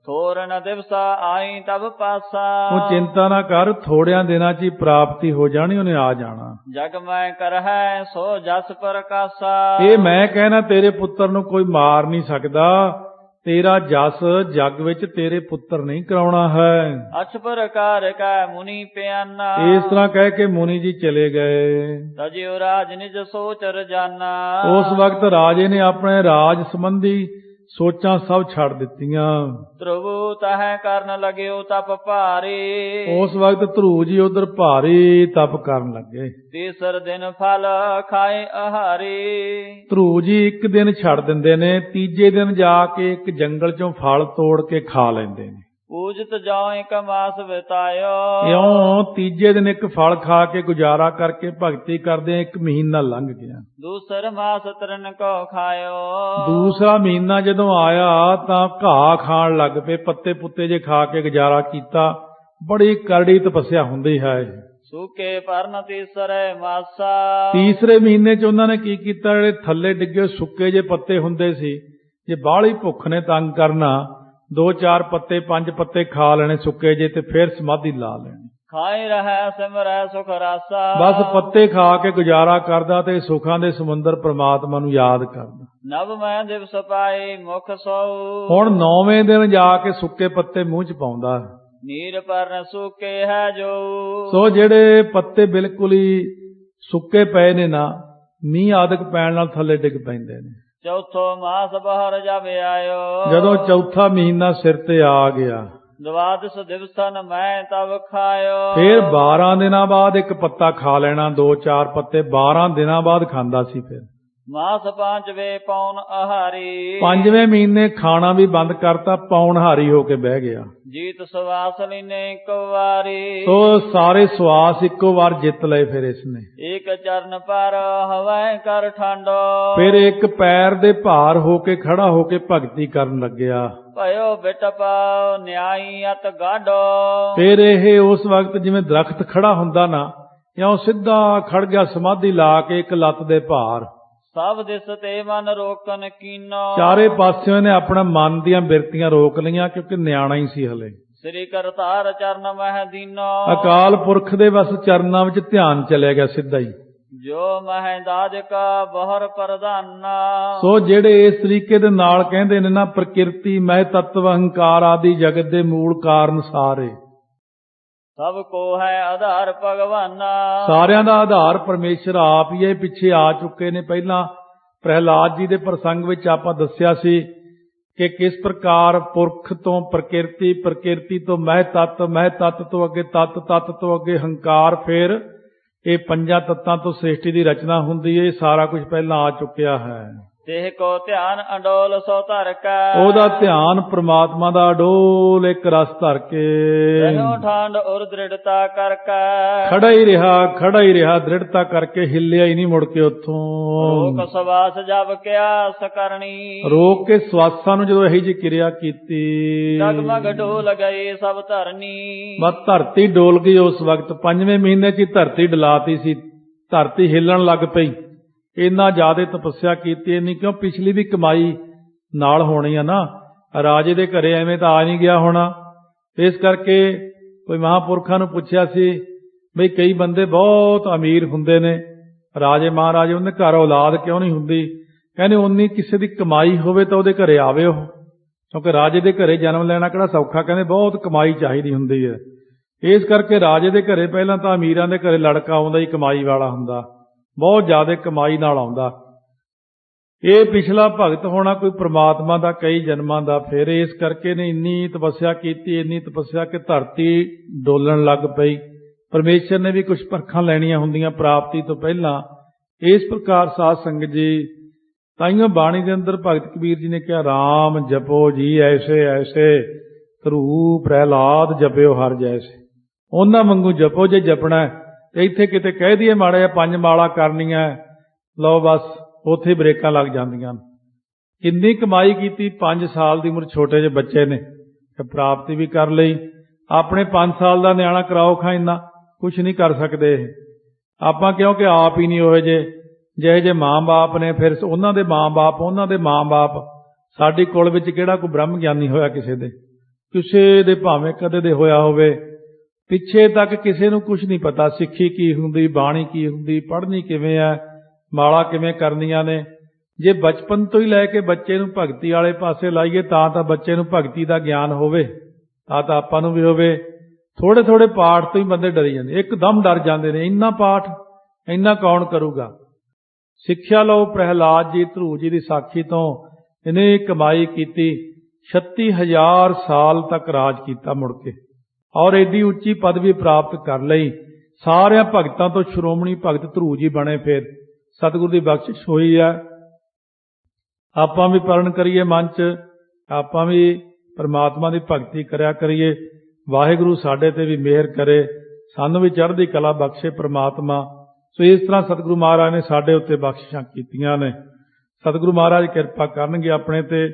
ਥੋਰਨ ਦਿਵਸਾ ਆਈ ਤਬ ਪਾਸਾ। ਉਹ ਚਿੰਤਾ ਨਾ ਕਰ, ਥੋੜਿਆਂ ਦਿਨਾਂ 'ਚ ਹੀ ਪ੍ਰਾਪਤੀ ਹੋ ਜਾਣੀ, ਉਹਨੇ ਆ ਜਾਣਾ। ਜਗ ਮੈਂ ਕਰਹਿ ਸੋ ਜਸ ਪ੍ਰਕਾਸ਼ਾ। ਇਹ ਮੈਂ ਕਹਿਣਾ ਤੇਰੇ ਪੁੱਤਰ ਨੂੰ ਕੋਈ ਮਾਰ ਨਹੀਂ ਸਕਦਾ। ਤੇਰਾ ਜਸ ਜਗ ਵਿੱਚ ਤੇਰੇ ਪੁੱਤਰ ਨਹੀਂ ਕਰਾਉਣਾ ਹੈ। ਅਛ ਪ੍ਰਕਾਰ ਕੈ ਮੁਨੀ ਪਿਆਨਾ। ਇਸ ਤਰ੍ਹਾਂ ਕਹਿ ਕੇ ਮੁਨੀ ਜੀ ਚਲੇ ਗਏ। ਤਜਿਓ ਰਾਜ ਨਿਜ ਸੋਚ ਰਜਾਨਾ। ਉਸ ਵਕਤ ਰਾਜੇ ਨੇ ਆਪਣੇ ਰਾਜ ਸੰਬੰਧੀ ਸੋਚਾਂ ਸਭ ਛੱਡ ਦਿੱਤੀਆਂ। ਧਰੁਵ ਤਹਿ ਕਰਨ ਲਗਿਓ ਤਪ ਭਾਰੀ। ਉਸ ਵਕਤ ਧਰੂ ਜੀ ਉਧਰ ਭਾਰੀ ਤਪ ਕਰਨ ਲੱਗੇ। ਤੀਸਰ ਦਿਨ ਫਲ ਖਾਏ ਆਹਾਰੀ। ਧਰੂ ਜੀ ਇੱਕ ਦਿਨ ਛੱਡ ਦਿੰਦੇ ਨੇ, ਤੀਜੇ ਦਿਨ ਜਾ ਕੇ ਇੱਕ ਜੰਗਲ ਚੋਂ ਫਲ ਤੋੜ ਕੇ ਖਾ ਲੈਂਦੇ ਨੇ। ਪੂਜਤ ਜਾਉ ਇੱਕ ਮਾਸ ਬਿਤਾਇਓ। ਇਉਂ ਤੀਜੇ ਦਿਨ ਇੱਕ ਫਲ ਖਾ ਕੇ ਗੁਜ਼ਾਰਾ ਕਰਕੇ ਭਗਤੀ ਕਰਦੇ 1 ਮਹੀਨਾ ਲੰਘ ਗਿਆ। ਦੂਸਰ ਮਾਸ ਤਰਨ ਕੋ ਖਾਇਓ। ਦੂਸਰਾ ਮਹੀਨਾ ਜਦੋਂ ਆਇਆ ਤਾਂ ਘਾਹ ਖਾਣ ਲੱਗ ਪਏ, ਪੱਤੇ ਪੁੱਤੇ ਜੇ ਖਾ ਕੇ ਗੁਜ਼ਾਰਾ ਕੀਤਾ। ਬੜੀ ਕਰੜੀ ਤਪੱਸਿਆ ਹੁੰਦੀ ਹੈ। ਸੂਕੇ ਪਰਨ ਤੀਸਰੇ ਮਾਸਾ। ਤੀਸਰੇ ਮਹੀਨੇ 'ਚ ਉਹਨਾਂ ਨੇ ਕੀ ਕੀਤਾ, ਜਿਹੜੇ ਥੱਲੇ ਡਿੱਗੇ ਸੁੱਕੇ ਜੇ ਪੱਤੇ ਹੁੰਦੇ ਸੀ, ਜੇ ਬਾਹਲੀ ਭੁੱਖ ਨੇ ਤੰਗ ਕਰਨਾ, 2-4 ਪੱਤੇ 5 ਪੱਤੇ ਖਾ ਲੈਣੇ ਸੁੱਕੇ ਜੇ, ਤੇ ਫਿਰ ਸਮਾਧੀ ਲਾ ਲੈਣੀ। ਖਾਏ ਰਹਿ ਸਿਮਰੈ ਸੁਖ ਰਾਸਾ। ਬਸ ਪੱਤੇ ਖਾ ਕੇ ਗੁਜ਼ਾਰਾ ਕਰਦਾ ਤੇ ਸੁੱਖਾਂ ਦੇ ਸਮੁੰਦਰ ਪ੍ਰਮਾਤਮਾ ਨੂੰ ਯਾਦ ਕਰਦਾ। ਨਵ ਮੈਂ ਦਿਵਸ ਪਾਏ ਮੁਖ ਸੋਊ। ਹੁਣ 9ਵੇਂ ਦਿਨ ਜਾ ਕੇ ਸੁੱਕੇ ਪੱਤੇ ਮੂੰਹ 'ਚ ਪਾਉਂਦਾ। ਨੀਰ ਪਰਨ ਸੁੱਕੇ ਹੈ ਜੋ। ਸੋ ਜਿਹੜੇ ਪੱਤੇ ਬਿਲਕੁਲ ਹੀ ਸੁੱਕੇ ਪਏ ਨੇ ਨਾ, ਮੀਂਹ ਆਦਿਕ ਪੈਣ ਨਾਲ ਥੱਲੇ ਡਿੱਗ ਪੈਂਦੇ ਨੇ। ਚੌਥੋ ਮਾਸ ਬਹਰ ਜਾਵੇ ਆਇਓ। ਜਦੋਂ ਚੌਥਾ ਮਹੀਨਾ ਸਿਰ ਤੇ ਆ ਗਿਆ, ਦਵਾਦਸ ਦਿਵਸਨ ਮੈਂ ਤਬ ਖਾਇਓ। ਫਿਰ 12 ਦਿਨਾਂ ਬਾਅਦ ਇੱਕ ਪੱਤਾ ਖਾ ਲੈਣਾ, 2-4 ਪੱਤੇ 12 ਦਿਨਾਂ ਬਾਅਦ ਖਾਂਦਾ ਸੀ। ਫਿਰ ਮਾਸ ਪਾਂਚਵੇਂ ਪੌਣ ਆਹਾਰੀ। 5ਵੇਂ ਮਹੀਨੇ ਖਾਣਾ ਵੀ ਬੰਦ ਕਰਤਾ, ਪੌਣਹਾਰੀ ਹੋ ਕੇ ਬਹਿ ਗਿਆ। ਜੀਤ ਸਵਾਸ ਲੀਨੇ ਇੱਕ ਵਾਰੀ। ਸੋ ਸਾਰੇ ਸਵਾਸ ਇੱਕੋ ਵਾਰ ਜਿੱਤ ਲਏ ਫਿਰ ਇਸਨੇ। ਇੱਕ ਚਰਨ ਪਰ ਹਵੈ ਕਰ ਠਾਂਡੋ। ਫਿਰ ਇੱਕ ਪੈਰ ਦੇ ਭਾਰ ਹੋ ਕੇ ਖੜਾ ਹੋ ਕੇ ਭਗਤੀ ਕਰਨ ਲੱਗਿਆ। ਭਇਓ ਬਿਟਪ ਨਿਆਈ ਅਤ ਗਾਢੋ। ਫਿਰ ਇਹ ਉਸ ਵਕਤ ਜਿਵੇਂ ਦਰਖਤ ਖੜਾ ਹੁੰਦਾ ਨਾ, ਇਉਂ ਸਿੱਧਾ ਖੜ ਗਿਆ ਸਮਾਧੀ ਲਾ ਕੇ, ਇੱਕ ਲੱਤ ਦੇ ਭਾਰ। ਸਭ ਦਿਸ ਤੇ ਮਨ ਰੋਕਨ ਕੀਨੋ। ਚਾਰੇ ਪਾਸਿਓਂ ਇਹਨੇ ਆਪਣਾ ਮਨ ਦੀਆਂ ਬਿਰਤੀਆਂ ਰੋਕ ਲਈਆਂ, ਕਿਉਂਕਿ ਨਿਆਣਾ ਹੀ ਸੀ ਹਲੇ। ਸ੍ਰੀ ਕਰਤਾਰ ਚਰਨ ਮਹਿ ਦੀਨੋ। ਅਕਾਲ ਪੁਰਖ ਦੇ ਬਸ ਚਰਨਾਂ ਵਿੱਚ ਧਿਆਨ ਚਲਿਆ ਗਿਆ ਸਿੱਧਾ ਹੀ। ਜੋ ਮਹਿ ਦਾਜਕ ਬਹਰ ਪ੍ਰਧਾਨਾ। ਸੋ ਜਿਹੜੇ ਇਸ ਤਰੀਕੇ ਦੇ ਨਾਲ ਕਹਿੰਦੇ ਨੇ ਨਾ, ਪ੍ਰਕਿਰਤੀ ਮਹਿ ਤਤਵ ਅਹੰਕਾਰ ਆਦਿ ਜਗਤ ਦੇ ਮੂਲ ਕਾਰਨ ਸਾਰੇ, ਸਭ ਕੋ ਹੈ ਆਧਾਰ ਭਗਵਾਨਾ। ਸਾਰਿਆਂ ਦਾ ਆਧਾਰ ਪਰਮੇਸ਼ਰ ਆਪ ਹੀ ਹੈ। ਪਿੱਛੇ ਆ ਚੁੱਕੇ ਨੇ। ਪਹਿਲਾਂ ਪ੍ਰਹਿਲਾਦ ਜੀ ਦੇ ਪ੍ਰਸੰਗ ਵਿੱਚ ਆਪਾਂ ਦੱਸਿਆ ਸੀ ਕਿ ਕਿਸ ਪ੍ਰਕਾਰ ਪੁਰਖ ਤੋਂ ਪ੍ਰਕਿਰਤੀ, ਪ੍ਰਕਿਰਤੀ ਤੋਂ ਮਹਿ ਤੱਤ ਤੋਂ ਅੱਗੇ ਤੱਤ, ਤੱਤ ਤੋਂ ਅੱਗੇ ਹੰਕਾਰ, ਫਿਰ ਇਹ ਪੰਜਾਂ ਤੱਤਾਂ ਤੋਂ ਸ੍ਰਿਸ਼ਟੀ ਦੀ ਰਚਨਾ ਹੁੰਦੀ ਹੈ। ਇਹ ਸਾਰਾ ਕੁਝ ਪਹਿਲਾਂ ਆ ਚੁੱਕਿਆ ਹੈ। ਤੇ ਕੋ ਧਿਆਨ ਅਡੋਲ ਸੋ ਧਰ ਕੇ। ਉਹਦਾ ਧਿਆਨ ਪ੍ਰਮਾਤਮਾ ਦਾ ਅਡੋਲ ਇੱਕ ਰਸ ਧਰ ਕੇ ਰਹਿਓ ਠਾਂਡ ਔਰ ਦ੍ਰਿੜਤਾ ਕਰਕੇ। ਖੜਾ ਹੀ ਰਿਹਾ ਦ੍ਰਿੜਤਾ ਕਰਕੇ, ਹਿੱਲਿਆ ਹੀ ਨਹੀਂ ਮੁੜ ਕੇ ਉੱਥੋਂ। ਰੋਕ ਸਵਾਸ ਜਬ ਕਿਆਸ ਕਰਨੀ। ਰੋਕ ਕੇ ਸਵਾਸਾਂ ਨੂੰ ਜਦੋਂ ਇਹੀ ਜਿਹੀ ਕਿਰਿਆ ਕੀਤੀ, ਜਗਮਗ ਡੋਲ ਗਏ ਸਭ ਧਰਨੀ। ਬਸ ਧਰਤੀ ਡੋਲ ਗਈ ਉਸ ਵਕਤ। 5ਵੇਂ ਮਹੀਨੇ 'ਚ ਹੀ ਧਰਤੀ ਡਲਾਤੀ ਸੀ। ਧਰਤੀ ਹਿੱਲਣ ਲੱਗ ਪਈ। ਇੰਨਾ ਜ਼ਿਆਦਾ ਤਪੱਸਿਆ ਕੀਤੀ। ਇੰਨੀ ਕਿਉਂ, ਪਿਛਲੀ ਵੀ ਕਮਾਈ ਨਾਲ ਹੋਣੀ ਆ ਨਾ। ਰਾਜੇ ਦੇ ਘਰੇ ਐਵੇਂ ਤਾਂ ਆ ਨਹੀਂ ਗਿਆ ਹੋਣਾ। ਇਸ ਕਰਕੇ ਕੋਈ ਮਹਾਂਪੁਰਖਾਂ ਨੂੰ ਪੁੱਛਿਆ ਸੀ ਬਈ ਕਈ ਬੰਦੇ ਬਹੁਤ ਅਮੀਰ ਹੁੰਦੇ ਨੇ, ਰਾਜੇ ਮਹਾਰਾਜੇ, ਉਹਦੇ ਘਰ ਔਲਾਦ ਕਿਉਂ ਨਹੀਂ ਹੁੰਦੀ? ਕਹਿੰਦੇ ਉਨੀ ਕਿਸੇ ਦੀ ਕਮਾਈ ਹੋਵੇ ਤਾਂ ਉਹਦੇ ਘਰੇ ਆਵੇ ਉਹ, ਕਿਉਂਕਿ ਰਾਜੇ ਦੇ ਘਰੇ ਜਨਮ ਲੈਣਾ ਕਿਹੜਾ ਸੌਖਾ। ਕਹਿੰਦੇ ਬਹੁਤ ਕਮਾਈ ਚਾਹੀਦੀ ਹੁੰਦੀ ਹੈ। ਇਸ ਕਰਕੇ ਰਾਜੇ ਦੇ ਘਰੇ ਪਹਿਲਾਂ ਤਾਂ ਅਮੀਰਾਂ ਦੇ ਘਰੇ ਲੜਕਾ ਆਉਂਦਾ ਹੀ ਕਮਾਈ ਵਾਲਾ ਹੁੰਦਾ, ਬਹੁਤ ਜ਼ਿਆਦਾ ਕਮਾਈ ਨਾਲ ਆਉਂਦਾ। ਇਹ ਪਿਛਲਾ ਭਗਤ ਹੋਣਾ ਕੋਈ ਪ੍ਰਮਾਤਮਾ ਦਾ ਕਈ ਜਨਮਾਂ ਦਾ। ਫਿਰ ਇਸ ਕਰਕੇ ਨੇ ਇੰਨੀ ਤਪੱਸਿਆ ਕੀਤੀ, ਇੰਨੀ ਤਪੱਸਿਆ ਕਿ ਧਰਤੀ ਡੋਲਣ ਲੱਗ ਪਈ। ਪਰਮੇਸ਼ਰ ਨੇ ਵੀ ਕੁਝ ਪਰਖਾਂ ਲੈਣੀਆਂ ਹੁੰਦੀਆਂ ਪ੍ਰਾਪਤੀ ਤੋਂ ਪਹਿਲਾਂ। ਇਸ ਪ੍ਰਕਾਰ ਸਾਧ ਸੰਗਤ ਜੀ, ਤਾਈਓ ਬਾਣੀ ਦੇ ਅੰਦਰ ਭਗਤ ਕਬੀਰ ਜੀ ਨੇ ਕਿਹਾ, ਰਾਮ ਜਪੋ ਜੀ ਐਸੇ ਐਸੇ, ਧਰੂ ਪ੍ਰਹਿਲਾਦ ਜਪਿਓ ਹਰ ਜੈਸੇ। ਉਹਨਾਂ ਵਾਂਗੂ ਜਪੋ ਜੇ ਜਪਣਾ। ਤੇ ਇੱਥੇ ਕਿਤੇ ਕਹਿ ਦਈਏ ਮਾੜਾ ਜਿਹਾ 5 ਮਾਲਾ ਕਰਨੀਆਂ, ਲਓ ਬਸ ਉੱਥੇ ਬ੍ਰੇਕਾਂ ਲੱਗ ਜਾਂਦੀਆਂ। ਕਿੰਨੀ ਕਮਾਈ ਕੀਤੀ। 5 ਸਾਲ ਦੀ ਉਮਰ ਛੋਟੇ ਜਿਹੇ ਬੱਚੇ ਨੇ ਪ੍ਰਾਪਤੀ ਵੀ ਕਰ ਲਈ। ਆਪਣੇ 5 ਸਾਲ ਦਾ ਨਿਆਣਾ ਕਰਾਓ ਖਾਂ, ਇੰਨਾ ਕੁਛ ਨਹੀਂ ਕਰ ਸਕਦੇ ਇਹ ਆਪਾਂ, ਕਿਉਂਕਿ ਆਪ ਹੀ ਨਹੀਂ ਉਹੋ ਜਿਹੇ ਜੇ ਮਾਂ-ਬਾਪ ਨੇ, ਫਿਰ ਉਹਨਾਂ ਦੇ ਮਾਂ-ਬਾਪ, ਉਹਨਾਂ ਦੇ ਮਾਂ-ਬਾਪ। ਸਾਡੀ ਕੁਲ ਵਿੱਚ ਕਿਹੜਾ ਕੋਈ ਬ੍ਰਹਮ ਗਿਆਨੀ ਹੋਇਆ ਕਿਸੇ ਦੇ ਭਾਵੇਂ ਕਦੇ ਦੇ ਹੋਇਆ ਹੋਵੇ। ਪਿੱਛੇ ਤੱਕ ਕਿਸੇ ਨੂੰ ਕੁਝ ਨਹੀਂ ਪਤਾ, ਸਿੱਖੀ ਕੀ ਹੁੰਦੀ, ਬਾਣੀ ਕੀ ਹੁੰਦੀ, ਪੜ੍ਹਨੀ ਕਿਵੇਂ ਹੈ, ਮਾਲਾ ਕਿਵੇਂ ਕਰਨੀਆਂ ਨੇ। ਜੇ ਬਚਪਨ ਤੋਂ ਹੀ ਲੈ ਕੇ ਬੱਚੇ ਨੂੰ ਭਗਤੀ ਵਾਲੇ ਪਾਸੇ ਲਾਈਏ ਤਾਂ ਬੱਚੇ ਨੂੰ ਭਗਤੀ ਦਾ ਗਿਆਨ ਹੋਵੇ, ਤਾਂ ਆਪਾਂ ਨੂੰ ਵੀ ਹੋਵੇ। ਥੋੜੇ ਥੋੜੇ ਪਾਠ ਤੋਂ ਹੀ ਬੰਦੇ ਡਰੀ ਜਾਂਦੇ, ਇੱਕਦਮ ਡਰ ਜਾਂਦੇ ਨੇ। ਇੰਨਾ ਪਾਠ ਇੰਨਾ ਕੌਣ ਕਰੂਗਾ? ਸਿੱਖਿਆ ਲਓ ਪ੍ਰਹਿਲਾਦ ਜੀ, ਧਰੂ ਜੀ ਦੀ ਸਾਖੀ ਤੋਂ ਇਹਨੇ ਕਮਾਈ ਕੀਤੀ। 36,000 ਸਾਲ ਤੱਕ ਰਾਜ ਕੀਤਾ ਮੁੜ ਕੇ, ਔਰ ਏਡੀ ਉੱਚੀ ਪਦਵੀ ਪ੍ਰਾਪਤ ਕਰ ਲਈ। ਸਾਰਿਆਂ ਭਗਤਾਂ ਤੋਂ ਸ਼੍ਰੋਮਣੀ ਭਗਤ ਧਰੂ ਜੀ ਬਣੇ। ਫਿਰ ਸਤਿਗੁਰੂ ਦੀ ਬਖਸ਼ਿਸ਼ ਹੋਈ ਹੈ। ਆਪਾਂ ਵੀ ਪਰਨ ਕਰੀਏ ਮਨ 'ਚ, ਆਪਾਂ ਵੀ ਪਰਮਾਤਮਾ ਦੀ ਭਗਤੀ ਕਰਿਆ ਕਰੀਏ। ਵਾਹਿਗੁਰੂ ਸਾਡੇ ਤੇ ਵੀ ਮਿਹਰ ਕਰੇ, ਸਾਨੂੰ ਵੀ ਚੜ੍ਹਦੀ ਕਲਾ ਬਖਸ਼ੇ ਪਰਮਾਤਮਾ। ਸੋ ਇਸ ਤਰ੍ਹਾਂ ਸਤਿਗੁਰੂ ਮਹਾਰਾਜ ਨੇ ਸਾਡੇ ਉੱਤੇ ਬਖਸ਼ਿਸ਼ਾਂ ਕੀਤੀਆਂ ਨੇ। ਸਤਿਗੁਰੂ ਮਹਾਰਾਜ ਕਿਰਪਾ ਕਰਨਗੇ ਆਪਣੇ ਤੇ।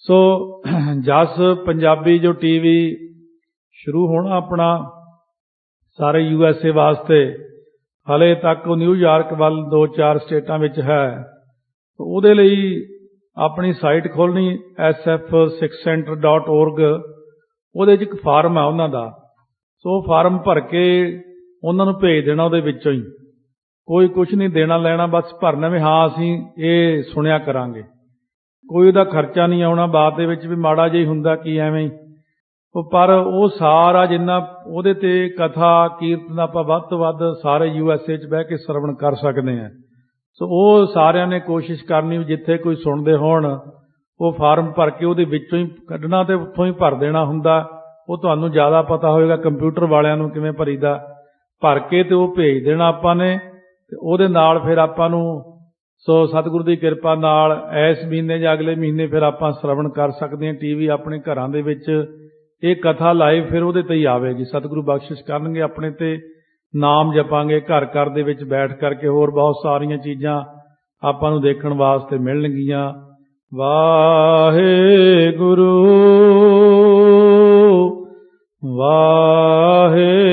ਸੋ ਜਸ ਪੰਜਾਬੀ ਜੋ ਟੀਵੀ ਸ਼ੁਰੂ ਹੋਣਾ ਆਪਣਾ ਸਾਰੇ USA ਵਾਸਤੇ, ਹਲੇ ਤੱਕ ਉਹ ਨਿਊਯਾਰਕ ਵੱਲ 2-4 ਸਟੇਟਾਂ ਵਿੱਚ ਹੈ। ਉਹਦੇ ਲਈ ਆਪਣੀ ਸਾਈਟ ਖੋਲ੍ਹਣੀ sf6center.org। ਉਹਦੇ 'ਚ ਇੱਕ ਫਾਰਮ ਹੈ ਉਹਨਾਂ ਦਾ। ਸੋ ਫਾਰਮ ਭਰ ਕੇ ਉਹਨਾਂ ਨੂੰ ਭੇਜ ਦੇਣਾ। ਉਹਦੇ ਵਿੱਚੋਂ ਹੀ ਕੋਈ ਕੁਛ ਨਹੀਂ ਦੇਣਾ ਲੈਣਾ, ਬਸ ਭਰਨਾ ਵੀ ਹਾਂ ਅਸੀਂ ਇਹ ਸੁਣਿਆ ਕਰਾਂਗੇ। ਕੋਈ ਉਹਦਾ ਖਰਚਾ ਨਹੀਂ ਆਉਣਾ। ਬਾਅਦ ਦੇ ਵਿੱਚ ਵੀ ਮਾੜਾ ਜਿਹਾ ਹੁੰਦਾ ਕੀ ਐਵੇਂ ਹੀ, ਪਰ ਉਹ ਸਾਰਾ ਜਿੰਨਾ ਉਹਦੇ ਤੇ ਕਥਾ ਕੀਰਤਨ ਆਪਾਂ ਵੱਧ ਤੋਂ ਵੱਧ ਸਾਰੇ USA 'ਚ ਬਹਿ ਕੇ ਸਰਵਣ ਕਰ ਸਕਦੇ ਹਾਂ। ਸੋ ਉਹ ਸਾਰਿਆਂ ਨੇ ਕੋਸ਼ਿਸ਼ ਕਰਨੀ ਵੀ ਜਿੱਥੇ ਕੋਈ ਸੁਣਦੇ ਹੋਣ ਉਹ ਫਾਰਮ ਭਰ ਕੇ ਉਹਦੇ ਵਿੱਚੋਂ ਹੀ ਕੱਢਣਾ ਤੇ ਉੱਥੋਂ ਹੀ ਭਰ ਦੇਣਾ ਹੁੰਦਾ। ਉਹ ਤੁਹਾਨੂੰ ਜ਼ਿਆਦਾ ਪਤਾ ਹੋਵੇਗਾ ਕੰਪਿਊਟਰ ਵਾਲਿਆਂ ਨੂੰ ਕਿਵੇਂ ਭਰੀਦਾ। ਭਰ ਕੇ ਤੇ ਉਹ ਭੇਜ ਦੇਣਾ ਆਪਾਂ ਨੇ, ਤੇ ਉਹਦੇ ਨਾਲ ਫਿਰ ਆਪਾਂ ਨੂੰ ਸੋ ਸਤਿਗੁਰੂ ਦੀ ਕਿਰਪਾ ਨਾਲ ਇਸ ਮਹੀਨੇ ਜਾਂ ਅਗਲੇ ਮਹੀਨੇ ਫਿਰ ਆਪਾਂ ਸਰਵਣ ਕਰ ਸਕਦੇ ਹਾਂ। ਟੀਵੀ ਆਪਣੇ ਘਰਾਂ ਦੇ ਵਿੱਚ ਇਹ ਕਥਾ ਲਾਈਵ ਫਿਰ ਉਹਦੇ ਤੇ ਹੀ ਆਵੇਗੀ। ਸਤਿਗੁਰੂ ਬਖਸ਼ਿਸ਼ ਕਰਨਗੇ, ਆਪਣੇ ਤੇ ਨਾਮ ਜਪਾਂਗੇ, ਘਰ ਘਰ ਦੇ ਵਿੱਚ ਬੈਠ ਕਰਕੇ ਹੋਰ ਬਹੁਤ ਸਾਰੀਆਂ ਚੀਜ਼ਾਂ ਆਪਾਂ ਨੂੰ ਦੇਖਣ ਵਾਸਤੇ ਮਿਲਣਗੀਆਂ। ਵਾਹਿਗੁਰੂ ਵਾਹਿਗੁਰੂ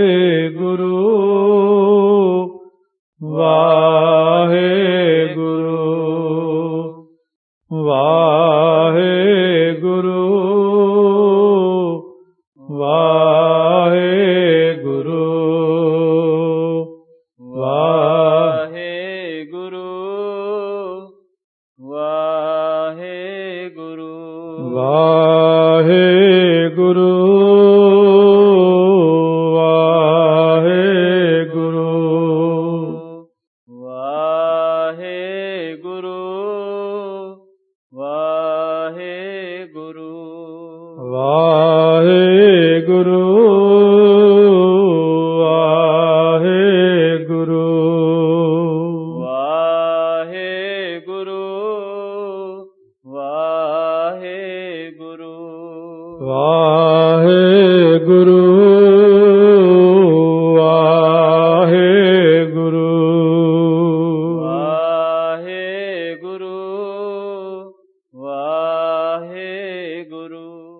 ਵਾਹਿਗੁਰੂ ਵਾਹਿਗੁਰੂ ਵਾਹਿਗੁਰੂ ਵਾਹਿਗੁਰੂ ਵਾਹਿਗੁਰੂ ਵਾਹਿਗੁਰੂ ਵਾਹਿਗੁਰੂ ਵਾਹਿਗੁਰੂ ਵਾਹਿਗੁਰੂ ਵਾਹਿਗੁਰੂ ਵਾਹਿਗੁਰੂ ਵਾਹਿਗੁਰੂ ਵਾਹਿਗੁਰੂ ਵਾਹਿਗੁਰੂ ਵਾਹਿਗੁਰੂ